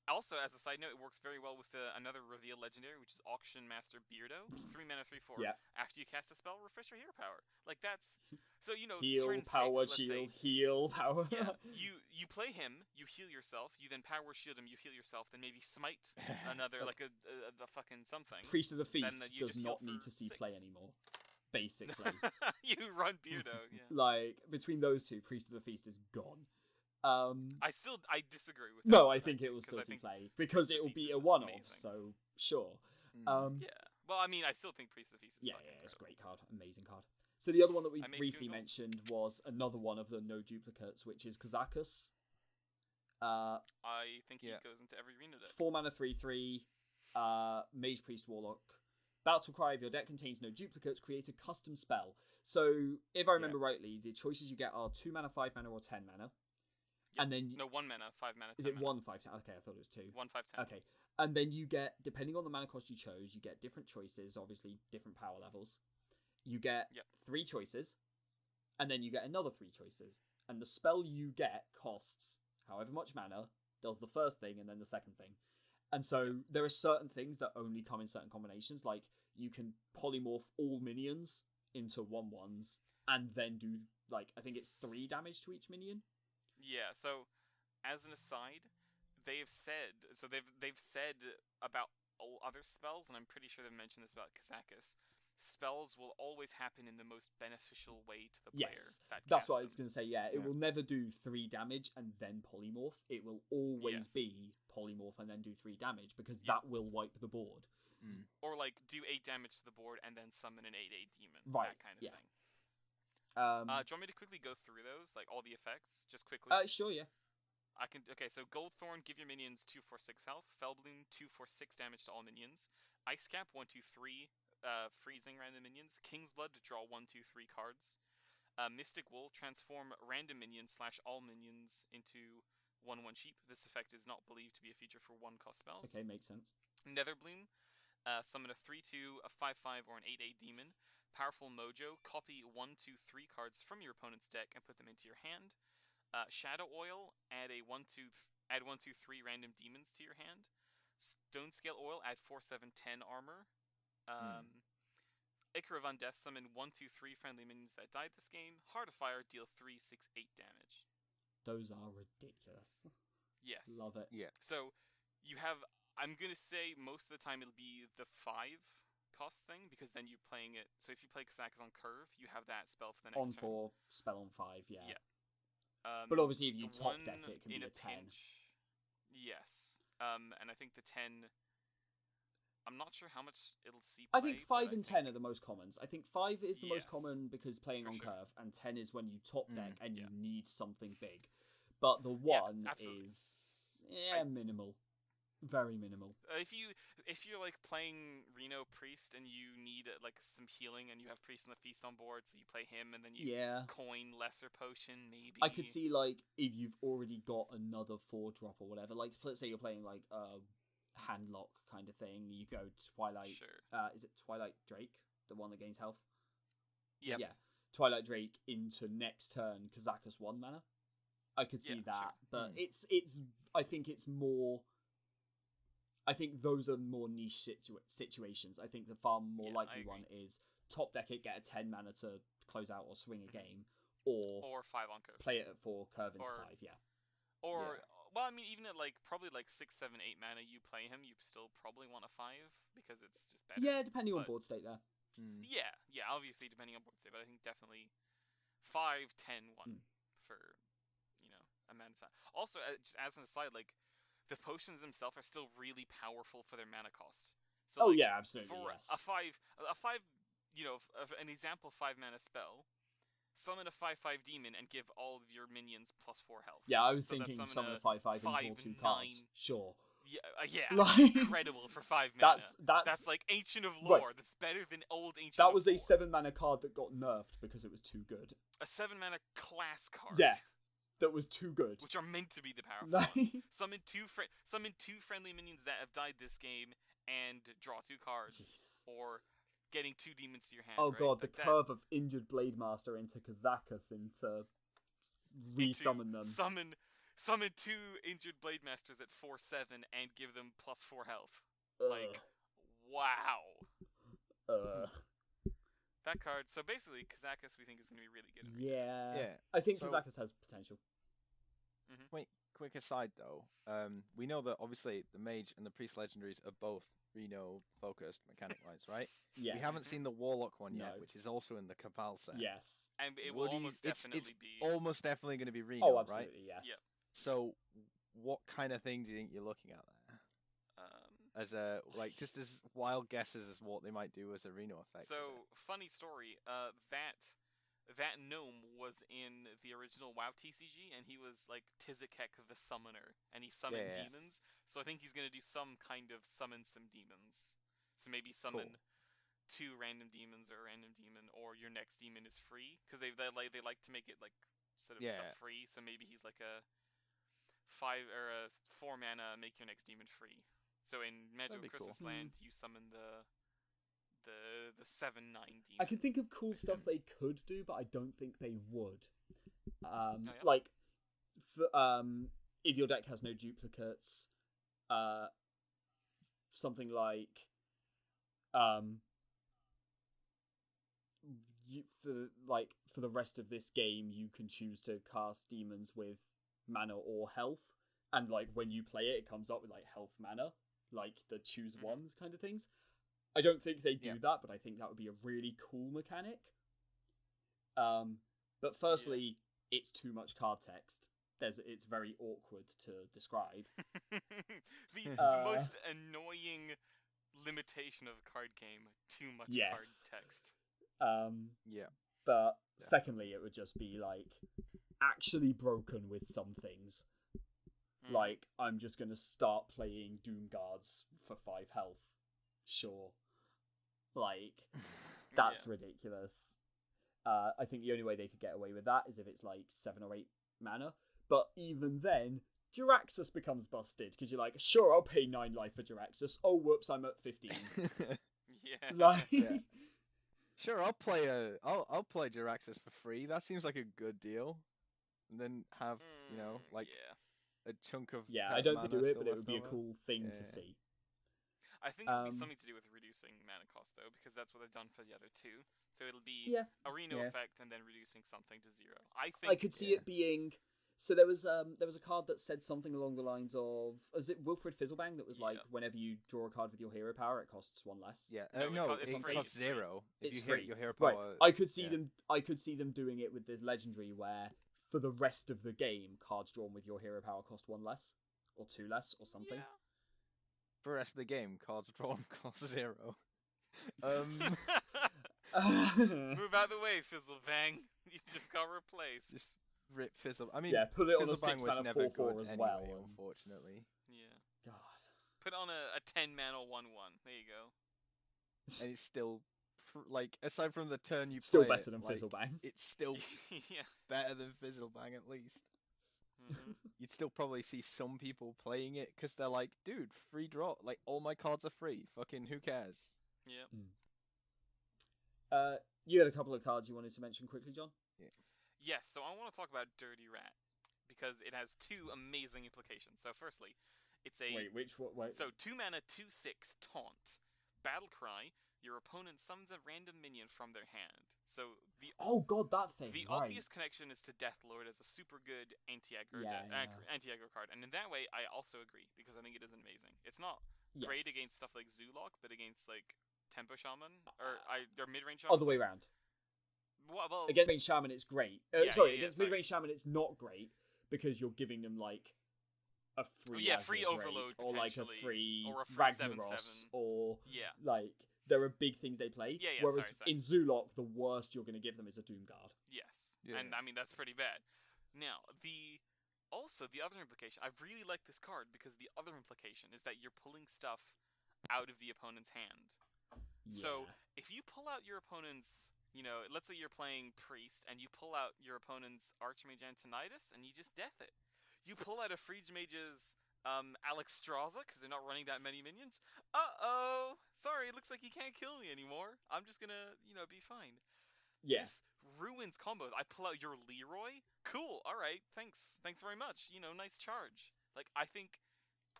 Also, as a side note, it works very well with another reveal legendary, which is Auction Master Beardo. 3 mana, 3/4. Yeah. After you cast a spell, refresh your hero power. Like, that's... So, you know, heal, turn power, 6, shield, heal, power. Yeah, you play him, you heal yourself, you then power shield him, you heal yourself, then maybe smite another, like a fucking something. Priest of the Feast does not need to see 6. play anymore, basically. You run Beardo, yeah. Like, between those two, Priest of the Feast is gone. I disagree with that. No, I think it will still see play, because it will be a one-off, so sure. Yeah. Well, I mean, I still think Priest of the Feast is it's a great card. Amazing card. So the other one that we briefly mentioned was another one of the no duplicates, which is Kazakus. I think he goes into every arena deck. 4 mana, 3/3, Mage, Priest, Warlock. Battle Cry, if your deck contains no duplicates, create a custom spell. So, if I remember rightly, the choices you get are 2 mana, 5 mana, or 10 mana. Yep. And then... No, 1 mana, 5 mana, 10 Is it mana. 1, 5, 10? Okay, I thought it was 2. 1, 5, 10. Okay. And then you get, depending on the mana cost you chose, you get different choices, obviously different power levels. You get 3 choices, and then you get another 3 choices. And the spell you get costs however much mana, does the first thing, and then the second thing. And so there are certain things that only come in certain combinations, like you can polymorph all minions into 1/1s, and then do, like, I think it's 3 damage to each minion. Yeah, so as an aside, they've said about all other spells, and I'm pretty sure they've mentioned this about Kazakus. Spells will always happen in the most beneficial way to the player. Yes, that's what I was going to say. Yeah, it Yeah. will never do 3 damage and then polymorph. It will always be polymorph and then do 3 damage, because that will wipe the board. Or like do 8 damage to the board and then summon an 8/8 demon. Right, That kind of thing. Do you want me to quickly go through those, like all the effects, just quickly? Sure, yeah. I can. Okay, so Goldthorn, give your minions 2/4/6 health. Fellbloom, 2/4/6 damage to all minions. Ice Cap, 1/2/3, freezing random minions. King's Blood, draw 1/2/3 cards. Mystic Wool, transform random minions / all minions into 1/1 sheep. This effect is not believed to be a feature for 1-cost spells. Okay, makes sense. Netherbloom, summon a 3/2, a 5/5, or an 8/8 demon. Powerful Mojo, copy 1/2/3 cards from your opponent's deck and put them into your hand. Shadow Oil, add 1/2/3 random demons to your hand. Stone Scale Oil, add 4/7/10 armor. Ichor of Undeath, summon 1/2/3 friendly minions that died this game. Heart of Fire, deal 3/6/8 damage. Those are ridiculous. Yes. Love it. Yeah. So you have, I'm gonna say most of the time it'll be the 5-cost thing, because then you're playing it. So if you play Kazakus on curve, you have that spell for the next On turn. 4, spell on 5, yeah. Yeah. But obviously, if you the top one deck it, can in be a a 10. pinch. Yes. And I think the 10. I'm not sure how much it'll see play. I think 5 and 10 are the most commons. I think 5 is the most common because playing on curve, and 10 is when you top deck and you need something big. But the 1 is minimal. Very minimal. If you're like playing Reno Priest and you need like some healing and you have Priest in the Feast on board, so you play him and then you coin Lesser Potion, maybe. I could see like if you've already got another 4-drop or whatever. Like let's say you're playing like a handlock kind of thing. You go Twilight. Sure. Is it Twilight Drake, the one that gains health? Yes. Yeah. Twilight Drake into next turn Kazakus 1 mana. I could see that, sure. but it's. I think it's more. I think those are more niche situations. I think the far more likely one is top deck it, get a 10 mana to close out or swing a game, or 5 on curve. play it for curve into 5. Yeah. Or well, I mean, even at like probably like 6, 7, 8 mana, you play him, you still probably want a 5 because it's just better. Yeah, depending on board state there. Yeah, obviously depending on board state, but I think definitely 5, 10, 1 for amount of time. Also, just as an aside, like the potions themselves are still really powerful for their mana cost. So, yeah, absolutely. For yes. a 5, an example 5 mana spell, summon a 5/5 demon and give all of your minions +4 health. Yeah, I was thinking summon a 5/5 and draw 2 cards. Sure. Yeah, like, incredible for 5 mana. That's like Ancient of Lore. Right. That's better than old Ancient That of was Lore. a 7 mana card that got nerfed because it was too good. A 7 mana class card. Yeah, that was too good. Which are meant to be the powerful ones. Summon two friendly minions that have died this game and draw 2 cards. Jeez. Or getting 2 demons to your hand. Oh right? god, like the curve of Injured Blade Master into Kazakus into resummon them. Summon 2 Injured Blade Masters at 4/7 and give them +4 health. Like, wow. That card. So basically, Kazakus we think is going to be really good. Yeah. I think Kazakus has potential. Wait, quick aside though. We know that obviously the Mage and the Priest Legendaries are both Reno focused mechanic-wise, right? Yeah. We haven't seen the Warlock one yet, which is also in the Cabal set. Yes. And it will almost definitely be. Almost definitely going to be Reno, oh, absolutely, right? Yes. Yep. So, what kind of thing do you think you're looking at there? As a just as wild guesses as what they might do as a Reno effect. So, funny story. That gnome was in the original WoW TCG, and he was like Tizikek the Summoner, and he summoned demons. So I think he's gonna do some kind of summon some demons. So maybe summon 2 random demons or a random demon, or your next demon is free, because they like to make it like sort of stuff free. So maybe he's like a 5 or a 4 mana, make your next demon free. So in Magical Christmas Land, you summon the 7/9 demon. I can think of cool stuff they could do, but I don't think they would. Yeah. Like, if your deck has no duplicates, something like, for the rest of this game, you can choose to cast demons with mana or health, and like when you play it, it comes up with like health mana, like the choose one kind of things. I don't think they do that, but I think that would be a really cool mechanic. But firstly, it's too much card text. It's very awkward to describe. the most annoying limitation of a card game: too much card text. But secondly, it would just be like actually broken with some things. Like, I'm just gonna start playing Doom Guards for 5 health. Sure. Like, that's ridiculous. I think the only way they could get away with that is if it's like 7 or 8 mana. But even then, Jiraxxus becomes busted, because you're like, sure, I'll pay 9 life for Jiraxxus. Oh, whoops, I'm at 15. Sure, I'll play Jiraxxus for free. That seems like a good deal. And then have, a chunk of I don't think they do it, but it would be a cool thing to see. I think it would be something to do with reducing mana cost, though, because that's what they've done for the other 2. So it'll be a Reno effect and then reducing something to 0. I could see it being. So there was a card that said something along the lines of, is it Wilfred Fizzlebang, that was like, whenever you draw a card with your hero power, it costs 1 less. Yeah, it costs 0. It's if you free. hit your hero power. Right. I could see them doing it with this legendary where for the rest of the game, cards drawn with your hero power cost 1 less or 2 less or something. Yeah. For the rest of the game, cards drawn cost 0. Move out of the way, Fizzlebang. You just got replaced. Just rip Fizzle. I mean, put it on a Fizzlebang 6 mana 4/4 as anyway, well. Unfortunately. Yeah. God. Put on a 10-mana 1/1. There you go. And it's still like, aside from the turn you Still play better it, than like, Fizzlebang. It's still Yeah. better than Fizzlebang at least. Mhm. You'd still probably see some people playing it because they're like, dude, free draw. Like, all my cards are free. Fucking who cares? Yep. You had a couple of cards you wanted to mention quickly, John? Yes, so I want to talk about Dirty Rat because it has two amazing implications. So firstly, it's a Wait. so 2-mana 2/6 taunt. Battle Cry, your opponent summons a random minion from their hand. So Oh god, that thing. the right. obvious connection is to Deathlord as a super good anti-aggro Yeah. anti-aggro card. And in that way, I also agree because I think it is amazing. It's not great Yes. against stuff like Zoolock, but against like Tempo Shaman or mid-range Shaman. Other way around. Well, Against mid-range Shaman, it's great. Against mid-range Shaman, it's not great because you're giving them like a free free Azure overload Drake, or like a potentially, free or a free Ragnaros, 7/7. or Yeah. like there are big things they play. Yeah, whereas sorry. in Zoolock, the worst you're going to give them is a Doomguard. Yes. Yeah. And I mean that's pretty bad. Now, the other implication, I really like this card because the other implication is that you're pulling stuff out of the opponent's hand. So, if you pull out your opponent's, let's say you're playing Priest and you pull out your opponent's Archmage Antonidas and you just death it. You pull out a Frege Mage's Alexstrasza because they're not running that many minions. Uh-oh! Sorry, it looks like he can't kill me anymore. I'm just gonna, be fine. Yeah. This ruins combos. I pull out your Leroy. Cool. All right. Thanks. Thanks very much. Nice charge. Like I think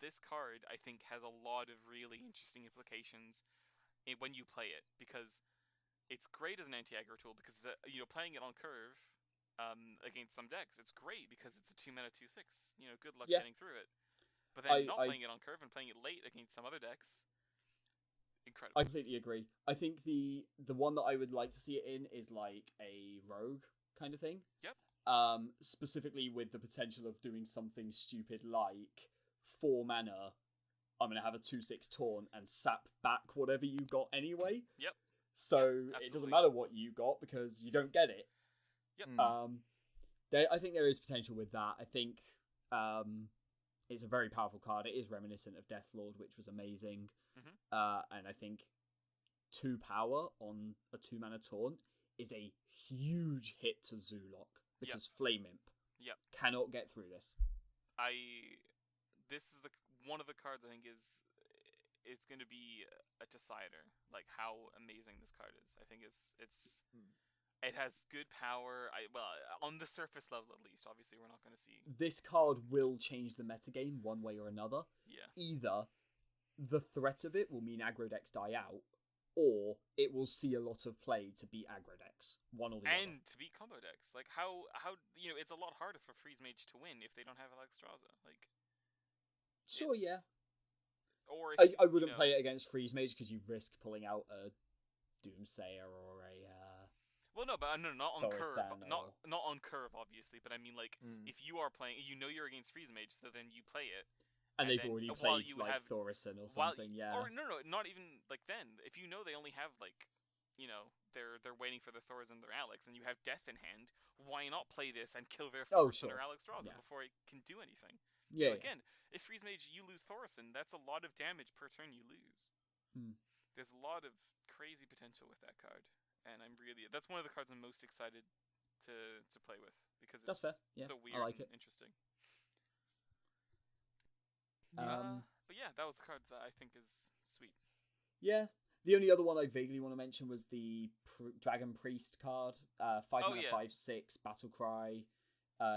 this card has a lot of really interesting implications when you play it because it's great as an anti-aggro tool because playing it on curve against some decks it's great because it's a 2-mana 2/6. Good luck getting through it. But then playing it on curve and playing it late against some other decks, incredible. I completely agree. I think the one that I would like to see it in is like a rogue kind of thing. Yep. Specifically with the potential of doing something stupid like 4 mana. I'm going to have a 2/6 taunt and sap back whatever you got anyway. Yep. So it doesn't matter what you got because you don't get it. Yep. I think there is potential with that. I think it's a very powerful card. It is reminiscent of Deathlord, which was amazing. Mm-hmm. And I think 2 power on a 2-mana taunt is a huge hit to Zoolock because Flame Imp cannot get through this. This is one of the cards I think it's going to be a decider, like how amazing this card is. I think it has good power. On the surface level at least. Obviously, we're not going to see. This card will change the metagame one way or another. Yeah. Either the threat of it will mean aggro decks die out, or it will see a lot of play to beat aggro decks. One or the other. And to beat combo decks. Like how it's a lot harder for Frege Mage to win if they don't have Alexstrasza. Like. Sure, yeah. Or I wouldn't play it against Frege Mage because you risk pulling out a Doomsayer or a. Well, no, but no, not on curve. Thaurissan Not on curve, obviously. But I mean, like, if you are playing, you're against Frege Mage, so then you play it. And they've already played like Thaurissan or something, yeah. Or no, not even like then. If you know they only have like, they're waiting for the Thaurissan and their Alex, and you have Death in hand, why not play this and kill their Thaurissan or Alexstrasza before it can do anything? Yeah. Again, if Frege Mage you lose Thaurissan, that's a lot of damage per turn you lose. There's a lot of crazy potential with that card, and that's one of the cards I'm most excited to play with because it's fair. Yeah, so weird I like and it. interesting. But yeah, that was the card that I think is sweet. Yeah. The only other one I vaguely want to mention was the Dragon Priest card. 5 mana 5/6 Battle Cry.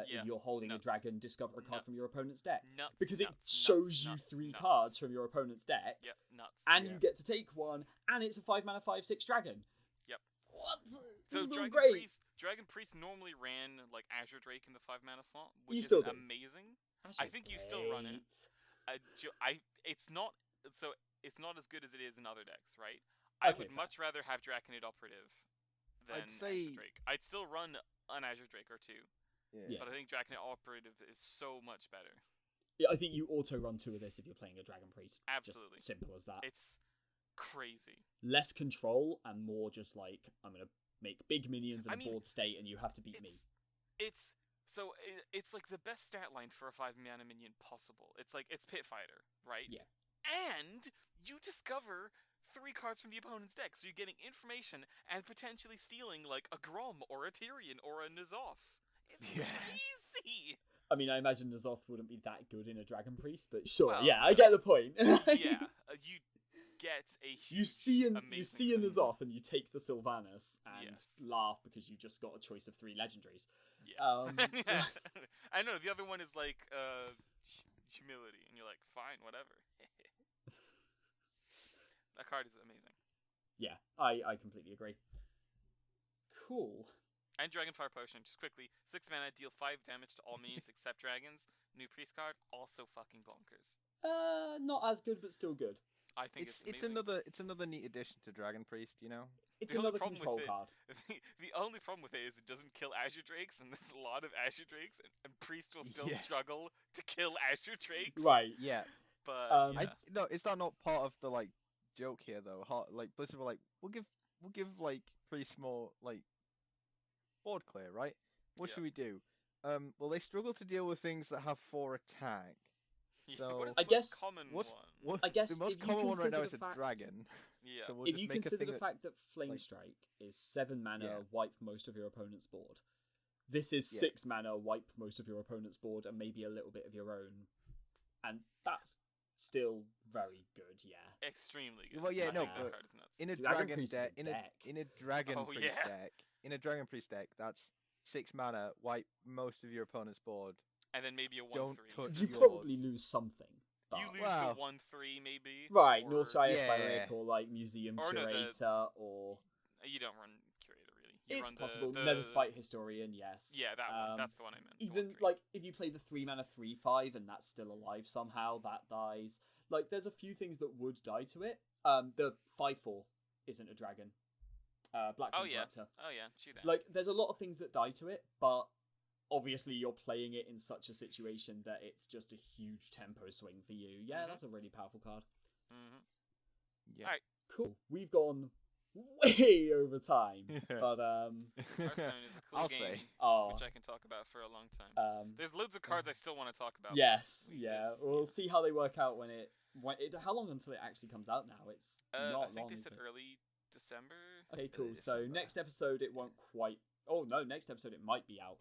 If you're holding a dragon, discover a card from your opponent's deck. Because it shows you 3 cards from your opponent's deck. Yep, nuts. And you get to take one, and it's a 5 mana 5/6 dragon. Yep. What? So Dragon Priest normally ran like Azure Drake in the 5 mana slot, which is amazing. I think you still run it. It's not as good as it is in other decks, right? I would much rather have Draconid Operative than Azure Drake. I'd still run an Azure Drake or 2. Yeah. But I think Draconid Operative is so much better. Yeah, I think you auto run 2 of this if you're playing a Dragon Priest. Absolutely. Just simple as that. It's crazy. Less control and more just like, I'm going to make big minions in a board state and you have to beat me. It's like the best stat line for a 5 mana minion possible. It's like, it's Pit Fighter, right? Yeah. and you discover 3 cards from the opponent's deck, so you're getting information and potentially stealing like a Grom or a Tyrion or a N'Zoth. It's crazy. I mean, I imagine N'Zoth wouldn't be that good in a Dragon Priest, but sure, Well, yeah, I get the point. Yeah, you get a huge, you see a amazing thing. N'Zoth and you take the Sylvanas and Yes. laugh because you just got a choice of 3 legendaries. Yeah. I know, the other one is like humility, and you're like, fine, whatever. That card is amazing. Yeah, I completely agree. Cool. And Dragonfire Potion, just quickly, 6 mana, deal 5 damage to all minions except dragons. New priest card, also fucking bonkers. Not as good, but still good. I think it's amazing. It's another neat addition to Dragon Priest, you know. It's The only another problem control with it- card. The only problem with it is it doesn't kill Azure Drakes, and there's a lot of Azure Drakes, and Priest will still Yeah. struggle to kill Azure Drakes. Right. Yeah, But Yeah. no, is that not part of the like joke here though? Like Blizzard were like, we'll give like Priest more like board clear, right? What Yeah. should we do? Well, they struggle to deal with things that have 4 attack. So what is I the most guess- common What? one? What? I guess the most if you common one right now consider is the a fact- dragon. Yeah. So we'll If just you make a consider thing the fact that Flame like- Strike is 7 mana, Yeah. wipe most of your opponent's board. This is Yeah. 6 mana, wipe most of your opponent's board, and maybe a little bit of your own. And that's still very good, yeah. Extremely good. Well, yeah, I no, think that but card is nuts. in a Dragon dragon Priest is a deck, deck. in a dragon Oh, priest yeah. deck, in a dragon priest deck, that's 6 mana, wipe most of your opponent's board. And then maybe a 1/3. Don't touch You yours. probably lose something. But... You lose Wow. the 1/3 maybe. Right, or... Northshire Yeah. Cleric or like Museum Or no, the- Curator or... You don't run Curator really. You It's run possible. The... Neverspite Historian, yes. Yeah, that one. That's the one I meant. the Even 1/3. like if you play the 3 mana 3/5 and that's still alive somehow, that dies. Like there's a few things that would die to it. The 5/4 isn't a dragon. Black Oh, yeah. Corruptor. Oh yeah, shoot that. Like there's a lot of things that die to it, but obviously you're playing it in such a situation that it's just a huge tempo swing for you. Yeah, Mhm. that's a really powerful card. Yeah. Alright. Cool. We've gone way over time, but Hearthstone is a cool I'll game, say. oh, which I can talk about for a long time. There's loads of cards I still want to talk about. yes, but yeah. this- We'll see how they work out when it. How long until it actually comes out now? It's I not think long. they is said it? early December. Okay, early cool. So December. next episode it won't quite. Oh no, next episode it might be out.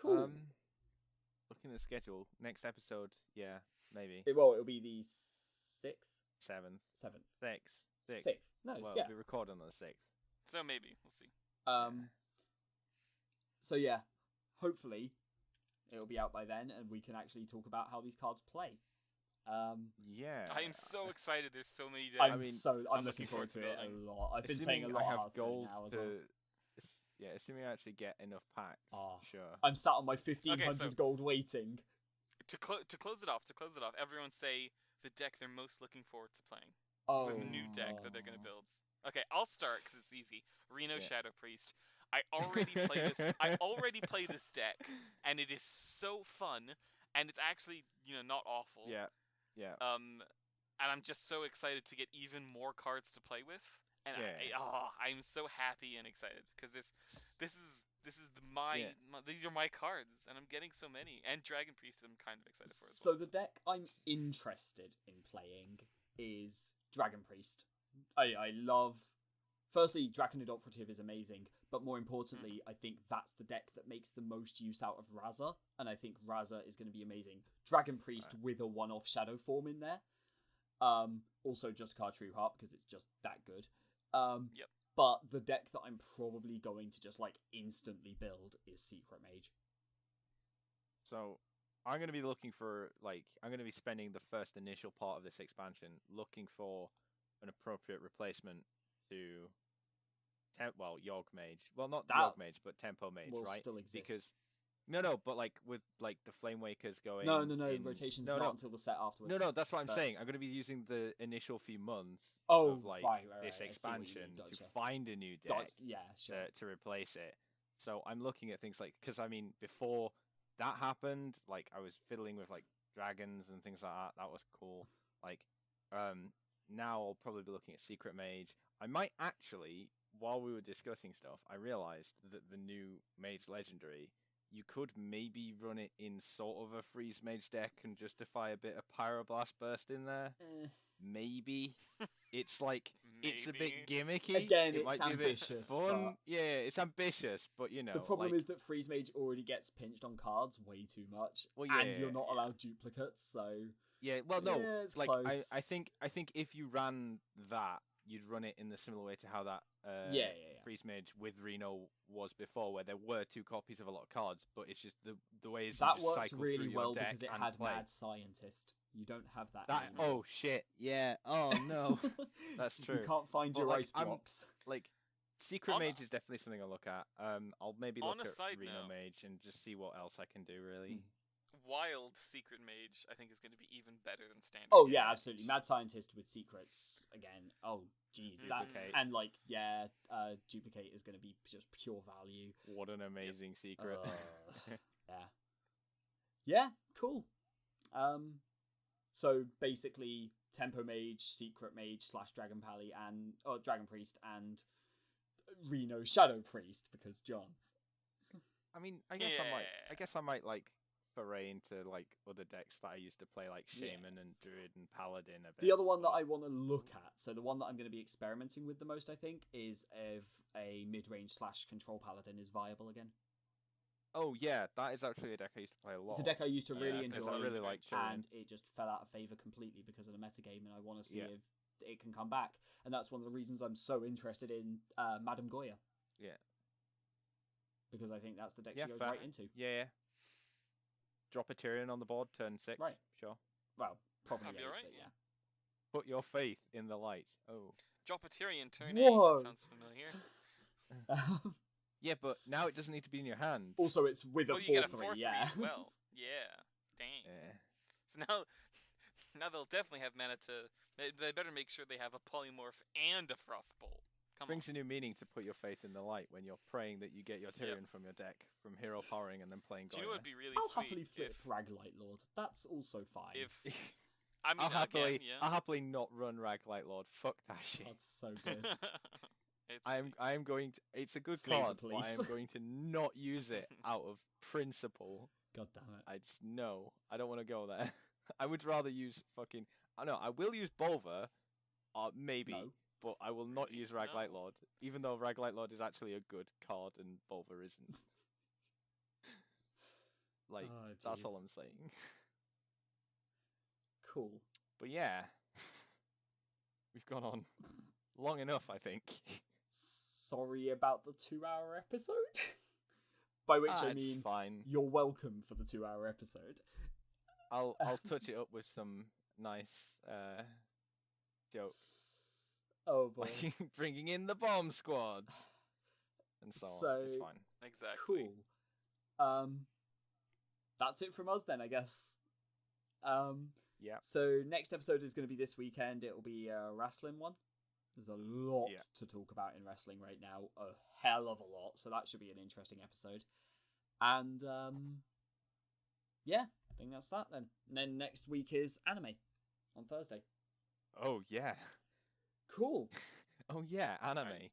Cool. Looking at the schedule, next episode, yeah, maybe It'll be the 6th, 7th, 7th, 6th. 6th. No, Well, yeah. we'll be recording on the 6th. So maybe we'll see. So yeah, hopefully it'll be out by then, and we can actually talk about how these cards play. Yeah. I am so excited. There's so many. I'm decks. I'm looking forward to it building. a lot. I've been playing a Assuming lot I of have Hearthstone gold now as to. well. Yeah, assuming I actually get enough packs. Oh. Sure. I'm sat on my 1,500 so- gold waiting. To close it off. Everyone say the deck they're most looking forward to playing. Oh, With the new deck that they're gonna build. Okay, I'll start because it's easy. Reno Yeah. Shadow Priest. I already play this. I already play this deck, and it is so fun, and it's actually not awful. Yeah. Yeah. And I'm just so excited to get even more cards to play with, and Yeah. I'm so happy and excited because this is Yeah. these are my cards, and I'm getting so many. And Dragon Priest, I'm kind of excited for as So well. the deck I'm interested in playing is Dragon Priest. I love. Firstly, Draconid Operative is amazing, but more importantly, I think that's the deck that makes the most use out of Raza, and I think Raza is going to be amazing. Dragon Priest with a one-off Shadow form in there. Also just card True Heart because it's just that good. Yep. But the deck that I'm probably going to just like instantly build is Secret Mage. So I'm going to be looking for I'm going to be spending the first initial part of this expansion looking for an appropriate replacement to Yogg Mage. Well, not That Yogg Mage, but Tempo Mage, Will right? still exist. Because no, but with the Flame Wakers going. No, in- rotation's no, not no. until the set afterwards. No, that's what I'm but- saying. I'm going to be using the initial few months Oh, of right, this I see what you expansion mean, gotcha. to find a new deck Yeah, sure. to replace it. So I'm looking at things because I mean before that happened, I was fiddling with dragons and things like that. That was cool. Now I'll probably be looking at Secret Mage. I might actually, while we were discussing stuff, I realized that the new Mage Legendary you could maybe run it in sort of a Freeze Mage deck and justify a bit of Pyroblast Burst in there. Maybe. It's like, it's a bit gimmicky. Again, it it's might be a bit ambitious, fun. but- Yeah, it's ambitious, but you know. The problem like, is that Freeze Mage already gets pinched on cards way too much, Well, and yeah, you're not yeah. allowed duplicates. So Yeah, well, no, yeah, it's like close. I think if you ran that, you'd run it in the similar way to how that Yeah. Freeze Mage with Reno was before, where there were 2 copies of a lot of cards, but it's just the way is you That just worked cycle really through your well deck because it and had play. Mad Scientist. You don't have that. That anymore. oh shit, yeah, oh no, that's true. You can't find But, your like, ice I'm- blocks. Like Secret On a- Mage is definitely something I'll look at. I'll maybe On look a at side Reno note- Mage and just see what else I can do. Really. Wild Secret Mage, I think, is going to be even better than standard. Oh Secret yeah, Mage. absolutely. Mad Scientist with secrets again. Oh jeez, that's Duplicate. and like yeah, duplicate is going to be just pure value. What an amazing secret. Yeah, cool. So basically, Tempo Mage, Secret Mage / Dragon Pally and Dragon Priest and Reno Shadow Priest because John. I mean, I guess I might like foray into like other decks that I used to play, like Yeah. Shaman and Druid and Paladin. A bit, The other one that but- I want to look at, so the one that I'm going to be experimenting with the most, I think, is if a mid-range / control paladin is viable again. Oh yeah, that is actually a deck I used to play a lot. It's a deck I used to Yeah, really 'cause enjoy, I really like Tyrion. and it just fell out of favor completely because of the metagame, and I want to see Yeah. if it can come back. And that's one of the reasons I'm so interested in Madame Goya. Yeah. Because I think that's the deck Yeah, she goes fair. right into. Yeah. Drop a Tyrion on the board, turn 6. Right. Sure. Well, probably That'd be 8, alright, but yeah. Put your faith in the light. Oh. Drop a Tyrion turn Whoa. 8. That sounds familiar. Yeah, but now it doesn't need to be in your hand. Also, it's with a Well, you get a 4/3, 4/3 yeah. as well. Yeah. Dang. Yeah. So now they'll definitely have mana to. They better make sure they have a polymorph and a frostbolt. Come Brings on. a new meaning to put your faith in the light when you're praying that you get your Tyrion from your deck from hero powering and then playing Do you know Goya. what would be really I'll sweet happily flip if Raglight Lord. That's also fine. I mean I'll happily, again, yeah. I'll happily not run Raglight Lord. Fuck that shit. That's so good. It's I sweet. am going to. It's a good Flavor card, but I Police. am going to not use it out of principle. God damn it. I just know I don't want to go there. I would rather use fucking. I know I will use Bolver, maybe, No. but I will not Maybe, use Raglight no. Lord, even though Raglight Lord is actually a good card and Bolver isn't. Like Oh, that's jeez. all I'm saying. Cool. But yeah, we've gone on long enough, I think. Sorry about the 2-hour episode. By which I it's mean, fine. you're welcome for the 2-hour episode. I'll touch it up with some nice jokes, Oh boy. like bringing in the bomb squad and so on. It's So- fine. Exactly. Cool. That's it from us then, I guess. Yeah. So next episode is going to be this weekend. It'll be a wrestling one. There's a lot Yeah. to talk about in wrestling right now. A hell of a lot. So that should be an interesting episode. And yeah, I think that's that then. And then next week is anime on Thursday. Oh yeah. Cool. Oh yeah, anime.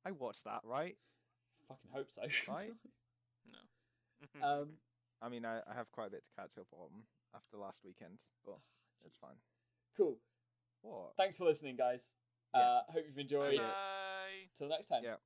I watched that, right? Fucking hope so. Right? No. I mean, I have quite a bit to catch up on after last weekend, but it's fine. Cool. What? Thanks for listening, guys. Yeah. Hope you've enjoyed. Bye. Till next time. Yeah.